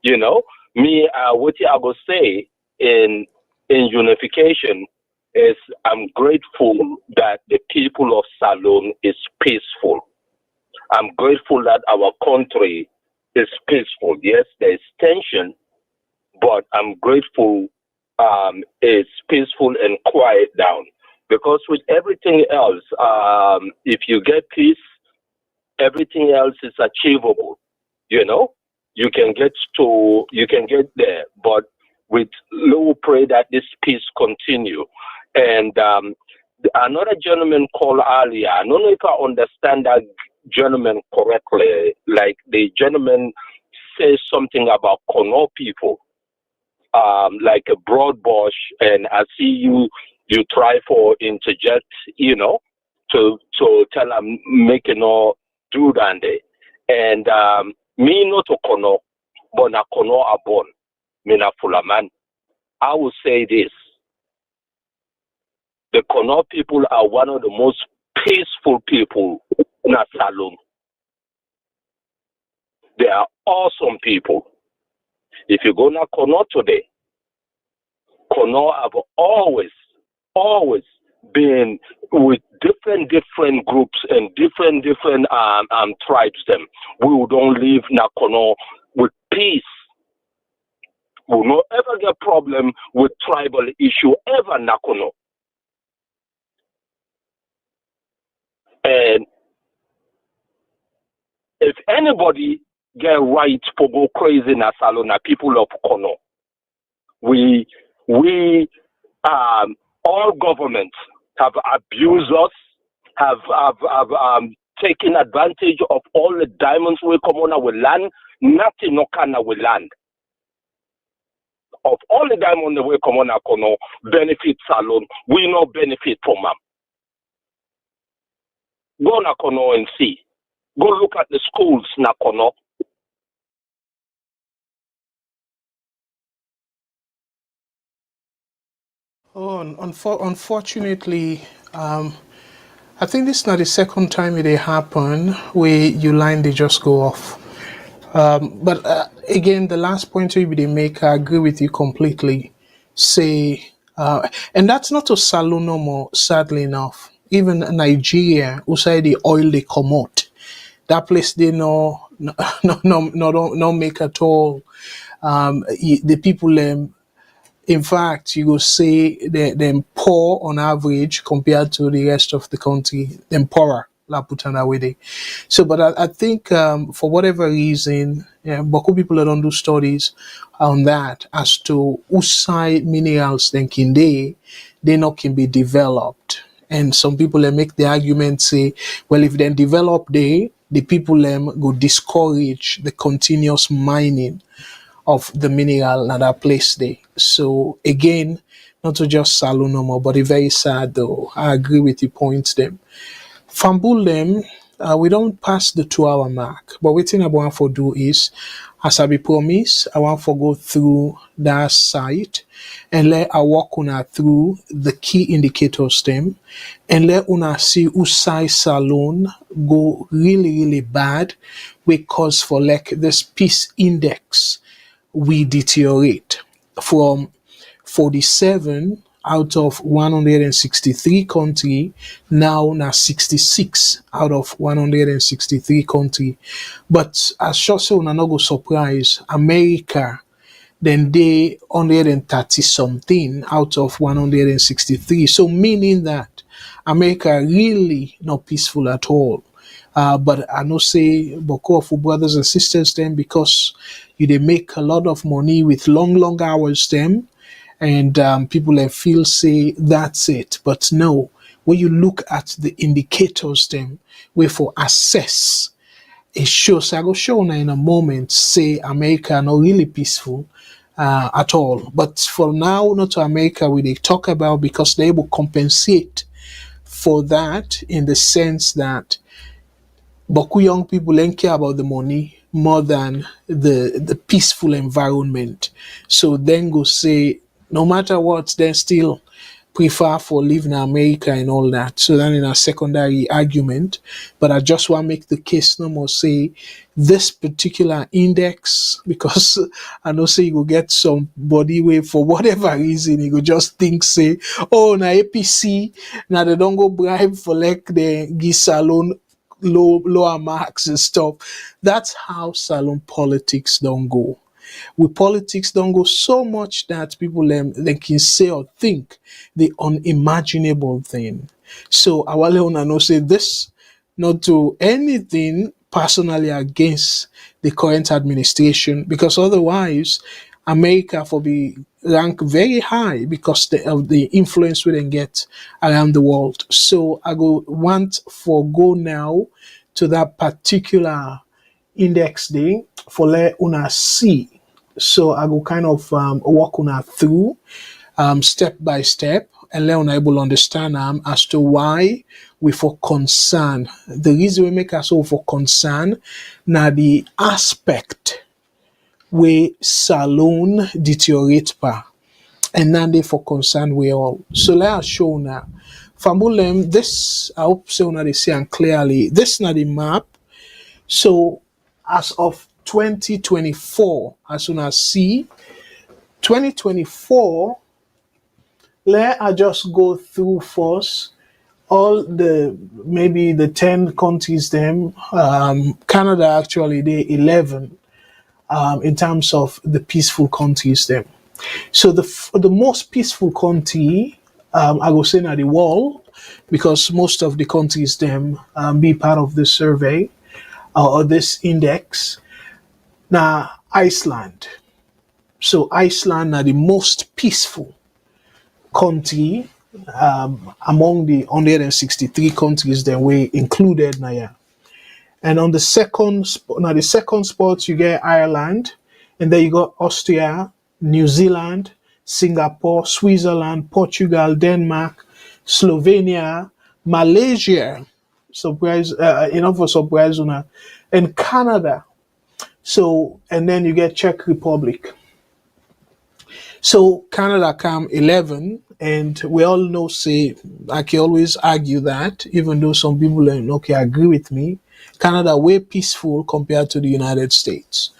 You know, me, what I will say in unification is I'm grateful that the people of Salone is peaceful. I'm grateful that our country is peaceful. Yes, there is tension, but I'm grateful it's peaceful and quiet down. Because with everything else, if you get peace, everything else is achievable. You know, you can get there, but with low pray that this peace continue. And another gentleman called earlier, I don't know if I understand that gentleman correctly. Like the gentleman says something about Kono people, like a broad brush, and I see you try for interject, you know, to tell them make no do that. And me not to Kono, but na Kono are born. Me na Fulaman. I will say this. The Kono people are one of the most peaceful people in Salone. They are awesome people. If you go to Kono today, Kono have always been with different groups and different tribes. Them we don't live in Kono with peace. We will not ever get problem with tribal issue ever in Kono. And if anybody get right for go crazy in Salona, people of Kono, we all governments have abused us, have taken advantage of all the diamonds we come on our land. Nothing no can our land. Of all the diamonds we come on our Kono benefit Salone, we no benefit from them. Go na Kono and see. Go look at the schools na Kono. Oh, unfortunately, I think this is not the second time it happened where your line they just go off. But again, the last point we they make, I agree with you completely. Say, and that's not a saloon no more, sadly enough. Even Nigeria, who say the oil they come out, that place they no don't make at all. The people in fact, you go say them poor on average compared to the rest of the country, them poorer. La putana with it. So, but I think for whatever reason, yeah, Boko people that don't do studies on that as to which side minerals then they not can be developed. And some people make the argument say, well, if they develop the people go discourage the continuous mining of the mineral in that place there. So again, not to just saloon no more, but it's very sad though. I agree with your points them. Fumble them, we don't pass the 2 hour mark. But what thing I want for do is, as I be promised, I want for go through that site and let I walk una through the key indicators them and let una see who size salon go really bad, we cause for like this peace index we deteriorate from 47 out of 163 country, now 66 out of 163 country. But as sure say una no go surprise, America then they 130 something out of 163. So meaning that America really not peaceful at all. But I know say Boko for brothers and sisters then because they make a lot of money with long hours them and people feel say that's it. But no, when you look at the indicators them, where for assess, it shows I go show now in a moment say America not really peaceful at all. But for now, not to America we they talk about because they will compensate for that in the sense that Boku young people don't care about the money more than the peaceful environment. So then go say, no matter what, they still prefer for living in America and all that. So then in a secondary argument, but I just want to make the case no more say this particular index because I know say you will get some body way for whatever reason you go just think say oh na APC now they don't go bribe for like the give salon lower marks and stuff. That's how salon politics don't go. With politics don't go so much that people they can say or think the unimaginable thing. So our Leona no say this not to anything personally against the current administration because otherwise America for be ranked very high because of the influence we then get around the world. So I go want for go now to that particular index day for let una see. So I go kind of walk una through step by step and let una able understand as to why we for concern. The reason we make us all for concern now the aspect where salon deteriorate pa and now they for concern we all. So let us show now. Fambulem, this I hope so now they see and clearly. This now the map. So as of 2024, as soon as see 2024, let I just go through first all the maybe the 10 countries them. Canada actually they 11 in terms of the peaceful countries them. So the most peaceful country I will say now the world because most of the countries them be part of the survey or this index. Now Iceland. So Iceland are the most peaceful country among the 163 countries that were included now. Yeah. And on the second spot you get Ireland, and then you got Austria, New Zealand, Singapore, Switzerland, Portugal, Denmark, Slovenia, Malaysia, surprise enough for surprise una, and Canada. So and then you get Czech Republic. So Canada come 11, and we all know, say, I can always argue that, even though some people okay agree with me, Canada way peaceful compared to the United States.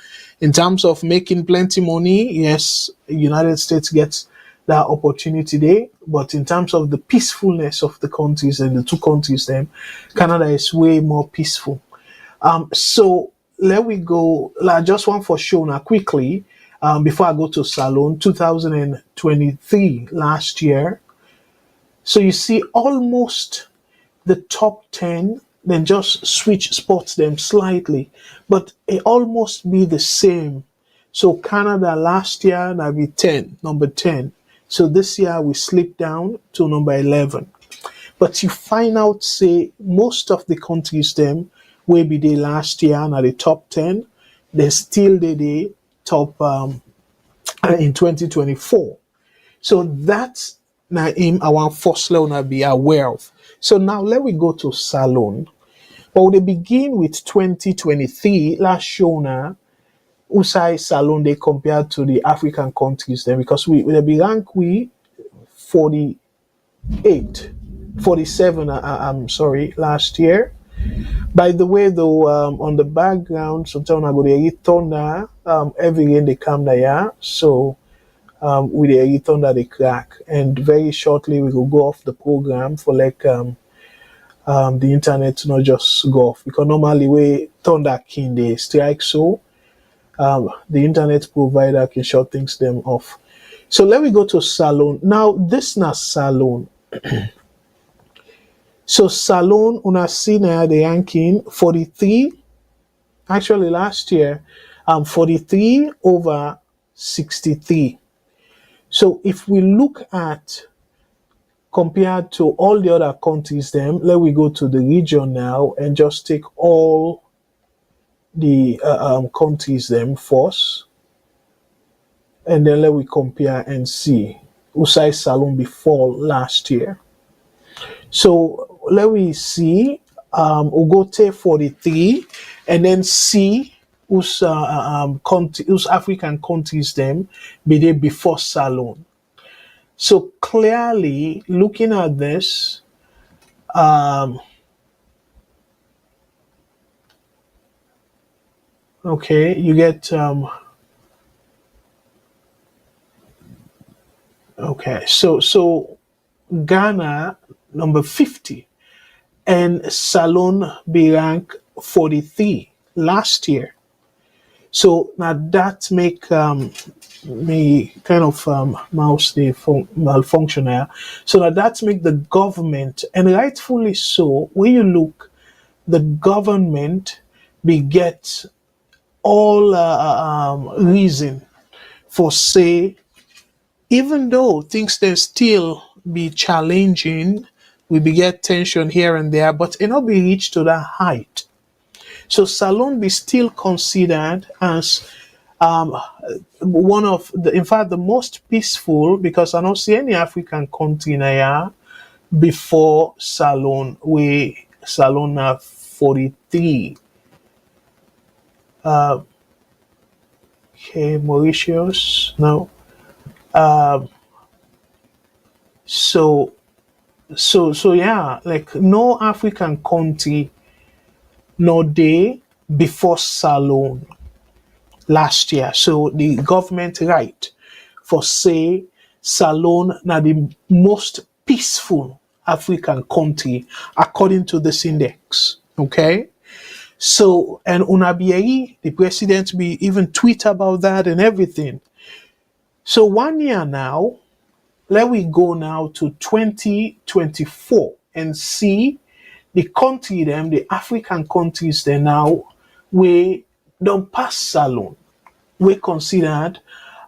In terms of making plenty money, yes, United States gets that opportunity there. But in terms of the peacefulness of the countries and the two countries, then Canada is way more peaceful. So let we go. I just want for show now quickly. Before I go to Salon, 2023 last year. So you see almost the top 10, then just switch spots them slightly, but it almost be the same. So Canada last year now be 10, number 10. So this year we slipped down to number 11. But you find out, say, most of the countries them will be the last year now the top 10, they still the top in 2024. So that's now him our first level be aware of. So now let we go to Salon. But we begin with 2023. Last show now, Usai Salon they compared to the African countries then because we be rank we 48, 47. I'm sorry, last year. By the way, though, on the background, sometimes I go to thunder. Every rain they come there, so with the thunder they crack, and very shortly we will go off the program for like the internet to not just go off because normally we thunder can they strike, so the internet provider can shut things them off. So let me go to Salon now. This not Salon. So Salon una see now the ranking 43. Actually last year, 43 over 63. So if we look at compared to all the other countries, then let we go to the region now and just take all the countries them first, and then let we compare and see Usai Salon before last year. So let we see Ugote 43, and then see whose African countries them be there before Salon. So clearly, looking at this, okay, you get okay. So Ghana number 50 and Salon be rank 43 last year. So now that make me kind of mouse the malfunction here. So now that make the government, and rightfully so, when you look, the government be get all reason for say, even though things they still be challenging, we be get tension here and there, but it not be reached to that height. So Salon be still considered as one of the, in fact, the most peaceful, because I don't see any African country now before Salon. We Salon have 43. Okay, Mauritius, no. So yeah, like no African country, no day before Salon last year. So the government right for say Salon now the most peaceful African country according to this index. Okay. So and Unabiei, the president, be even tweet about that and everything. So 1 year now, let we go now to 2024 and see the country them, the African countries they now we don't pass Salon. We considered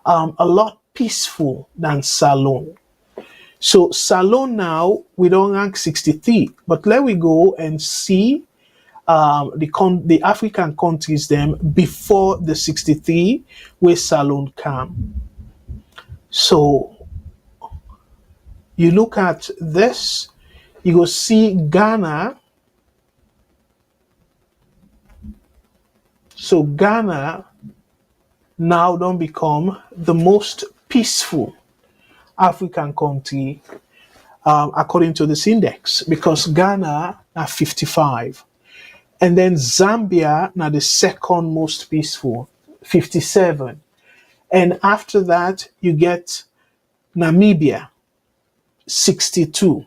a lot peaceful than Salon. So Salon now we don't rank 63, but let we go and see the African countries them before the 63 where Salon come. So you look at this, you go see Ghana. So Ghana now don't become the most peaceful African country according to this index, because Ghana are 55. And then Zambia now the second most peaceful. 57. And after that, you get Namibia, 62.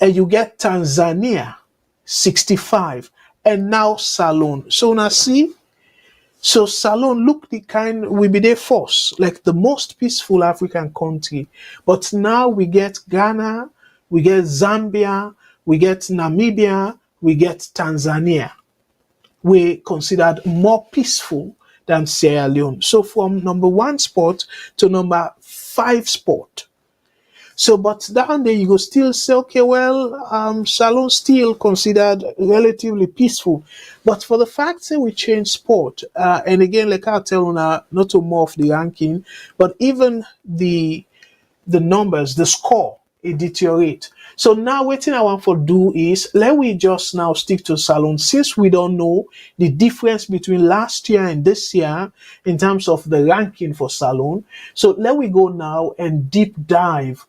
And you get Tanzania, 65. And now Salon. So now see, so Salon look the kind we be there first, like the most peaceful African country. But now we get Ghana, we get Zambia, we get Namibia, we get Tanzania. We considered more peaceful than Sierra Leone. So from number 1 spot to number 5 spot. So, but down there you go still say, okay, well, Salon still considered relatively peaceful. But for the fact that we change sport, and again, like I tell you now, not to more of the ranking, but even the numbers, the score, it deteriorate. So now what I want to do is let we just now stick to Salon since we don't know the difference between last year and this year in terms of the ranking for Salon. So let we go now and deep dive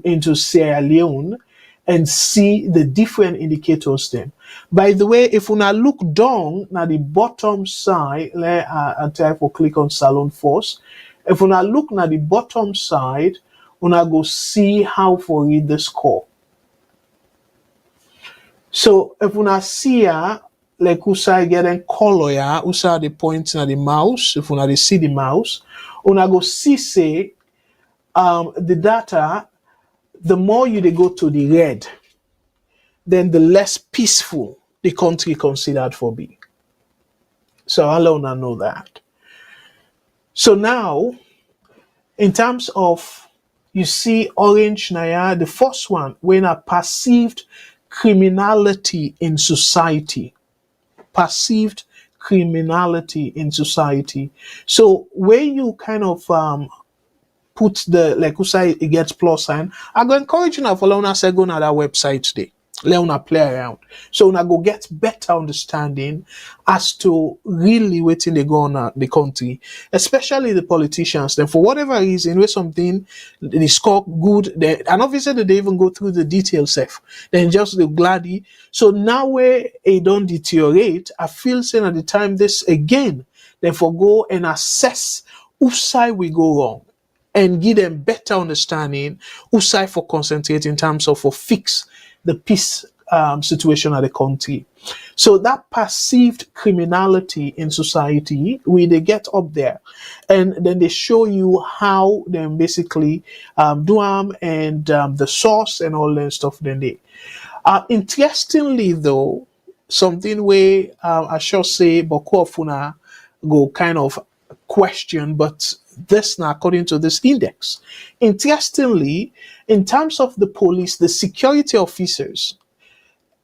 into Sierra Leone and see the different indicators then. By the way, if we now look down at the bottom side, I try to click on Salon first. If we now look at the bottom side, we now go see how to read the score. So if we now see here, like we say getting color here, we say the pointing at the mouse. If we now see the mouse, we now go see say the data. The more you they go to the red, then the less peaceful the country considered for be. So I'll know that. So now, in terms of, you see orange Naya, the first one, when a perceived criminality in society. Perceived criminality in society. So when you kind of put the, like you say, it gets plus sign, I go encourage you now for Leona say go on that website today. Leona play around. So una go get better understanding as to really waiting they go on the country, especially the politicians. Then for whatever reason, where something they score good, and obviously they even go through the details self. Then just the gladdy. So now where it don't deteriorate, I feel saying at the time this again, then for go and assess which side we go wrong and give them better understanding who side for concentrate in terms of for fix the peace situation of the country. So that perceived criminality in society, they get up there and then they show you how they basically do them and the source and all that stuff then they. Interestingly though, something where I shall say Bokofuna go kind of question, but this now according to this index. Interestingly, in terms of the police, the security officers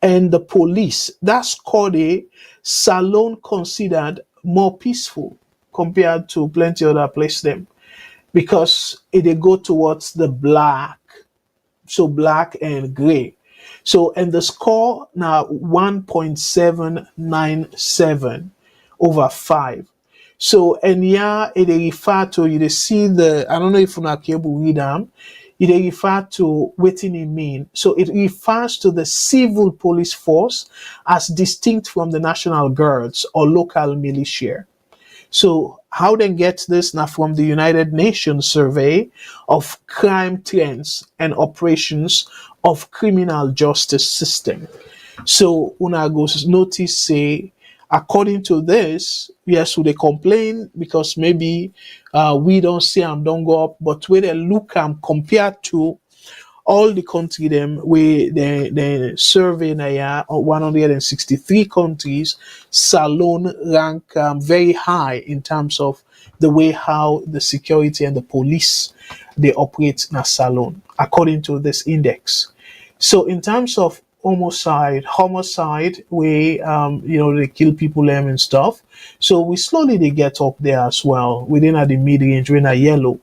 and the police, that's called a Salon considered more peaceful compared to plenty other places them because they go towards the black, so black and gray. So and the score now 1.797 over 5. So and yeah, it refer to you see the I don't know if you are able to read them. It refer to what it mean. So it refers to the civil police force as distinct from the National Guards or local militia. So how they get this now from the United Nations survey of crime trends and operations of criminal justice system. So una go notice say according to this, yes, they complain because maybe we don't see them don't go up, but when they look compared to all the country them where they survey now 163 countries, Salon rank very high in terms of the way how the security and the police they operate in a Salon according to this index. So in terms of homicide, where they kill people them and stuff. So we slowly they get up there as well. Within at the mid range, we're in yellow.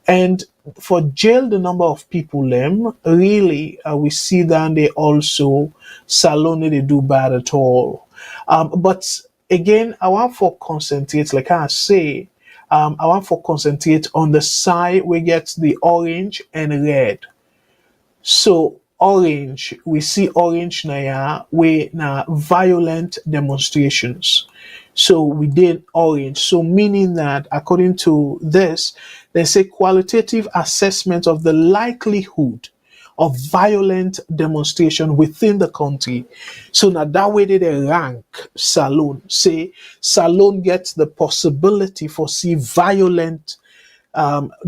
And for jail, the number of people them really we see that they also Salon they do bad at all. But again, I want for concentrate, like I say, I want for concentrate on the side we get the orange and red. So orange, we see orange now where now violent demonstrations. So we did orange. So meaning that according to this, they say qualitative assessment of the likelihood of violent demonstration within the country. So now that way they rank Salone. Say Salone gets the possibility for see violent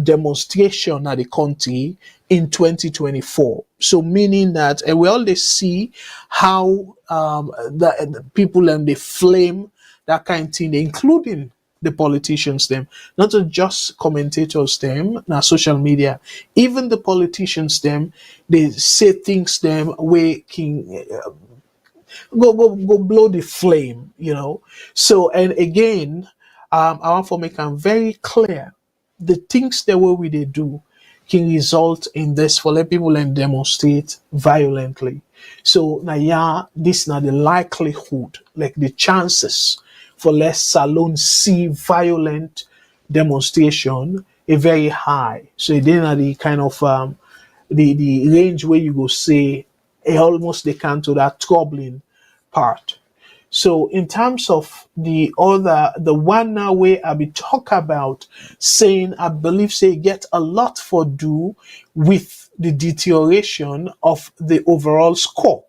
demonstration at the country in 2024. So meaning that, and we always see how the people and they flame that kind of thing, including the politicians them, not just commentators them, now social media, even the politicians them, they say things them where king go blow the flame, you know. So and again, I want to make them very clear the things the way we they do can result in this for let people and demonstrate violently. So now yeah, this now the likelihood, like the chances for less salon see violent demonstration a very high. So then are the kind of the range where you go say almost they can to that troubling part. So in terms of the one now where I be talk about saying, I believe say get a lot for do with the deterioration of the overall score.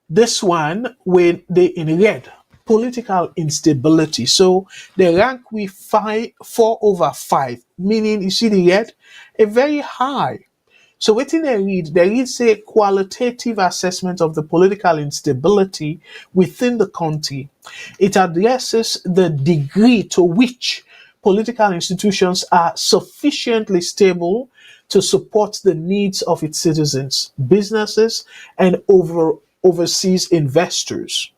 This one when they in red, political instability. So the rank we 4/5, meaning you see the red, a very high. So what did they read say qualitative assessment of the political instability within the country. It addresses the degree to which political institutions are sufficiently stable to support the needs of its citizens, businesses, and overseas investors.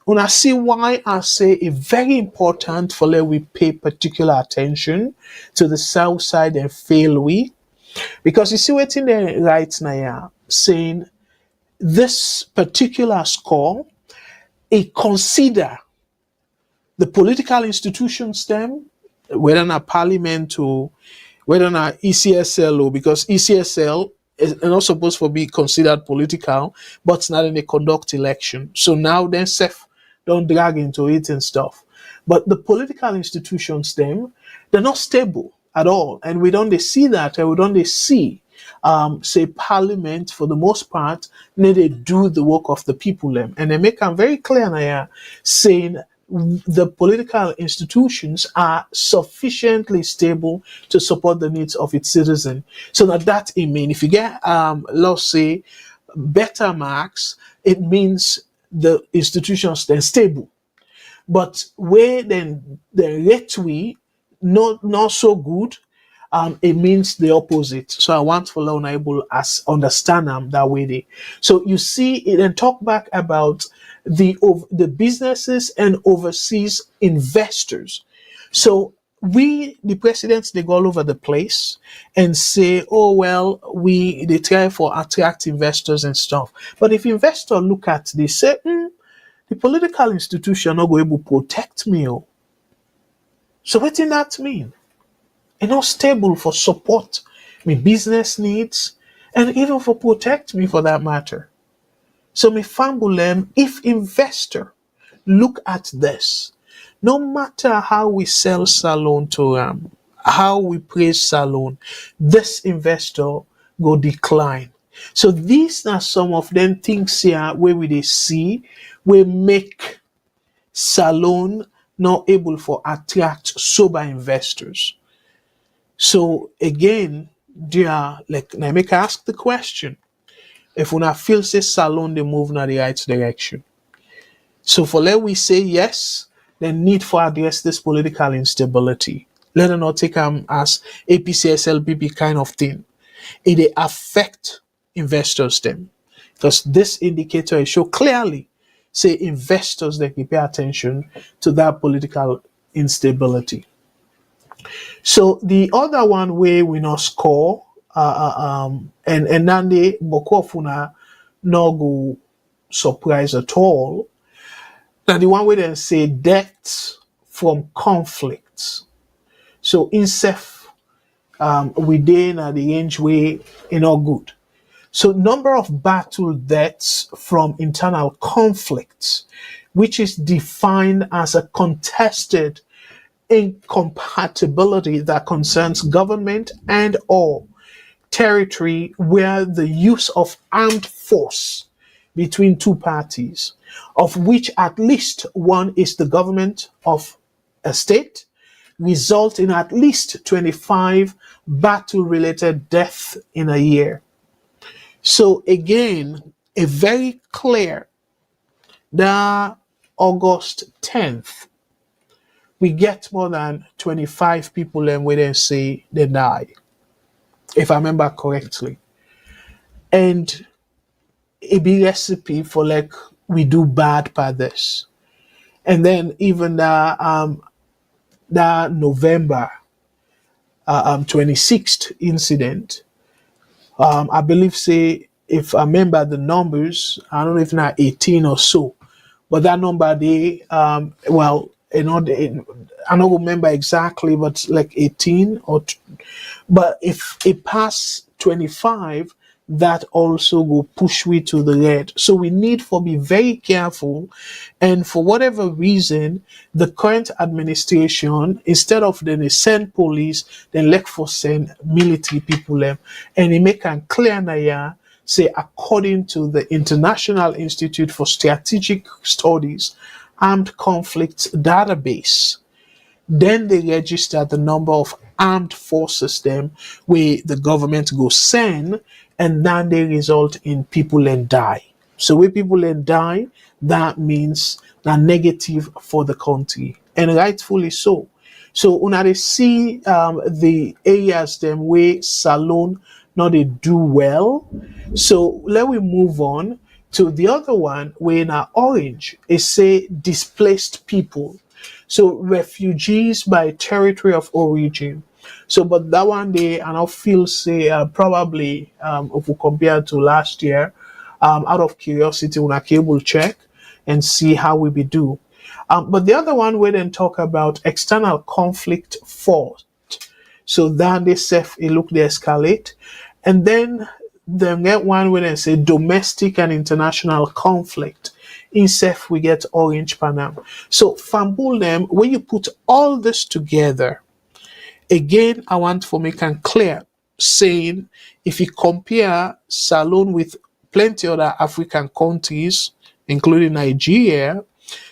When I see why I say it's very important for let we pay particular attention to the south side and fail we. Because you see what in there right now yeah, saying this particular score, it consider the political institutions them, whether not parliament or whether not ECSL or because ECSL is not supposed to be considered political, but it's not in a conduct election. So now then self don't drag into it and stuff. But the political institutions them, they're not stable at all. And we don't they see that and we don't they see say parliament for the most part, they do the work of the people them. And they make them very clear now saying the political institutions are sufficiently stable to support the needs of its citizen. So that it means if you get let's say better marks, it means the institutions then stable. But where then the rate we not so good, it means the opposite. So I want for learn able as understand them that way. So you see it and talk back about the businesses and overseas investors. So we the presidents they go all over the place and say, oh well, they try for attract investors and stuff. But if investor look at this, say, the political institution not go able to protect me. Oh. So what did that mean? It's not stable for support my business needs and even for protect me for that matter. So me fambulem if investor look at this, no matter how we sell salon to how we praise salon, this investor go decline. So these are some of them things here where we they see we make salon not able for attract sober investors. So again, they are like now make ask the question. If we not feel say salon they move in the right direction. So for let we say yes, the need for address this political instability. Let us not take them as APCSLBB kind of thing. It affect investors them. Because this indicator show clearly say investors that pay attention to that political instability. So the other one way we not score, and Nande Bokofuna no go surprise at all. Now the one way they say deaths from conflicts. So INSEF within the range way good. So number of battle deaths from internal conflicts which is defined as a contested incompatibility that concerns government and or territory where the use of armed force between two parties, of which at least one is the government of a state, result in at least 25 battle-related deaths in a year. So again, a very clear that August 10th, we get more than 25 people and we then say they die, if I remember correctly. And it be recipe for like we do bad by this. And then even the November 26th incident, I believe say if I remember the numbers, I don't know if now 18 or so, but that number they well, you know, I don't remember exactly, but like 18 or but if it pass 25, that also will push we to the red. So we need to be very careful. And for whatever reason, the current administration, instead of then send police, then let for send military people them. And it make a clear na say according to the International Institute for Strategic Studies, Armed Conflicts database, then they register the number of armed forces them where the government go send, and then they result in people and die. So when people and die, that means that negative for the country, and rightfully so. So when they see the areas them where Salone not they do well, so let we move on to the other one where in our orange is say displaced people. So refugees by territory of origin. So, but that one day, and I feel say probably if we compare to last year, out of curiosity, when I cable check and see how we be do. But the other one we then talk about external conflict fought. So then they say it look they escalate, and then the next one we then say domestic and international conflict. In SEF, we get orange panel. So Fambul them, when you put all this together, again, I want to make it clear, saying if you compare Salone with plenty other African countries, including Nigeria,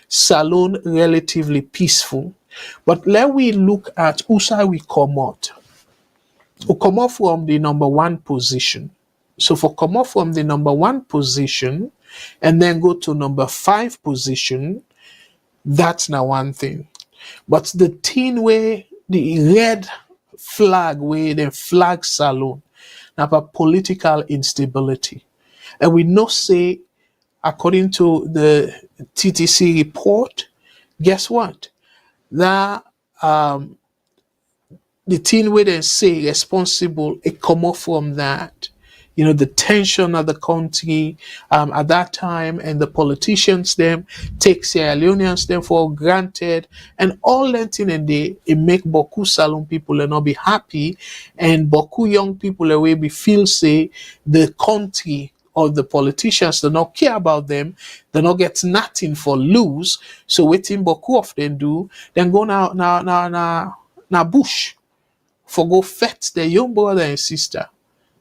Salone relatively peaceful. But let we look at who side we come out. We come out from the number one position. So for come out from the number one position and then go to number 5 position, that's now one thing. But the thing where the red flag where the flag Salone about political instability. And we know say, according to the TTC report, guess what? That the thing where they say responsible, it come off from that. You know, the tension of the country at that time, and the politicians them take Sierra Leoneans them for granted, and all that thing, and they it make Boku Salone people not be happy, and Boku young people will be feel say the country or the politicians do not care about them, they not get nothing for lose. So waiting Boku of them do, then go now bush for go fetch their young brother and sister.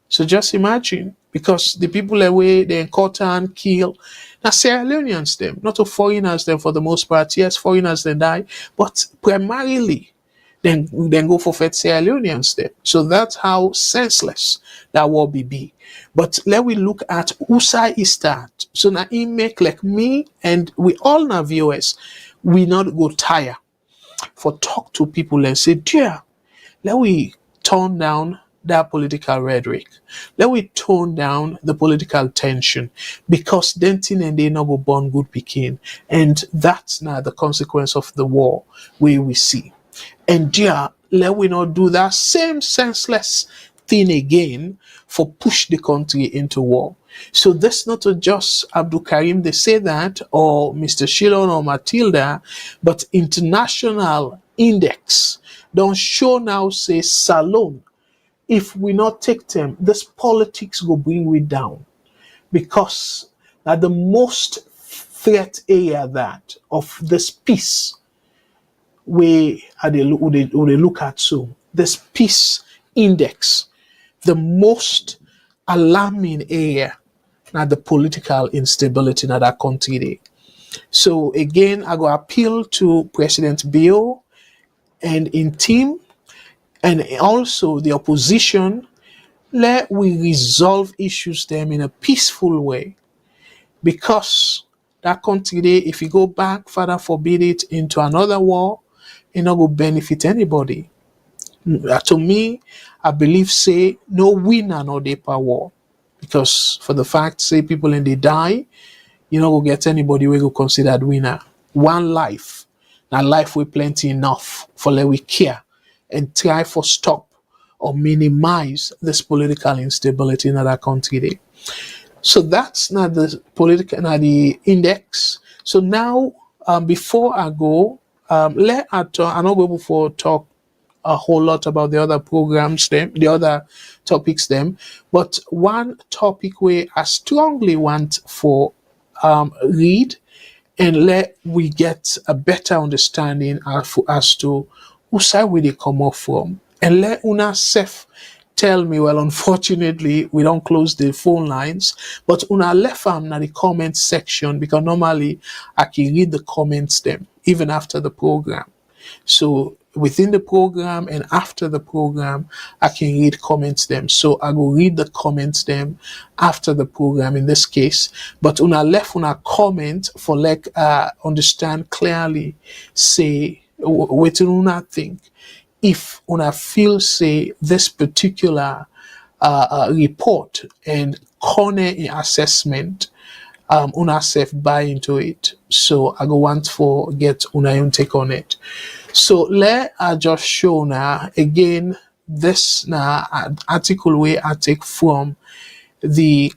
So just imagine, because the people away they encounter and kill, now Sierra Leoneans them, not to foreigners them for the most part. Yes, foreigners they die, but primarily then go for fetch Sierra Leoneans them. So that's how senseless that war be. But let we look at who side is that. So now it make like me and we all now viewers, we not go tire for talk to people and say, dear, let we tone down that political rhetoric. Let we tone down the political tension, because then thing and they not go born good picking. And that's now the consequence of the war we see. And yeah, let we not do that same senseless thing again for push the country into war. So that's not just Abdul Karim, they say that, or Mr. Shilon or Matilda, but international index don't show now say Salone. If we not take them, this politics will bring we down, because the most threat area that of this peace we they look at, so this peace index, the most alarming area na the political instability in that country dey. So again, I go appeal to President Bill and in team, and also the opposition. Let we resolve issues them in a peaceful way, because that country dey, if you go back, Father forbid it, into another war, it not go benefit anybody. To me, I believe say no winner no dey per war, because for the fact say people and they die, you know, go get anybody we go considered winner. One life, now life we plenty enough for let we care and try for stop or minimize this political instability in that country there. So that's not the political, not the index. So now, before I go, let I talk. I'm not going to talk a whole lot about the other programs, them, the other topics, them. But one topic where I strongly want for read and let we get a better understanding as to who side we they come off from, and let una self tell me. Well, unfortunately, we don't close the phone lines, but una left them in the comment section, because normally I can read the comments them even after the program. So within the program and after the program, I can read comments them. So I will read the comments them after the program in this case. But una left una comment for like understand clearly, say what una think. If una feel say this particular report and corner in assessment, una self buy into it. So I go want for get una own take on it. So let I just show now again this now article where I take from the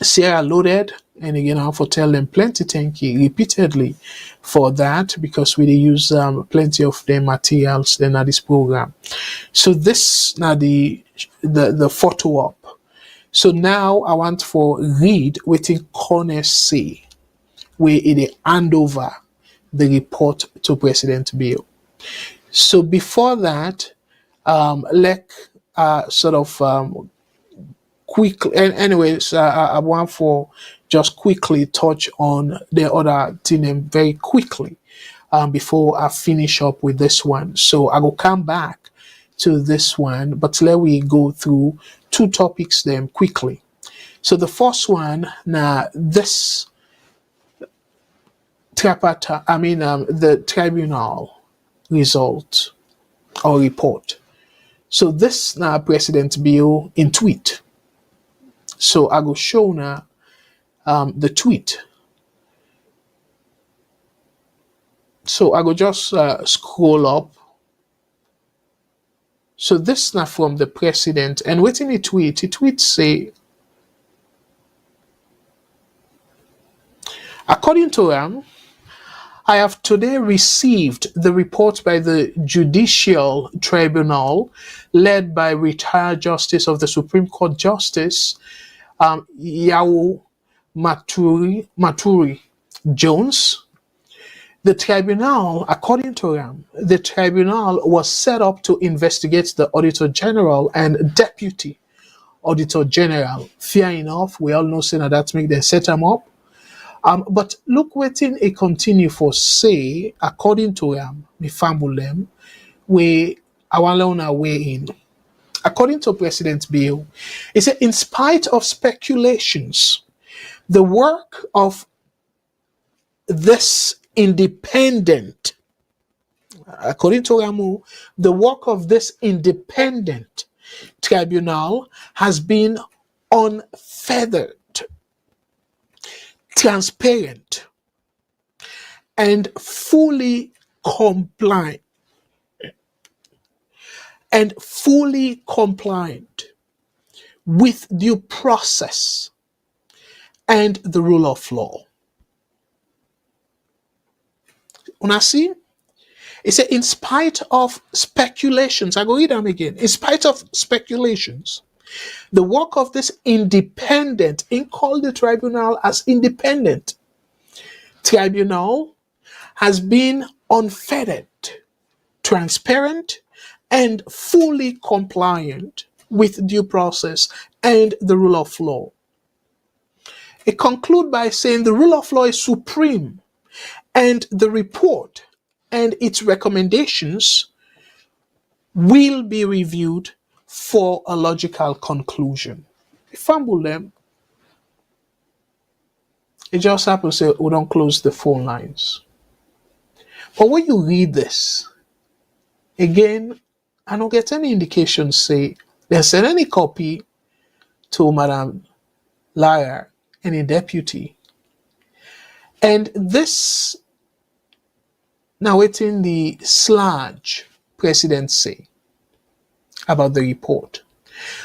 Sierra Loaded, and again I for tell them plenty thank you repeatedly for that, because we use plenty of their materials then at this program. So this now the photo up. So now I want for read within corner C where it hand over the report to President Bill. So before that, let sort of quickly. Anyways, I want for just quickly touch on the other thing very quickly before I finish up with this one. So I will come back to this one, but let we go through two topics then quickly. So the first one now this the tribunal result or report. So this now President Bill in tweet. So I will show now the tweet. So I will just scroll up. So this now from the president, and within he tweets say, according to him, I have today received the report by the Judicial Tribunal led by retired Justice of the Supreme Court Justice Yao Maturi Jones. The tribunal, according to him, the tribunal was set up to investigate the Auditor General and Deputy Auditor General. Fair enough, we all know that make them set them up. But look waiting a continue for say, according to him, me fumble them, we our loan way in. According to President Bill, he said, in spite of speculations, the work of this independent, according to Ramu, the work of this independent tribunal has been unfeathered, transparent, and fully compliant. With due process and the rule of law. Una see? It said, in spite of speculations, I go read them again. In spite of speculations, the work of this independent, in called the tribunal as independent, tribunal has been unfettered, transparent, and fully compliant with due process and the rule of law. It concludes by saying the rule of law is supreme, and the report and its recommendations will be reviewed for a logical conclusion. Fumble them. It just happens to say we don't close the phone lines. But when you read this, again, I don't get any indication say they send any copy to Madam Lara, any deputy. And this now waiting the sludge president say about the report.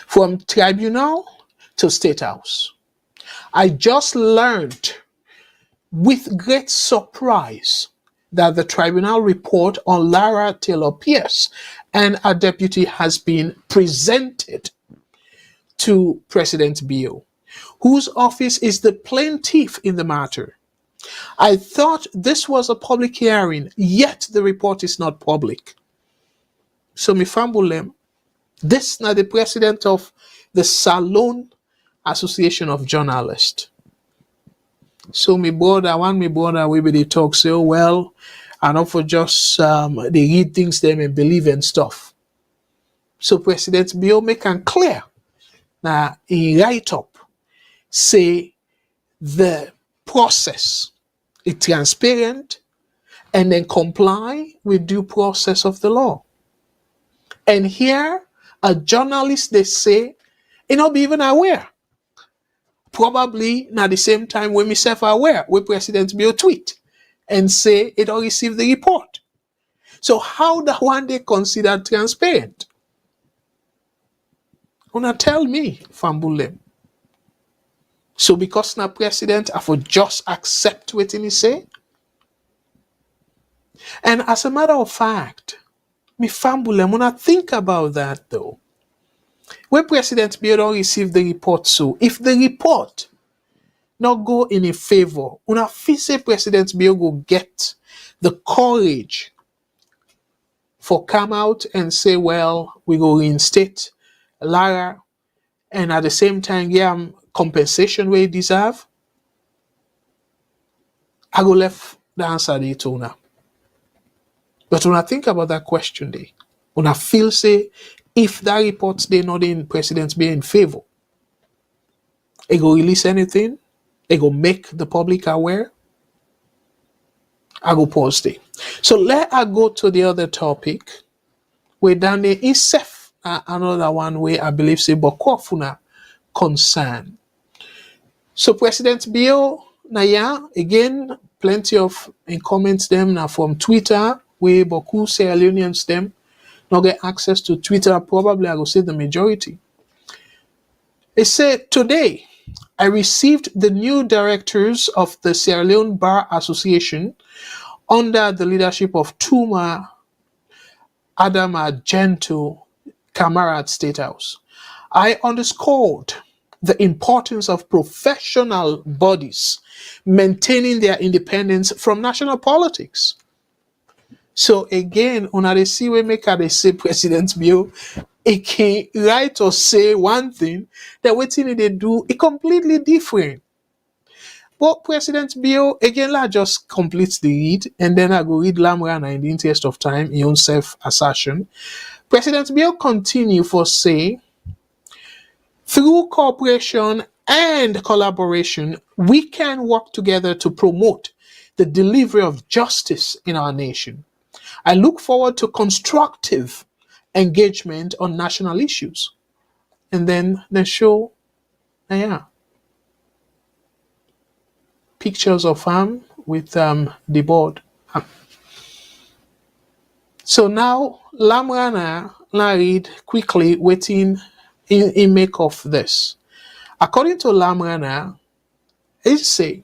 From tribunal to state house. I just learned with great surprise that the tribunal report on Lara Taylor Pierce and her deputy has been presented to President Bio, whose office is the plaintiff in the matter. I thought this was a public hearing, yet the report is not public. So me fambulem, this now the president of the Salon Association of Journalists. So me brother, we be they talk say, oh, well, and not for just they read things them and believe in stuff. So President Bio make it clear. Now he write up, say the process is transparent and then comply with due process of the law. And here, a journalist, they say, he not be even aware. Probably at the same time when myself aware, when President Bio tweet and say it don't receive the report. So how that one they consider transparent? Una tell me, Fambulem. So because now president, I for just accept what he say. And as a matter of fact, me Fambulem, when I think about that though, when President Bio don't receive the report, so if the report not go in a favor, una feel say President Bio go get the courage for come out and say, well, we go reinstate Lara and at the same time give him compensation where he deserve. I go left the answer there to una. But when I think about that question there, when I feel say if that report they not in President Bio in favor, he go release anything, he go make the public aware. I go pause there. So let I go to the other topic where down there is safe. Another one where I believe say Bokofuna concern. So President Bio Naya again plenty of in comments them now from Twitter where Boku Sierra Leoneans them not get access to Twitter. Probably I will say the majority. It said today I received the new directors of the Sierra Leone Bar Association under the leadership of Tuma Adama Gento Kamara at State House. I underscored the importance of professional bodies maintaining their independence from national politics. So again, on they see we make they say President Bio, it can write or say one thing that what thing they do is completely different. But President Bio, again, I just complete the read, and then I go read Lamrana in the interest of time, in own self-assertion. President Bio continue for say, through cooperation and collaboration, we can work together to promote the delivery of justice in our nation. I look forward to constructive engagement on national issues. And then they show, pictures of him with the board. So now, Lamrana, I read quickly, waiting in make of this. According to Lamrana, it say,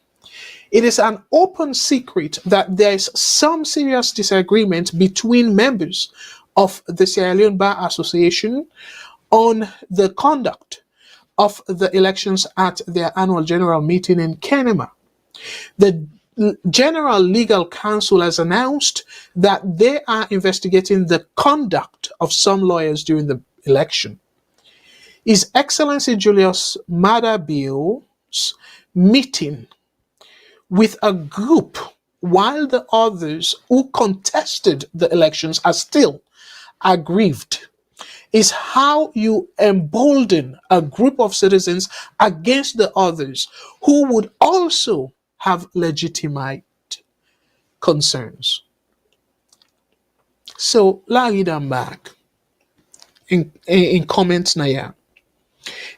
it is an open secret that there is some serious disagreement between members of the Sierra Leone Bar Association on the conduct of the elections at their annual general meeting in Kenema. The General Legal Counsel has announced that they are investigating the conduct of some lawyers during the election. His Excellency Julius Maada Bio's meeting with a group while the others who contested the elections are still aggrieved is how you embolden a group of citizens against the others who would also have legitimate concerns. So, la read them back in comments now.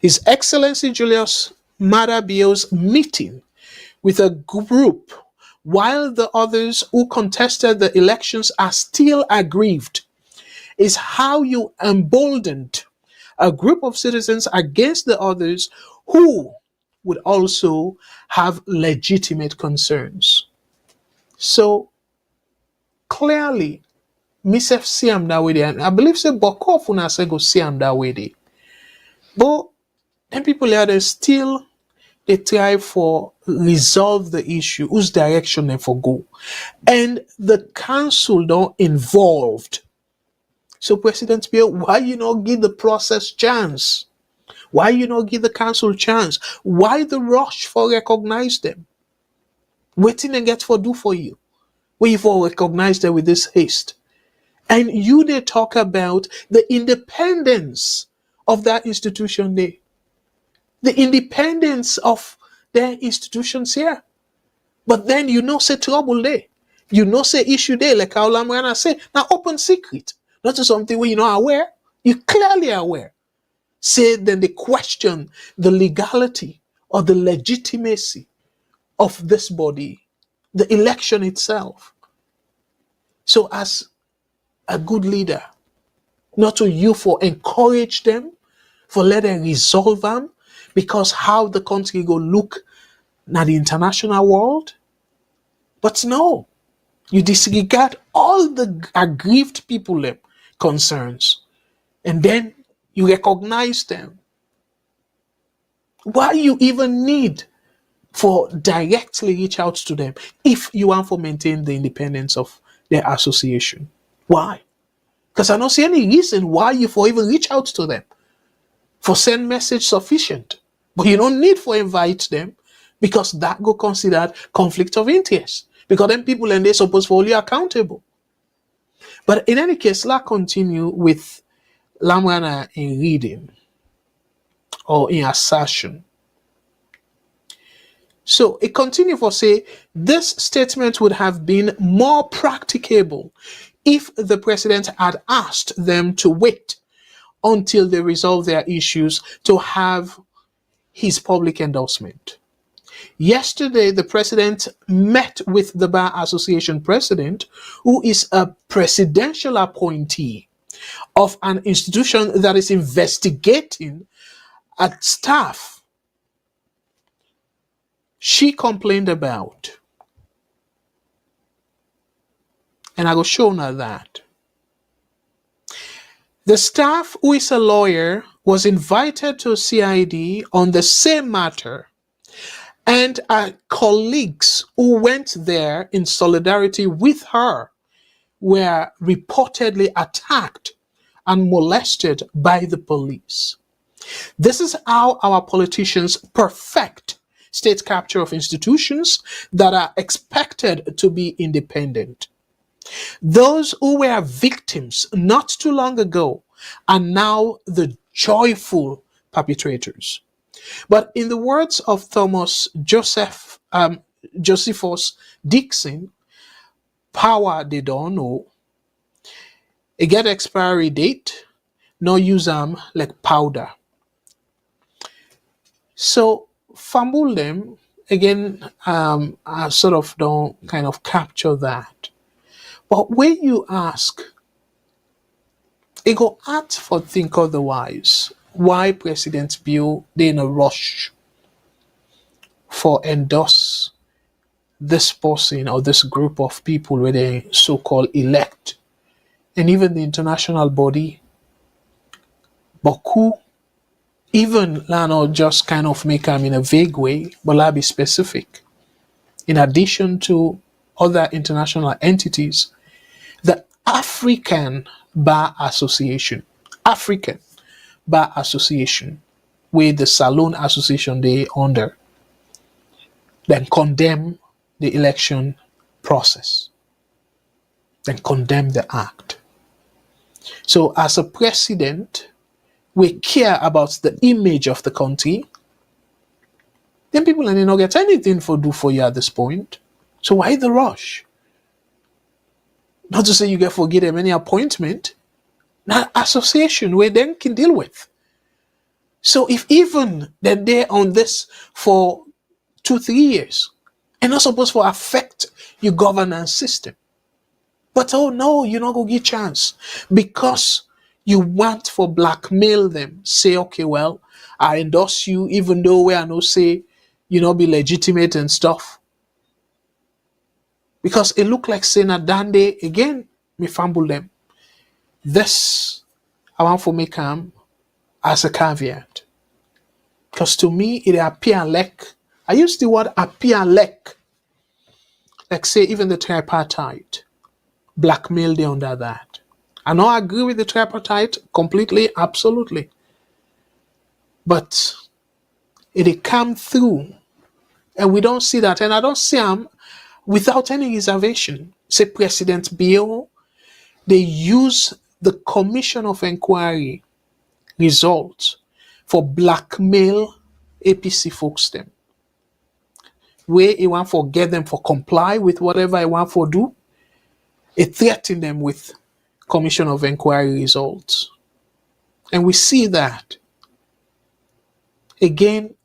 His Excellency Julius Maada Bio's meeting with a group while the others who contested the elections are still aggrieved is how you emboldened a group of citizens against the others who would also have legitimate concerns. So clearly, myself see am that way, and I believe say Boko Funa say go see am that way. But then people here they still they try for resolve the issue, whose direction they for go. And the council don't involved. So President Bill, why you not give the process chance? Why you not give the council chance? Why the rush for recognize them? Waiting and get for do for you. When you for recognize them with this haste. And you they talk about the independence of that institution there. The independence of their institutions here. But then you know say trouble there. You know say issue there, like how Lamrana say, now open secret. Not just something where you're not aware. You're clearly aware. Say then they question the legality or the legitimacy of this body, the election itself. So as a good leader, not to you for encourage them, for let them resolve them, because how the country go look na the international world. But no, you disregard all the aggrieved people concerns, and then you recognize them. Why you even need for directly reach out to them if you want to maintain the independence of their association? Why? Because I don't see any reason why you for even reach out to them. For send message sufficient. But you don't need for invite them because that go considered conflict of interest. Because then people and they supposed to hold you accountable. But in any case, let's continue with Lamrana in reading or in assertion. So it continues for say, this statement would have been more practicable if the president had asked them to wait until they resolve their issues to have his public endorsement. Yesterday, the president met with the Bar Association president, who is a presidential appointee of an institution that is investigating a staff she complained about. And I will show her that. The staff, who is a lawyer, was invited to CID on the same matter, and our colleagues who went there in solidarity with her were reportedly attacked and molested by the police. This is how our politicians perfect state capture of institutions that are expected to be independent. Those who were victims not too long ago are now the joyful perpetrators. But in the words of Thomas Josephus Dixon, power they don't know. It get expiry date, no use them like powder. So fumble them again. I sort of don't kind of capture that. But when you ask, it go hard for think otherwise. Why President Bill they in a rush for endorse this person or this group of people where they so-called elect, and even the international body, Baku, even Lano just kind of make them in a vague way, but I'll be specific. in addition to other international entities, the African Bar Association, African Bar Association, where the Saloon Association they under, then condemn the election process, then condemn the act. So as a president, we care about the image of the country, then people ain't not get anything for do for you at this point. So why the rush? Not to say you get forget them any appointment, not association where then can deal with. So if even that they're on this for 2-3 years, and not supposed to affect your governance system. But oh no, you're not gonna get chance because you want for blackmail them. Say, okay, well, I endorse you, even though we are no say, you know, be legitimate and stuff. Because it look like saying a Dande again, me fumble them. This I want for me come as a caveat. Because to me, it appear like, I use the word appear like say even the tripartite blackmail they under that. I know I agree with the tripartite completely, absolutely. But it come through and we don't see that. And I don't see them without any reservation. Say President Bill, they use the Commission of Inquiry results for blackmail APC folks them. Where he want for get them for comply with whatever he want for do, it threaten them with Commission of Inquiry results. And we see that. Again,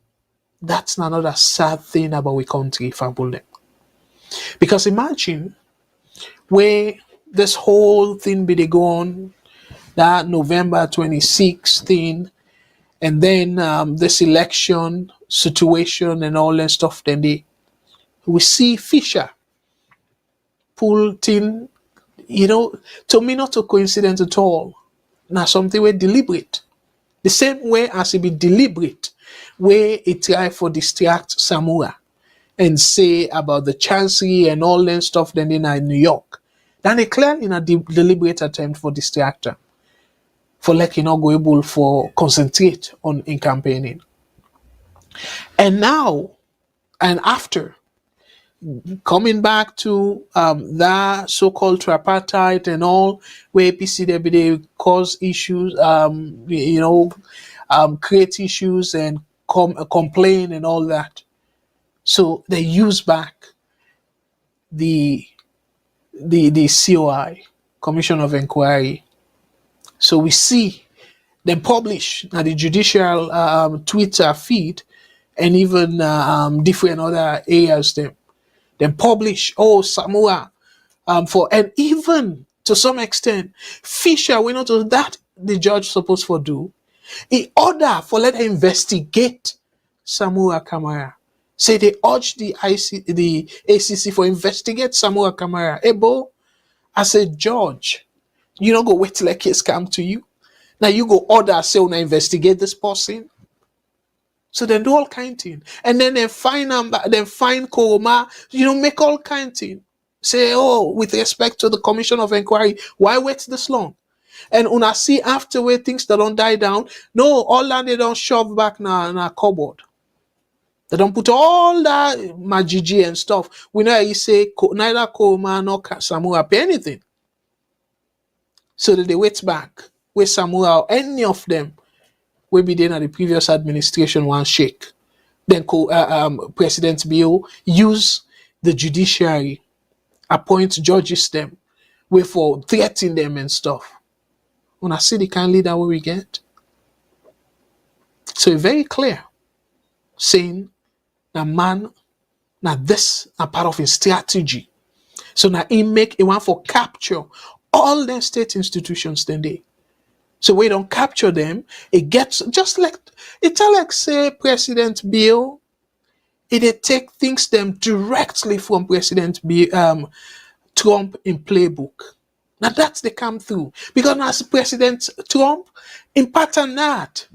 that's another sad thing about we country, Fabule. Because imagine where this whole thing be go on, that November 26th thing, and then this election situation and all that stuff, then we see Fisher pull thing, you know, to me not a coincidence at all. Now something where deliberate. The same way as it be deliberate, where it try for distract Samura and say about the chancery and all that stuff then in New York. Then they clearly in a deliberate attempt for distractor. For like you not go able for concentrate on in campaigning. And now and after coming back to that so-called tripartite and all, where APC they cause issues, create issues and complain and all that. So they use back the COI, Commission of Inquiry. So we see them publish now the judicial Twitter feed and even different other areas them. Then publish, Samoa, and even to some extent, Fisher, we know that the judge supposed to do. He order for let her investigate Samoa Kamara. Say they urge the ACC for investigate Samoa Kamara. Ebo, as a judge, you don't go wait till a case come to you. Now you go order, say, when I investigate this person. So then do all kind of thing. And then they find Koroma, make all kind of thing. Say, with respect to the Commission of Inquiry, why wait this long? And when I see afterward things that don't die down, no, all that they don't shove back in a cupboard. They don't put all that majiji and stuff. We know you say neither Koroma nor Samura pay anything. So that they wait back with Samura or any of them will be there at the previous administration one shake. Then President Bill use the judiciary, appoint judges them, wait for threatening them and stuff. When I see the kind of leader we get. So it's very clear, saying that man, now this a part of his strategy. So now he want for capture all the state institutions then they. So we don't capture them, it gets just like say President Bill, it take things them directly from President Trump in playbook. Now that's they come through. Because as President Trump, in pattern that,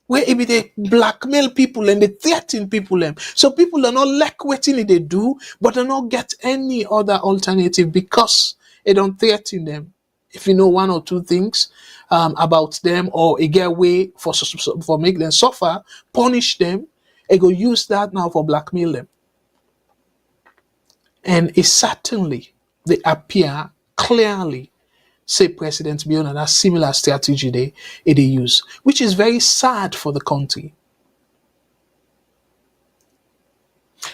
where if they blackmail people and they threaten people them. So people are not like what they do, but they not get any other alternative because they don't threaten them. If you know one or two things about them, or a get way for make them suffer, punish them, they go use that now for blackmail them. And it certainly they appear clearly say President Bill and that similar strategy they use, which is very sad for the country.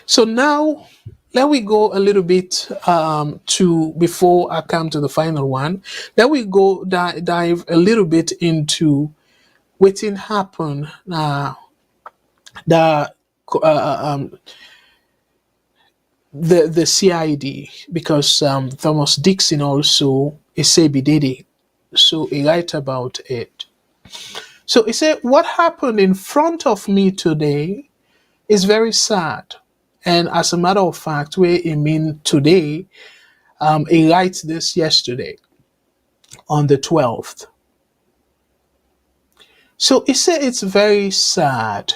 So now let we go a little bit to, before I come to the final one, let we go dive a little bit into what happened the CID, because Thomas Dixon also is say be did it. So he write about it. So he said, what happened in front of me today is very sad. And as a matter of fact, where he mean today, he writes this yesterday on the 12th. So he said it's very sad.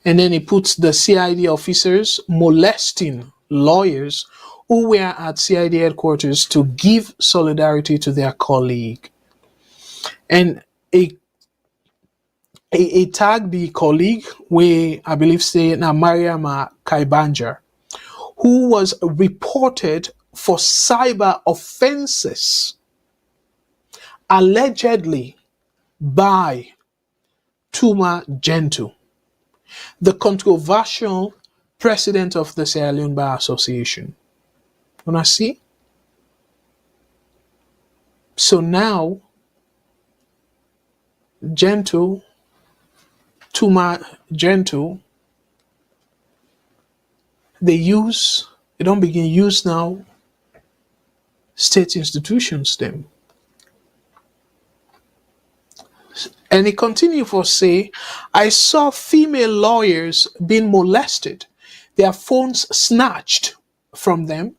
And then he puts the CID officers molesting lawyers who were at CID headquarters to give solidarity to their colleague. And he tagged the colleague, where I believe say na Mariama Kaibanja, who was reported for cyber offenses allegedly by Tuma Gentoo, the controversial president of the Sierra Leone Bar Association. Wanna see? So now, Tuma Gentoo, they don't begin use now state institutions them. And he continued for say, I saw female lawyers being molested, their phones snatched from them,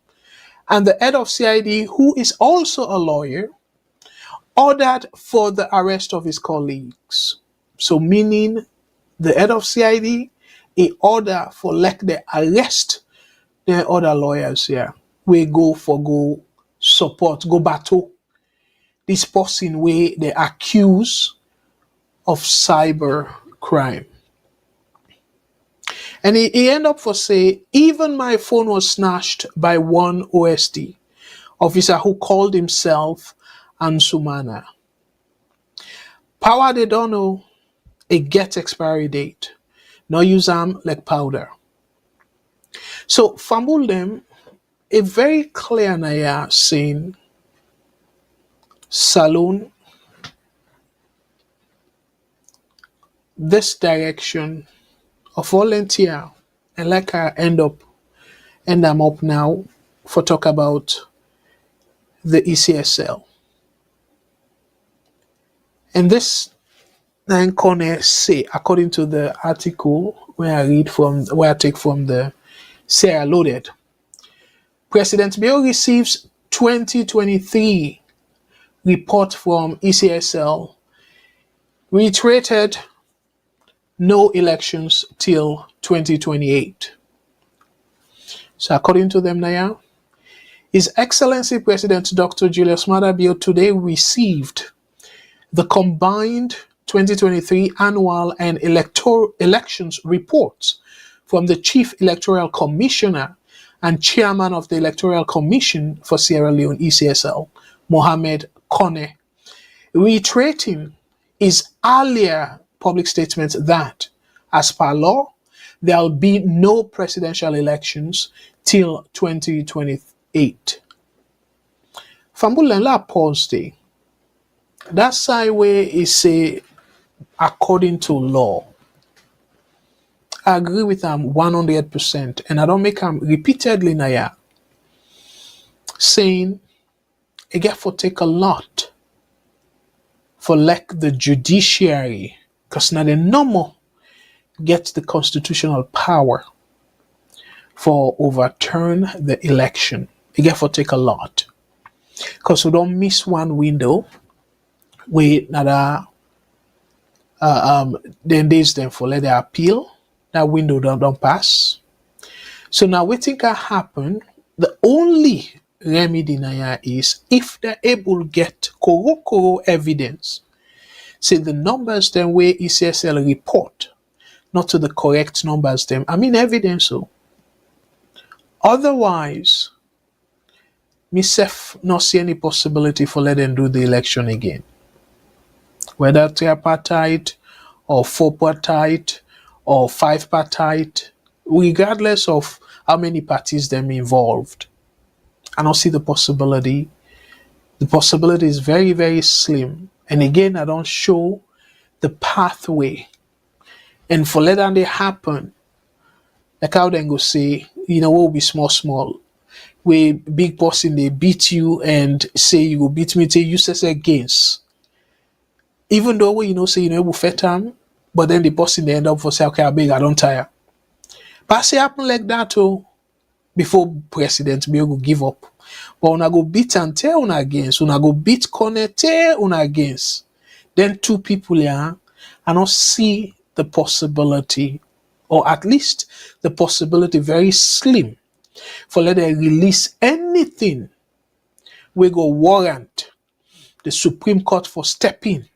and the head of CID, who is also a lawyer, ordered for the arrest of his colleagues. So meaning the head of CID, he order for like the arrest the other lawyers here. We go support, go battle this person where they accuse of cyber crime. And he end up for say, even my phone was snatched by one OSD officer who called himself Ansumana. Power they don't know, it get expiry date. No use them like powder. So Fambul them a very clear naya saying Salone this direction of volunteer, and like I end up now for talk about the ECSL. And this nine corner say, according to the article where I take from the Sierra Loaded, President Bill receives 2023 report from ECSL, reiterated no elections till 2028. So according to them now, His Excellency President Dr. Julius Maada Bio today received the combined 2023 annual and elections reports from the Chief Electoral Commissioner and Chairman of the Electoral Commission for Sierra Leone ECSL, Mohamed Kone, reiterating his earlier public statement that, as per law, there will be no presidential elections till 2028. Fambulenla pause there. That side way is say, according to law. I agree with him 100%, and I don't make him repeatedly naya saying it get for take a lot for like the judiciary, because now the normal get the constitutional power for overturn the election. It get for take a lot, because we don't miss one window with another then days them for let the appeal. That window don't pass. So now what think can happen? The only remedy now is if they're able to get koro evidence. Say the numbers then where ECSL report, not to the correct numbers them. I mean evidence so. Otherwise, myself not see any possibility for let them do the election again. Whether tripartite or four-partite or five-partite, regardless of how many parties them involved. I don't see the possibility. The possibility is very, very slim. And again, I don't show the pathway. And for let that happen, like how then go say, we'll be small. Where big person they beat you and say you will beat me till you say against. Even though say will fet time, but then the person they end up for say, okay, I don't tire. But say happen like that before President Bill go give up. But when I go beat and tell una against, when I go beat corner tell una against, then two people here, I don't see the possibility, or at least the possibility very slim, for let them release anything we go warrant the Supreme Court for stepping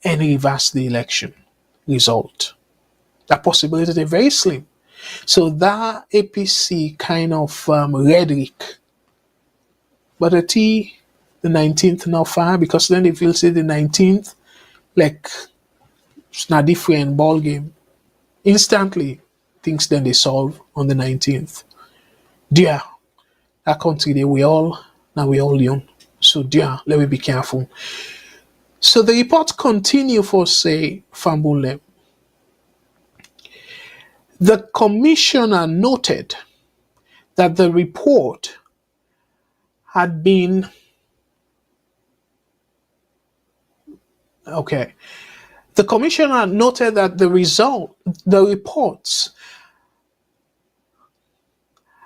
and reverse the election result. That possibility is very slim. So that APC kind of rhetoric, but the 19th now far, because then if you say the 19th, like it's not different ball game. Instantly, things then they solve on the 19th. Dear, that country we all young. So dear, let me be careful. So the report continue for say Fambule. The commissioner noted that the report had been The commissioner noted that the reports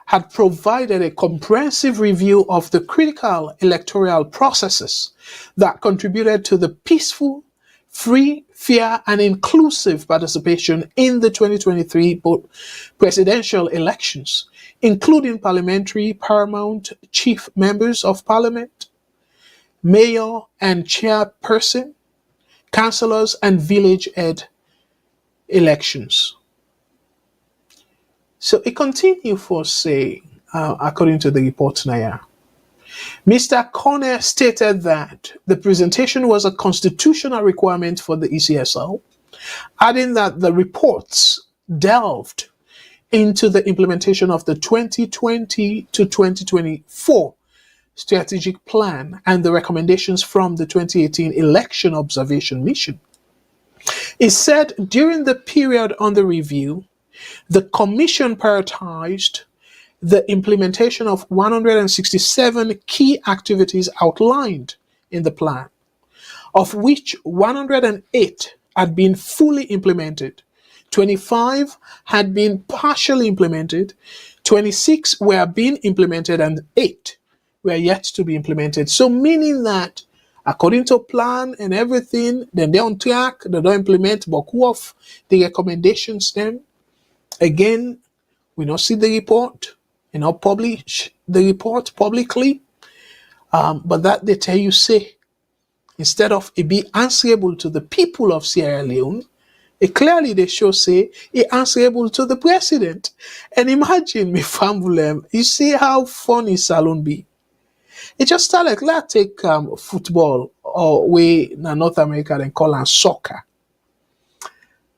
had provided a comprehensive review of the critical electoral processes that contributed to the peaceful, free, fair, and inclusive participation in the 2023 presidential elections, including parliamentary paramount chief members of parliament, mayor and chairperson, councillors, and village head elections. So it continued for say, according to the report now, Mr. Corner stated that the presentation was a constitutional requirement for the ECSL, adding that the reports delved into the implementation of the 2020 to 2024 strategic plan and the recommendations from the 2018 election observation mission. It said during the period under review, the Commission prioritized the implementation of 167 key activities outlined in the plan, of which 108 had been fully implemented, 25 had been partially implemented, 26 were being implemented, and 8 were yet to be implemented. So meaning that according to plan and everything, then they're on track, they don't implement, but who of the recommendations then? Again, we don't see the report, publish the report publicly, but that they tell you say, instead of it be answerable to the people of Sierra Leone, it clearly they show say it answerable to the president. And imagine me family, you see how funny Salon be. It just start like let's take football or way in North America they call it soccer.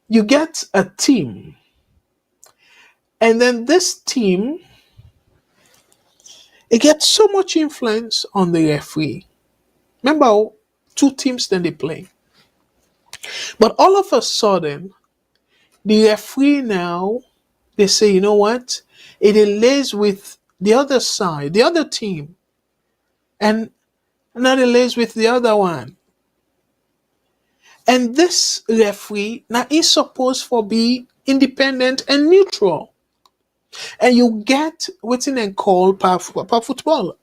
You get a team, and then this team, it gets so much influence on the referee. Remember, 2 teams then they play. But all of a sudden, the referee now, they say, you know what? It lays with the other side, the other team. And now it lays with the other one. And this referee now is supposed to be independent and neutral. And you get what's in called per football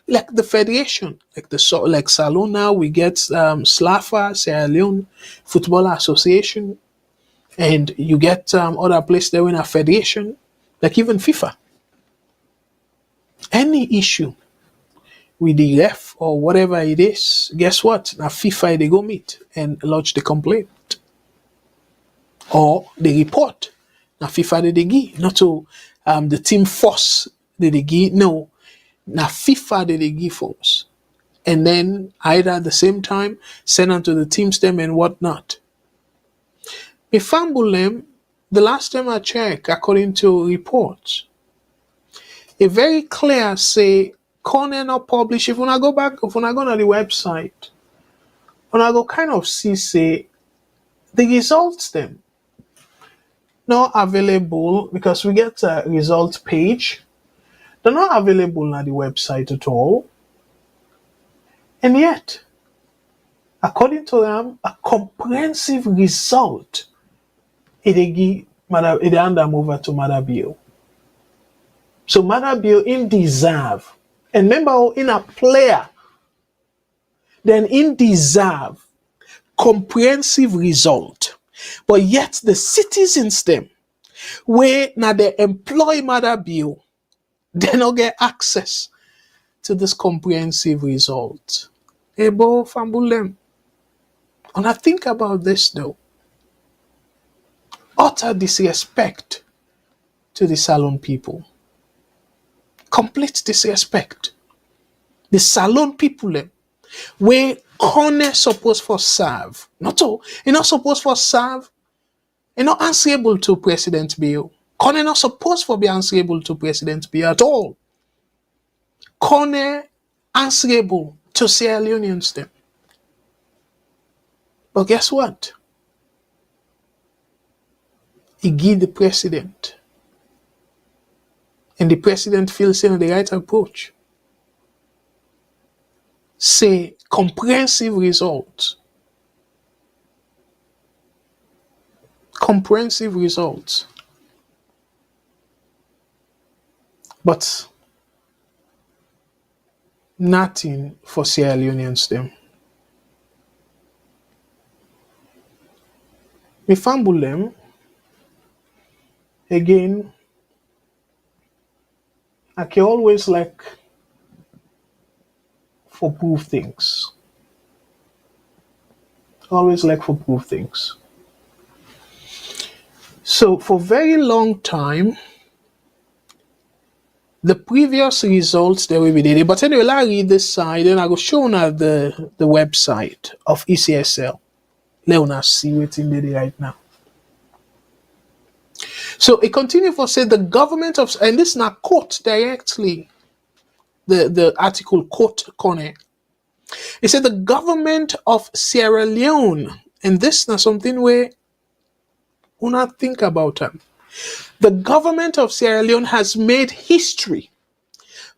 like the federation, like Salon now, we get SLAFA, Sierra Leone Football Association, and you get other places there in a federation, like even FIFA. Any issue with the ref or whatever it is, guess what? Now FIFA they go meet and lodge the complaint or the report. Now FIFA they give, not to the team force they give. No, now FIFA they give force, and then either at the same time send on to the teams them and whatnot. If them, the last time I checked, according to reports, a very clear say corner not publish. If when I go back, if when I go on the website, when I go kind of see say the results them not available because we get a result page. They're not available on the website at all. And yet, according to them, a comprehensive result it hand them over to Mother Bill. So Mother Bill in deserve. And remember in a player, then in deserve comprehensive result. But yet the citizens them, where now they employ Mother Bill, they don't get access to this comprehensive result. Ebo Fambulem. And I think about this though. Utter disrespect to the Salon people. Complete disrespect. The Salon people where corner supposed for serve. Not all. You're not supposed for serve. You're not answerable to President Bill. Corner not supposed for be answerable to President Bill at all. Corner answerable to Sierra Leoneans them. But guess what? He give the president. And the president feels in the right approach. Say comprehensive results. Comprehensive results. But nothing for Sierra Leoneans them. We fumble them again. I can always like for proof things. Always like for proof things. So for very long time, the previous results they will be there. But anyway, I read this side and I go show now the website of ECSL. Let us see what's in there right now. So it continues for say the government of, and this now quote directly the article quote corner. It said the government of Sierra Leone, and this now something where we not think about them. The government of Sierra Leone has made history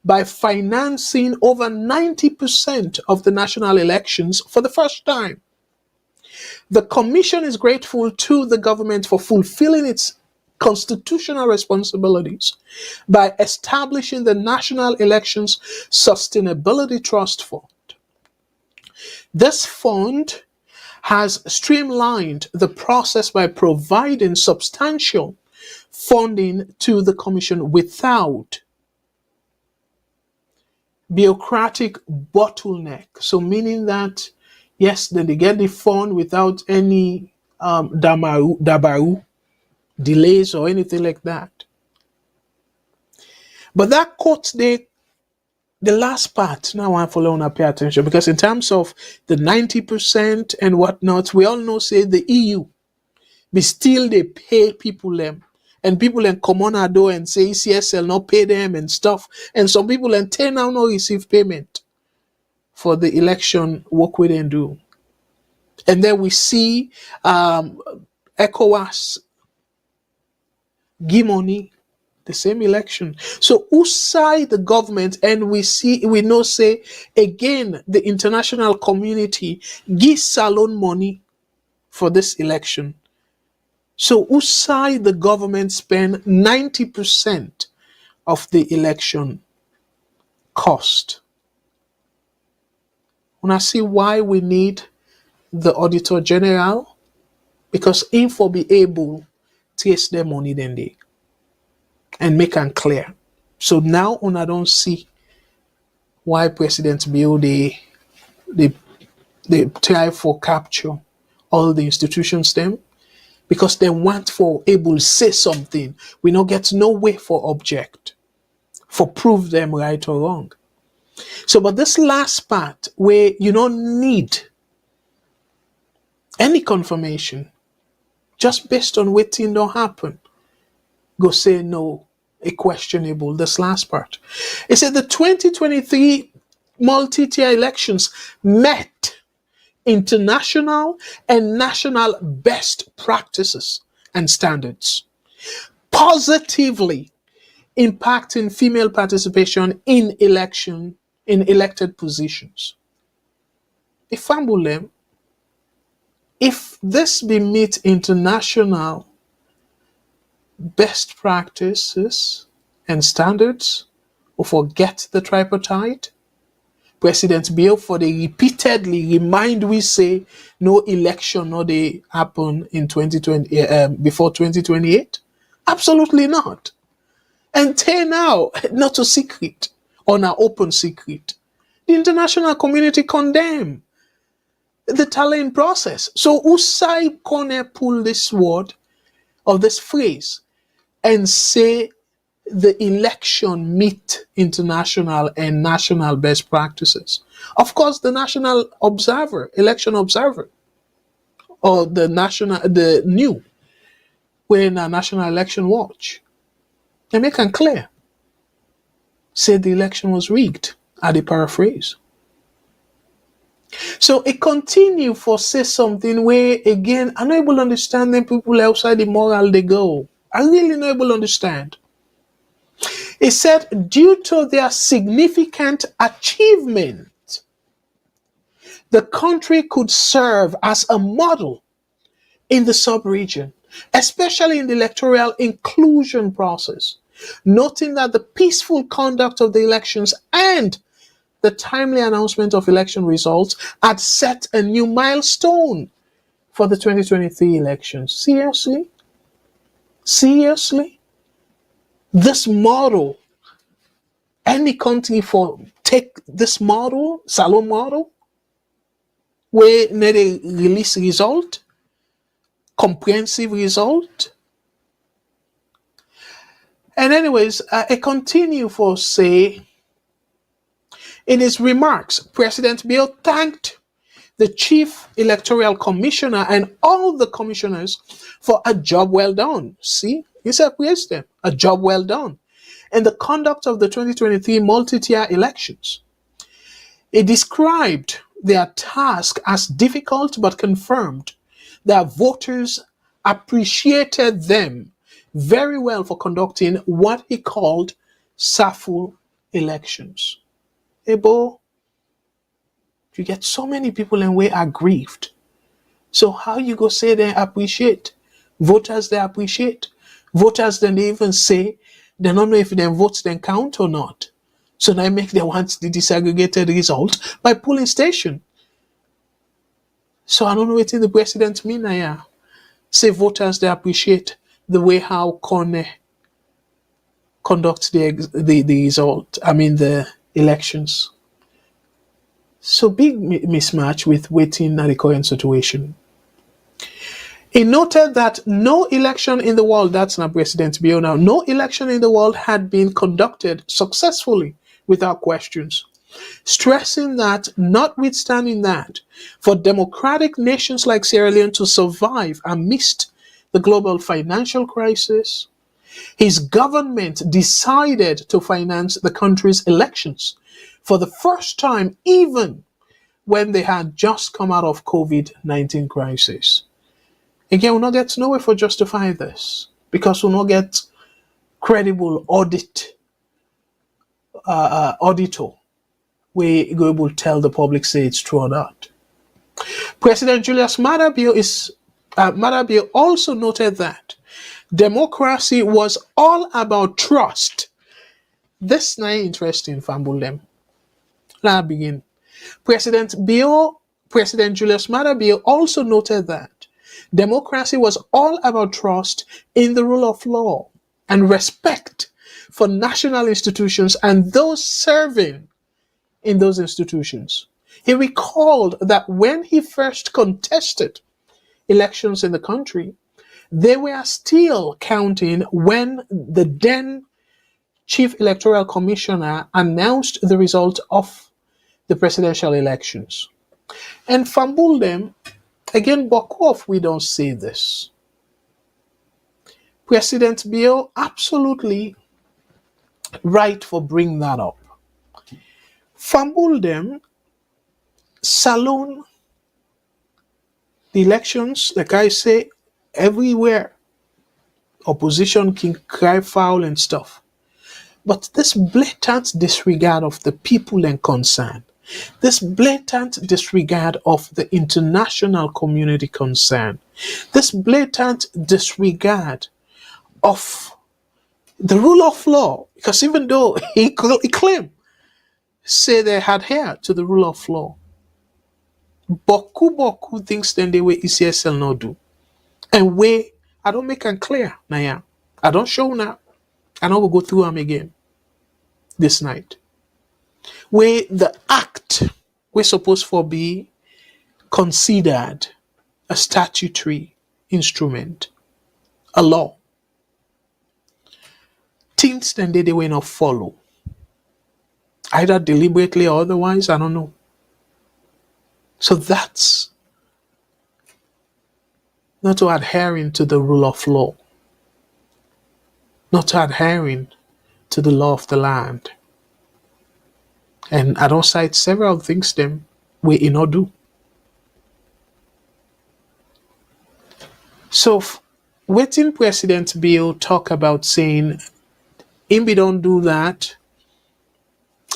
by financing over 90% of the national elections for the first time. The commission is grateful to the government for fulfilling its constitutional responsibilities by establishing the National Elections Sustainability Trust Fund. This fund has streamlined the process by providing substantial funding to the commission without bureaucratic bottleneck. So meaning that, yes, then they get the fund without any dabaru, delays or anything like that. But that quote the last part, now I want to follow and pay attention, because in terms of the 90% and whatnot, we all know say the EU, but still they pay people them. And people then come on our door and say ECSL not pay them and stuff. And some people then turn now not receive payment for the election work we then do. And then we see ECOWAS give money the same election. So who side the government, and we know say again the international community give Salon money for this election. So who side the government spend 90% of the election cost? When I see why we need the Auditor General, because info be able to trace their money then they and make them clear. So now when I don't see why President Bill they try for capture all the institutions them because they want for able to say something. We not get no way for object, for prove them right or wrong. So but this last part where you don't need any confirmation, just based on what thing don't happen, go say no, a questionable, this last part. It said the 2023 multi-tier elections met international and national best practices and standards, positively impacting female participation in elected positions. If this be meet international best practices and standards, or forget the tripartite, President Bill for the repeatedly remind we say no election no they happen in 2020 before 2028? Absolutely not. And till now, not a secret, or an open secret. The international community condemn the tallying process. So Usai Kone pull this word or this phrase and say the election meet international and national best practices. Of course, the election observer, or the new, when a national election watch, they make it clear. Say the election was rigged, at the paraphrase. So it continue for say something where again I'm not able to understand them people outside the moral they go. I really not able to understand. It said due to their significant achievement, the country could serve as a model in the sub-region, especially in the electoral inclusion process, noting that the peaceful conduct of the elections and the timely announcement of election results had set a new milestone for the 2023 elections. Seriously? Seriously? This model, any country for take this model, Salon model, where they release result, comprehensive result. And anyways, I continue for say, in his remarks, President Bill thanked the Chief Electoral Commissioner and all the commissioners for a job well done. See, he said, President, a job well done in the conduct of the 2023 multi-tier elections. He described their task as difficult but confirmed that voters appreciated them very well for conducting what he called SAFU elections. Ebo, you get so many people in way aggrieved. So how you go say they appreciate? Voters they appreciate. Voters then they even say they don't know if their votes then count or not. So they make them want the disaggregated result by polling station. So I don't know what the president mean here. Say voters they appreciate the way how Kone conduct the result. I mean the elections. So big mismatch with waiting at the current situation. He noted that no election in the world, that's not President Bill now, no election in the world had been conducted successfully without questions, stressing that notwithstanding that, for democratic nations like Sierra Leone to survive amidst the global financial crisis, his government decided to finance the country's elections for the first time, even when they had just come out of COVID-19 crisis. Again, we'll not get nowhere for justify this because we'll not get credible auditor we go able to tell the public say it's true or not. President Julius Maada Bio also noted that democracy was all about trust. This is not interesting, Fambulem. Let's begin. President Julius Maada Bio also noted that democracy was all about trust in the rule of law and respect for national institutions and those serving in those institutions. He recalled that when he first contested elections in the country, they were still counting when the then Chief Electoral Commissioner announced the result of the presidential elections. And fumble them, again, Bokov, we don't say this. President Bill absolutely right for bringing that up. Fumble them, Salon, the elections, like I say, everywhere. Opposition can cry foul and stuff. But this blatant disregard of the people in concern, this blatant disregard of the international community concern, this blatant disregard of the rule of law, because even though he claimed, say they adhere to the rule of law, Boku things then the way ECSL not do. And way, I don't make them clear, Naya. I don't show now. And I will go through them again this night. Where the act we're supposed to be considered a statutory instrument, a law. Things then they will not follow. Either deliberately or otherwise, I don't know. So that's not to adhering to the rule of law, not to adhering to the law of the land. And I don't cite several things them we in not do. So waiting President Bill talk about saying him we don't do that.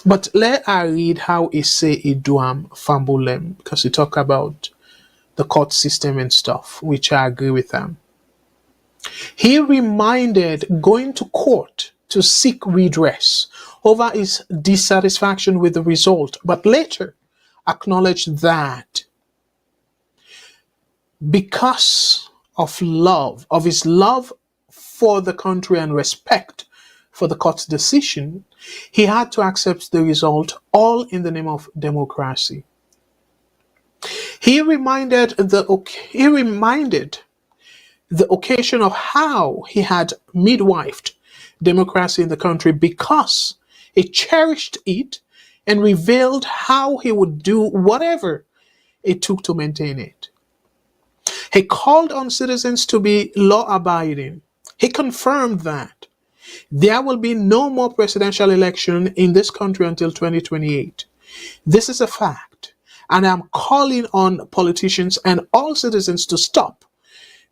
But let I read how he say he do fumble them, because he talk about the court system and stuff, which I agree with him. He reminded going to court to seek redress over his dissatisfaction with the result, but later acknowledged that because of love, of his love for the country and respect for the court's decision, he had to accept the result, all in the name of democracy. He reminded the occasion of how he had midwifed democracy in the country because he cherished it and revealed how he would do whatever it took to maintain it. He called on citizens to be law-abiding. He confirmed that there will be no more presidential election in this country until 2028. This is a fact, and I'm calling on politicians and all citizens to stop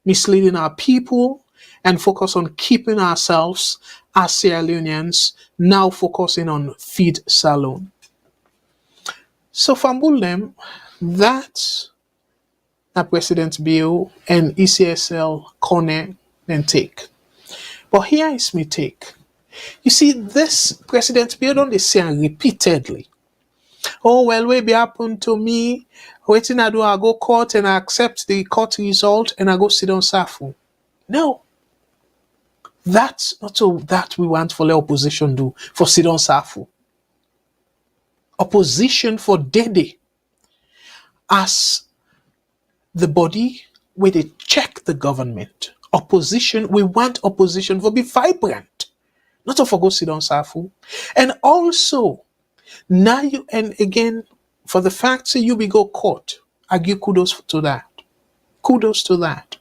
misleading our people and focus on keeping ourselves as Sierra Leoneans, now focusing on feed salon. So fumble them, that's a President Bill and ECSL corner and take. But here is my take. You see, this President Bill don't they say repeatedly, oh, well, what be happen to me? Waiting I do, I go court and I accept the court result and I go sit on Safu. No. That's not all that we want for the opposition do for sit on Safu. Opposition for Dede as the body where they check the government. Opposition, we want opposition for be vibrant, not to forgo sit on Safu. And also, now you, and again, for the fact that you be go court, I give kudos to that. Kudos to that.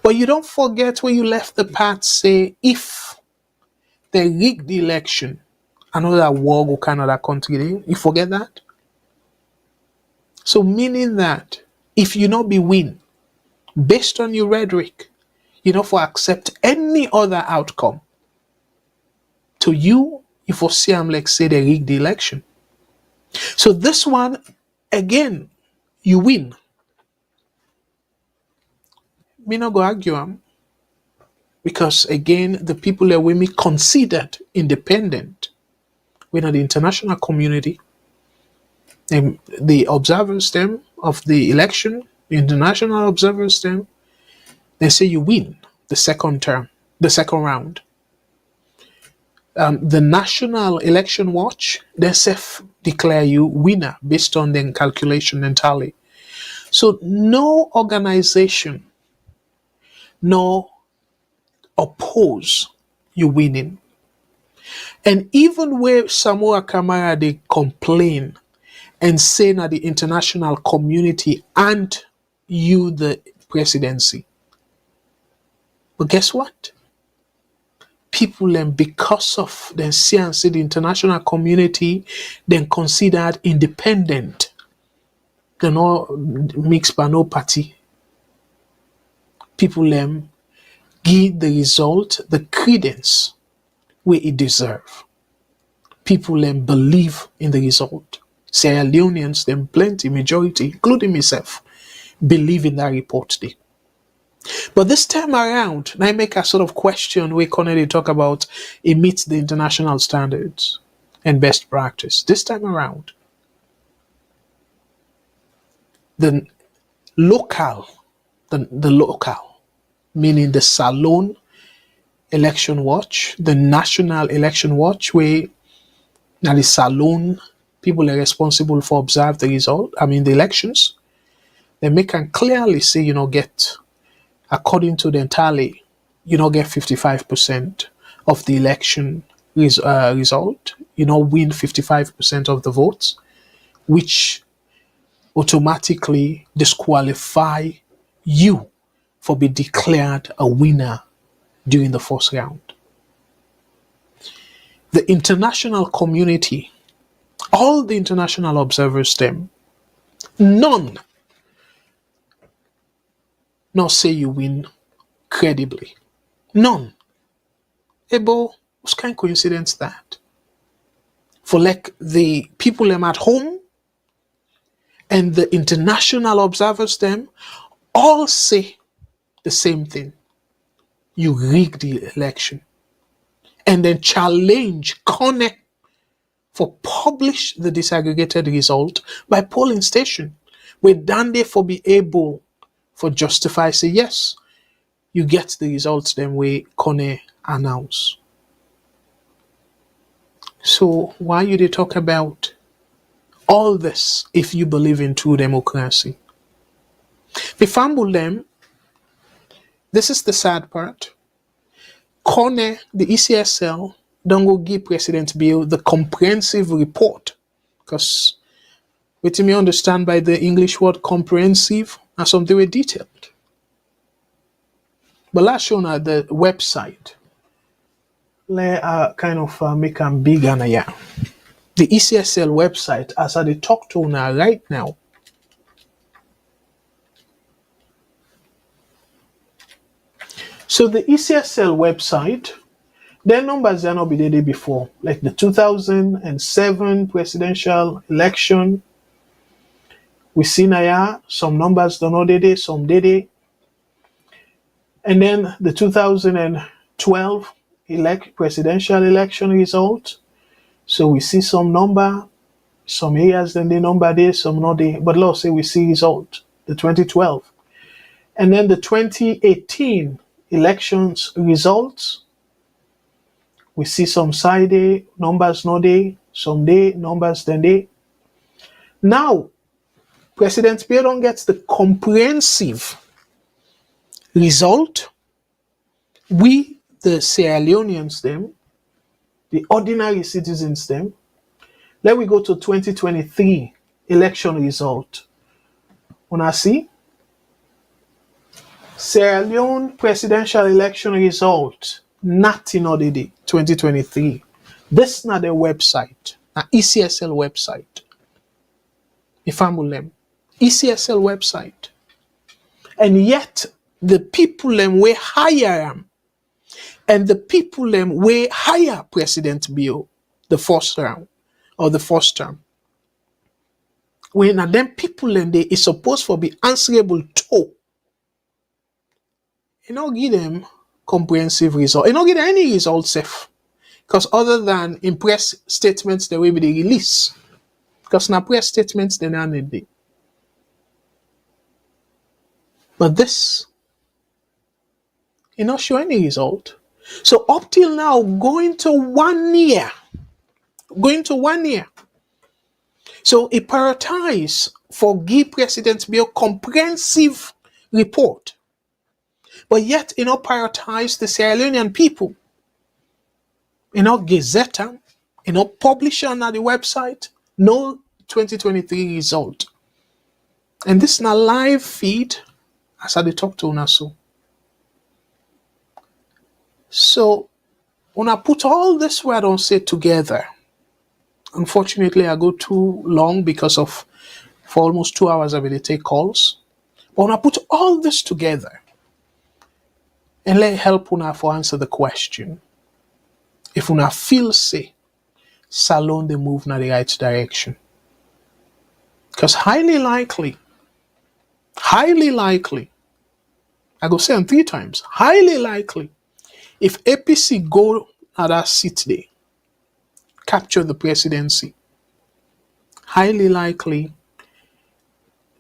But you don't forget where you left the part say, if they rig the election, another war go Canada country, you forget that? So meaning that if you not be win, based on your rhetoric, you know, for accept any other outcome, to you, you foresee them like say they rig the election. So this one, again, you win. Me not go argue them. Because again, the people that we me considered independent. We're not the international community. The observers them of the election, the international observers them, they say you win the second term, the second round. The National Election Watch, they self-declare you winner based on their calculation and tally. So no organization, no oppose you winning. And even where Samoa Kamara they complain and say that the international community and you the presidency. But guess what? People then, because of the CNC, the international community, then considered independent. They're not mixed by no party. People then give the result the credence where it deserve. People then believe in the result. Sierra Leoneans, then plenty, majority, including myself, believe in that report day. But this time around, I make a sort of question where Connelly talk about it meets the international standards and best practice. This time around, the local, meaning the Salon Election Watch, the National Election Watch, where now the Salon people are responsible for observe the result, the elections, they make and clearly say, get, according to the tally, get 55% of the election result, win 55% of the votes, which automatically disqualify you for being declared a winner during the first round. The international community, all the international observers, them, none not say you win credibly. None. Ebo, what kind of coincidence that? For like the people them at home and the international observers them all say the same thing. You rigged the election. And then challenge connect for publish the disaggregated result by polling station. Where then they for be able for justify say yes, you get the results then way Kone announce. So why you they talk about all this if you believe in true democracy? The fumble them, this is the sad part. Kone, the ECSL, don't go give President Bill the comprehensive report. Because what you may understand by the English word comprehensive and something very detailed. But last shown at the website, let kind of make them big and yeah. The ECSL website, as I talk to now right now, so the ECSL website, their numbers are not be the day before, like the 2007 presidential election. We see now some numbers don't know day, some day. And then the 2012 presidential election result. So we see some number, some areas then the number there, some not there. But let's say we see result, the 2012. And then the 2018 elections results. We see some side there, numbers not there, some day, numbers then there. Now, President Bill gets the comprehensive result. We, the Sierra Leoneans, them, the ordinary citizens, them. Let we go to 2023 election result. Wanna see? Sierra Leone presidential election result. Nothing on the day, 2023. This is not the website, an ECSL website. If I'm with them, ECSL website. And yet, the people them way higher them, and the people them way higher President Bill, the first round or the first term. When them people them they is supposed to be answerable to. You know, give them comprehensive result. You don't get any result safe. Because other than impress statements the way they release. Because na prayer statements they are need. But this, not show any result. So up till now, going to 1 year. So it prioritize for give President Bill comprehensive report. But yet, prioritize the Sierra Leonean people. Gazette them, publish on the website. No 2023 result. And this is a live feed as I talk to una so. So, when I put all this word on say together, unfortunately I go too long because of for almost 2 hours I will take calls. But when I put all this together and let help una for answer the question. If una feel say Salone they move in the right direction. Because highly likely, I go say them 3 times, highly likely, if APC go at that seat there, capture the presidency, highly likely,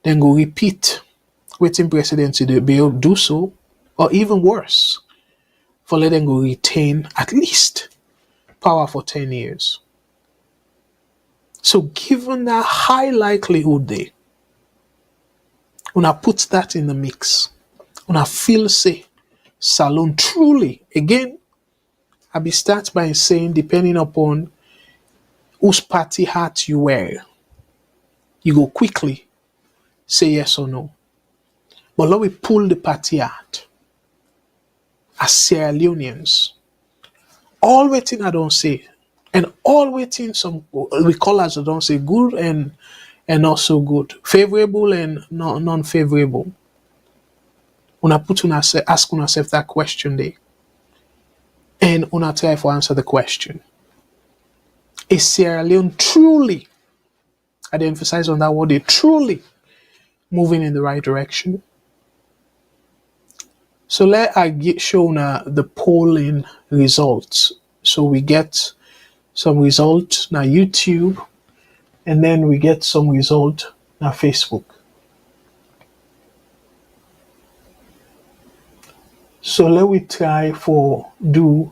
then go repeat waiting presidency to be able to do so, or even worse, for let them go retain at least power for 10 years. So given that high likelihood there, when I put that in the mix, when I feel say Salone truly, again, I be start by saying depending upon whose party hat you wear, you go quickly say yes or no. But let we pull the party hat as Sierra Leoneans. All waiting I don't say, and all waiting some we call as I don't say good and not so good, favorable and non-favorable. Una put una ask yourself that question there, and una try to answer the question: is Sierra Leone truly, I emphasize on that word, they truly moving in the right direction? So let I show now the polling results. So we get some results now YouTube, and then we get some result now Facebook. So let we try for do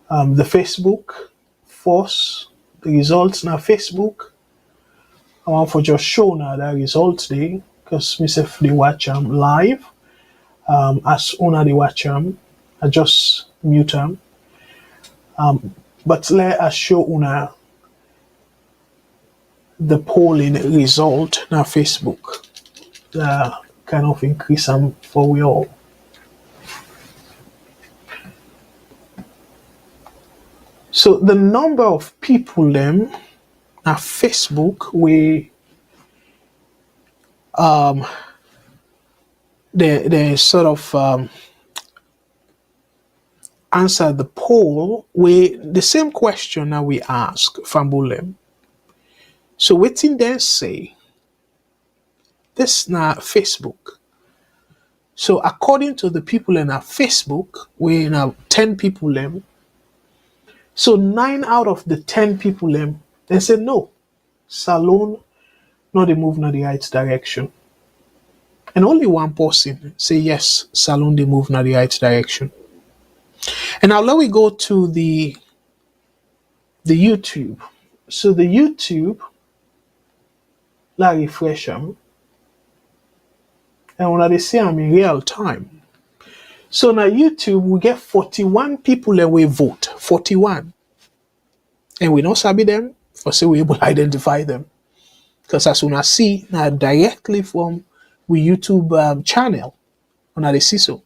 the Facebook first, the results now Facebook. I want for just show now the results there because myself they watch live. As una they watch I just mute them. But let us show una the polling result now Facebook. Kind of increase them for we all. So the number of people them na Facebook we they sort of answer the poll with the same question that we ask from Bulem. So waiting then say this na Facebook. So according to the people in our Facebook, we now 10 people them. So 9 out of the 10 people them, they say no, Salone not they move in the right direction. And only one person say yes, Salone they move in the right direction. And now let we go to the YouTube. So the YouTube, let refresh them. And when they see them in real time. So now YouTube, we get 41 people that we vote. 41. And we don't sabi them, for say we able to identify them. Because as soon as see now directly from we YouTube channel, when they see so.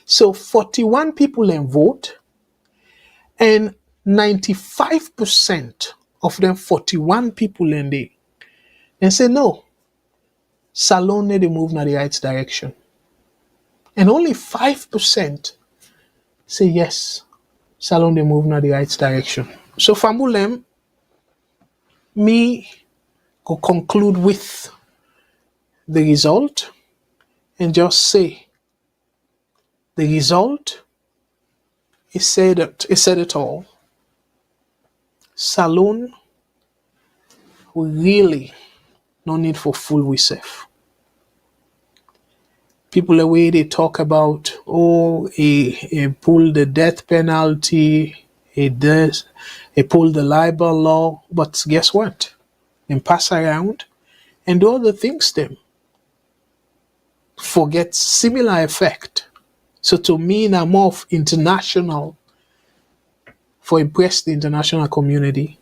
So 41 people then vote, and 95% of them 41 people in there and say no, Salone they move in the right direction. And only 5% say yes, Salone they move in the right direction. So Famulem, me go conclude with the result and just say the result is said it all. Salone we really no need for fool we self. People the way they talk about, oh, he pull the death penalty, he does, he pull the libel law, but guess what? They pass around and do other things them forget similar effect. So to me, I'm more of international for impress the international community,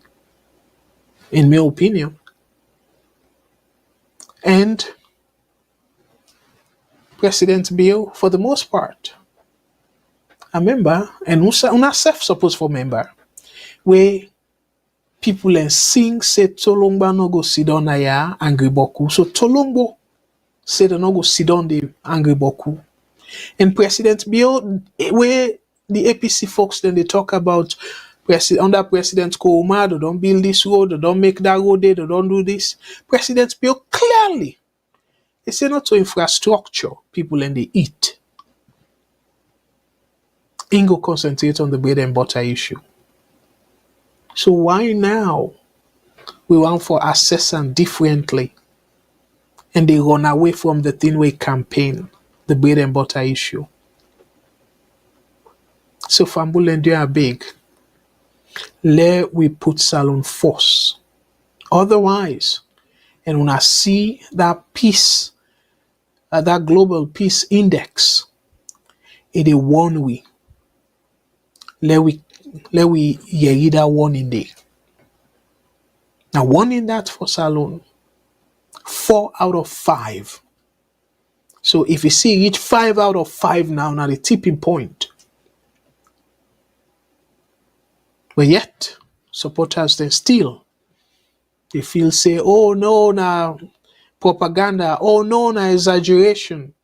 in my opinion. And President Bill, for the most part, a member, and una self supposed for member, where people and sing say Tolongba no go sit down ya angry boku. So Tolongbo say they no go sit down the angry boku. And President Bill, where the APC folks then they talk about under President Kouma, they don't build this road, they don't make that road, they don't do this. President Bill clearly, they say not to infrastructure, people and they eat. Ingo concentrate on the bread and butter issue. So why now we want for assess them differently and they run away from the thing we campaign, the bread and butter issue? So Fambul and they are big. Let we put Salon force. Otherwise, and when I see that peace, that global peace index, it is one way. Let we hear that one in there. Now one in that for Salon, 4 out of 5. So if you see each 5 out of 5 now the tipping point. But yet, supporters then still, they feel say, oh no, now propaganda, oh no, now exaggeration.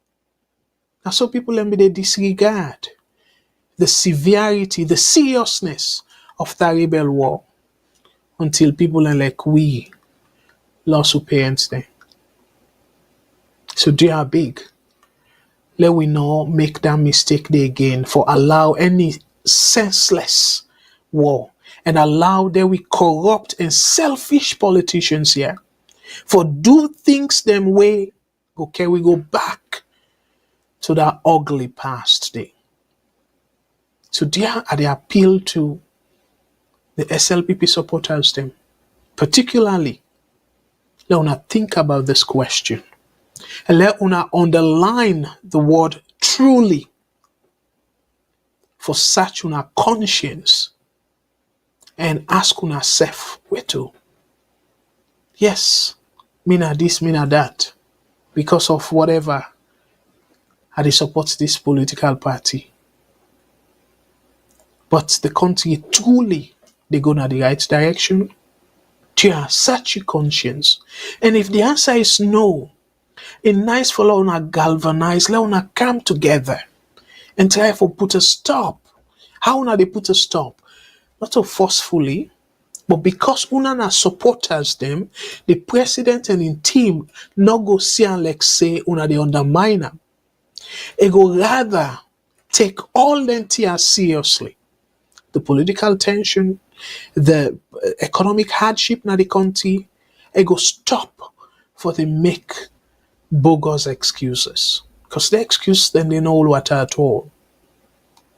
Now so people let me they disregard the severity, the seriousness of that rebel war until people are like we lost our parents then. So they are big. Let we not make that mistake there again for allow any senseless war and allow that we corrupt and selfish politicians here for do things them way. Okay, we go back to that ugly past day. So there are the appeal to the SLPP supporters them, particularly let una think about this question and let una underline the word truly for such una conscience and ask una self where to. Yes, me na this, me na that, because of whatever I dey support this political party. But the country truly they go in the right direction. Yeah, search your conscience. And if the answer is no, it's nice for una galvanize, let una come together and try to put a stop. How una they put a stop? Not so forcefully, but because una na supporters them, the president and in team no go see and like say una they undermine them. It go rather take all them tears seriously. The political tension, the economic hardship na the country, it go stop for they make bogus excuses. Because the excuse then they know all water at all.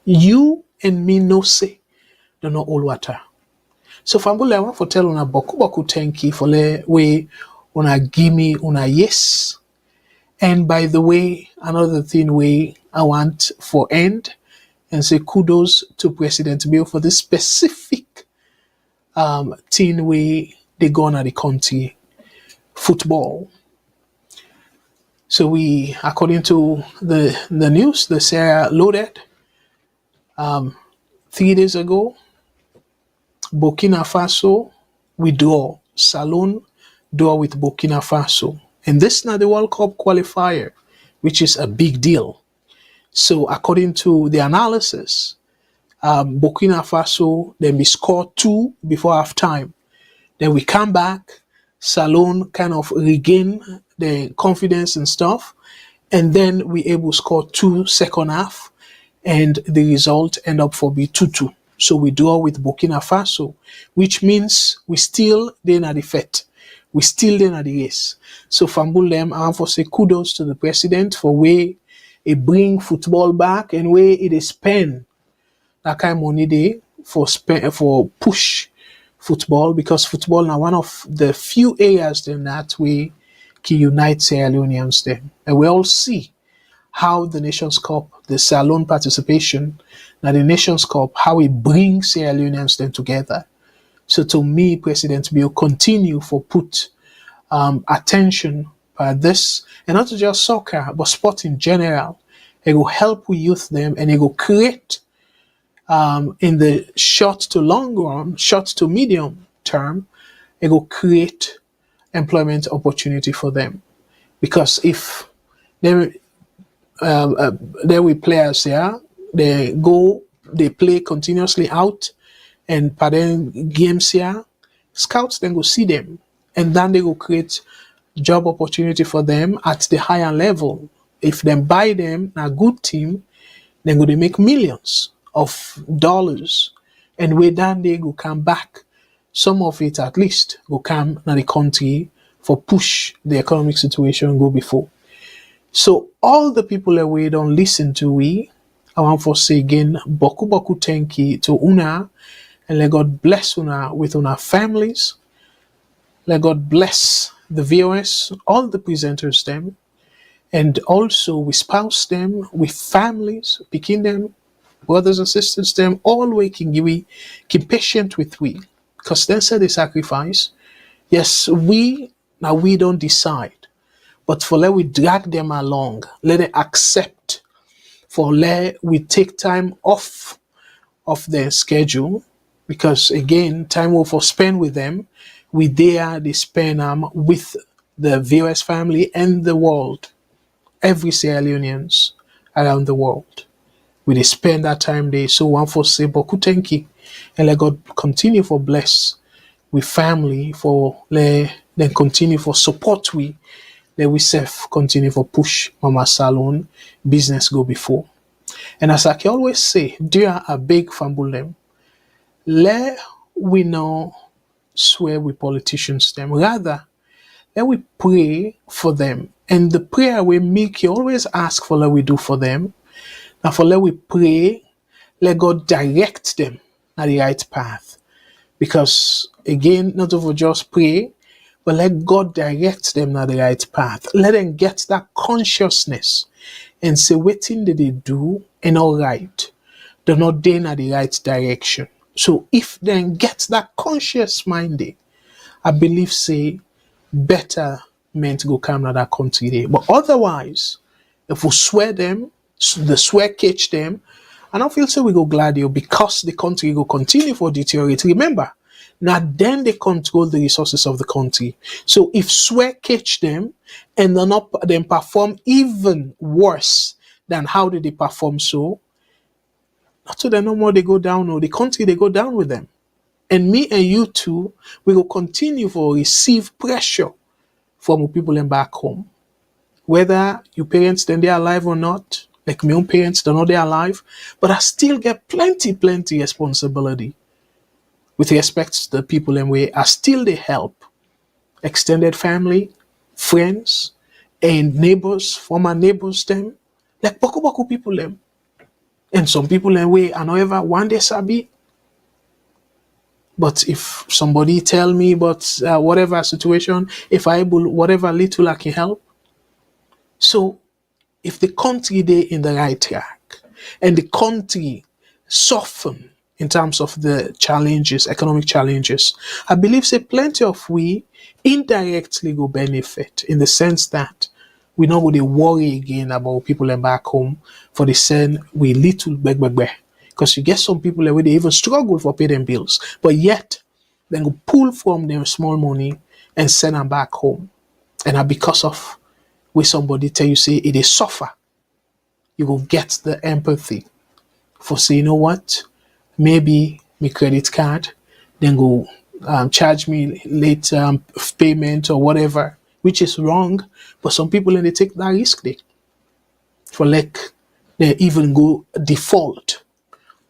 You and me no say they know all water. So Fambule, I want to tell una boku thank you for the way una give me una yes. And by the way, another thing way I want for end and say kudos to President Bill for this specific thing where they gone at the country, football. So we, according to the news, the Sierra Leone, 3 days ago, Burkina Faso, we draw. Salon draw with Burkina Faso. And this is not the World Cup qualifier, which is a big deal. So according to the analysis, Burkina Faso, then we score 2 before halftime. Then we come back, Salon kind of regain the confidence and stuff. And then we able to score 2 second half. And the result end up for be 2-2. So we draw with Burkina Faso, which means we still then at the fete. We still in at the race. So Fambul them, I have to say kudos to the president for way he bring football back and way it is spend that kind of money there for push football, because football now one of the few areas then that way can unite Sierra Leoneans then. And we all see how the Nations Cup, the Sierra Leone participation, now the Nations Cup, how it brings Sierra Leoneans then together. So to me, President Bill continue for put attention by this, and not just soccer, but sport in general. It will help with youth them, and it will create in the short to long run, short to medium term, it will create employment opportunity for them. Because if there with players there, they play continuously out, and by then games here, scouts then go see them, and then they will create job opportunity for them at the higher level. If them buy them a good team, then go they make millions of dollars, and where then they go come back, some of it at least go come to the country for push the economic situation go before. So all the people that we don't listen to, I want to say again, boku thank you to una, and let God bless una with una families. Let God bless the viewers, all the presenters them, and also we spouse them, with families, picking them, brothers and sisters them, all we can give we keep patient with we. Because then said the sacrifice. Yes, we don't decide. But for let we drag them along, let them accept, for let we take time off of their schedule, because again, time will for spend with them, we dare they spend with the viewers family and the world, every Sierra Leoneans around the world. We they spend that time there. So one for say boku thank you, and let God continue for bless with family, for let then continue for support we. Let we self continue for push Mama Salon business go before. And as I can always say, dear a big fambulem, let we not swear with politicians them. Rather, let we pray for them. And the prayer we make, you always ask for let we do for them. And for let we pray, let God direct them at the right path. Because again, not over just pray, but let God direct them at the right path. Let them get that consciousness and say, what thing did they do and all right? They're not doing at the right direction. So if they get that conscious minded, I believe say better men to go come to that country there. But otherwise, if we swear them, the swear catch them, and I feel so we go glad you, because the country will continue for deteriorate. Remember, now then they control the resources of the country. So if swear catch them and they're not then perform even worse than how did they perform, so not so that no more they go down, or the country they go down with them. And me and you too, we will continue to receive pressure from people in back home. Whether your parents then they're alive or not, like my own parents, they're not they're alive, but I still get plenty responsibility with respect to the people in way. I still they help extended family, friends, and neighbors, former neighbors them, like boku people them. And some people in way I know ever one day sabi. But if somebody tell me about whatever situation, if I able whatever little I can help. So if the country they in the right track and the country soften in terms of the challenges, economic challenges, I believe say plenty of we indirectly go benefit, in the sense that we not going to worry again about people in back home for the send we little beg. Because you get some people where they even struggle for pay them bills, but yet they go pull from their small money and send them back home. And because of where somebody tell you say it is suffer, you will get the empathy for say, you know what, maybe my credit card then go charge me late payment or whatever, which is wrong. But some people and they take that risk they for like they even go default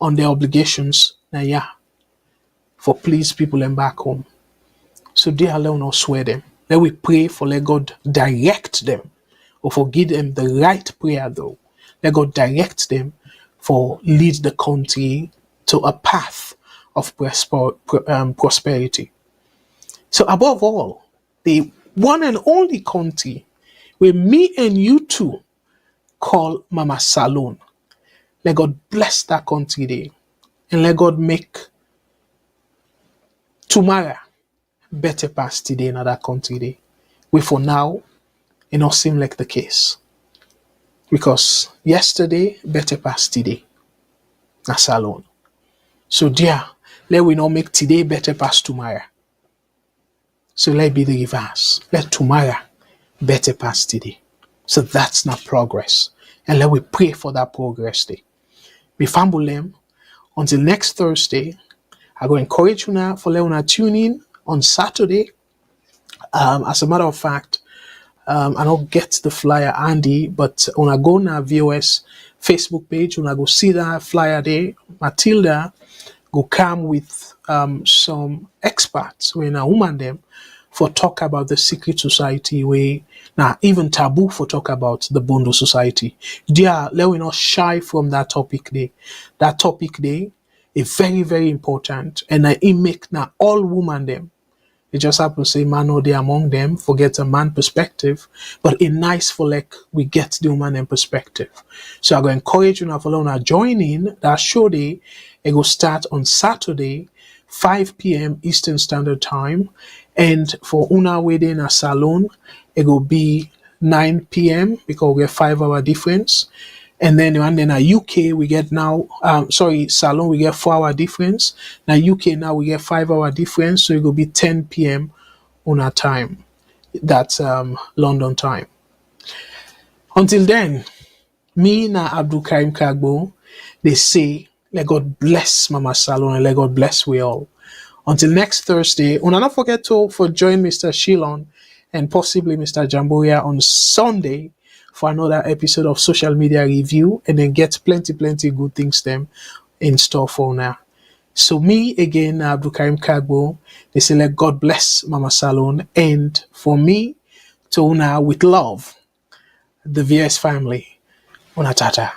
on their obligations. Now yeah, for please people and back home. So they alone not swear them. Let we pray for let God direct them, or for give them the right prayer though. Let God direct them for lead the country to a path of prosperity. So above all, the one and only country where me and you two call Mama Salon. Let God bless that country there. And let God make tomorrow better past today in that country there. Where for now, it not seem like the case. Because yesterday, better past today. That's alone. So dear, let we not make today better past tomorrow. So let be the reverse. Let tomorrow better past today. So that's not progress. And let we pray for that progress day. We fumble them until next Thursday. I go encourage you now for let una tune in on Saturday. As a matter of fact, I don't get the flyer handy, but when I go na VOS Facebook page, when I go see that flyer there, Matilda go come with some experts when a woman them for talk about the secret society way now even taboo for talk about the Bondo society. Dear, let we not shy from that topic there. That topic there is very, very important, and it make now all women them. It just happens to say man or they among them, forget a man perspective, but it's nice for like we get the woman in perspective. So I'm going to encourage you now for now join in that show day. It will start on Saturday, 5 p.m. Eastern Standard Time. And for una wedding a salon, it will be 9 p.m. because we have 5-hour difference. And then a UK we get now Salon we get 4-hour difference. Now UK now we get 5-hour difference, so it will be 10 p.m. on our time. That's London time. Until then, me na Abdul Karim Kargbo, they say let God bless Mama Salon and let God bless we all. Until next Thursday, and not forget to for join Mr. Shilon and possibly Mr. Jamboria on Sunday for another episode of Social Media Review, and then get plenty good things them in store for now. So me again, Abdul Karim Kargbo, they say let God bless Mama Salon, and for me to una with love, the VS family, una tata.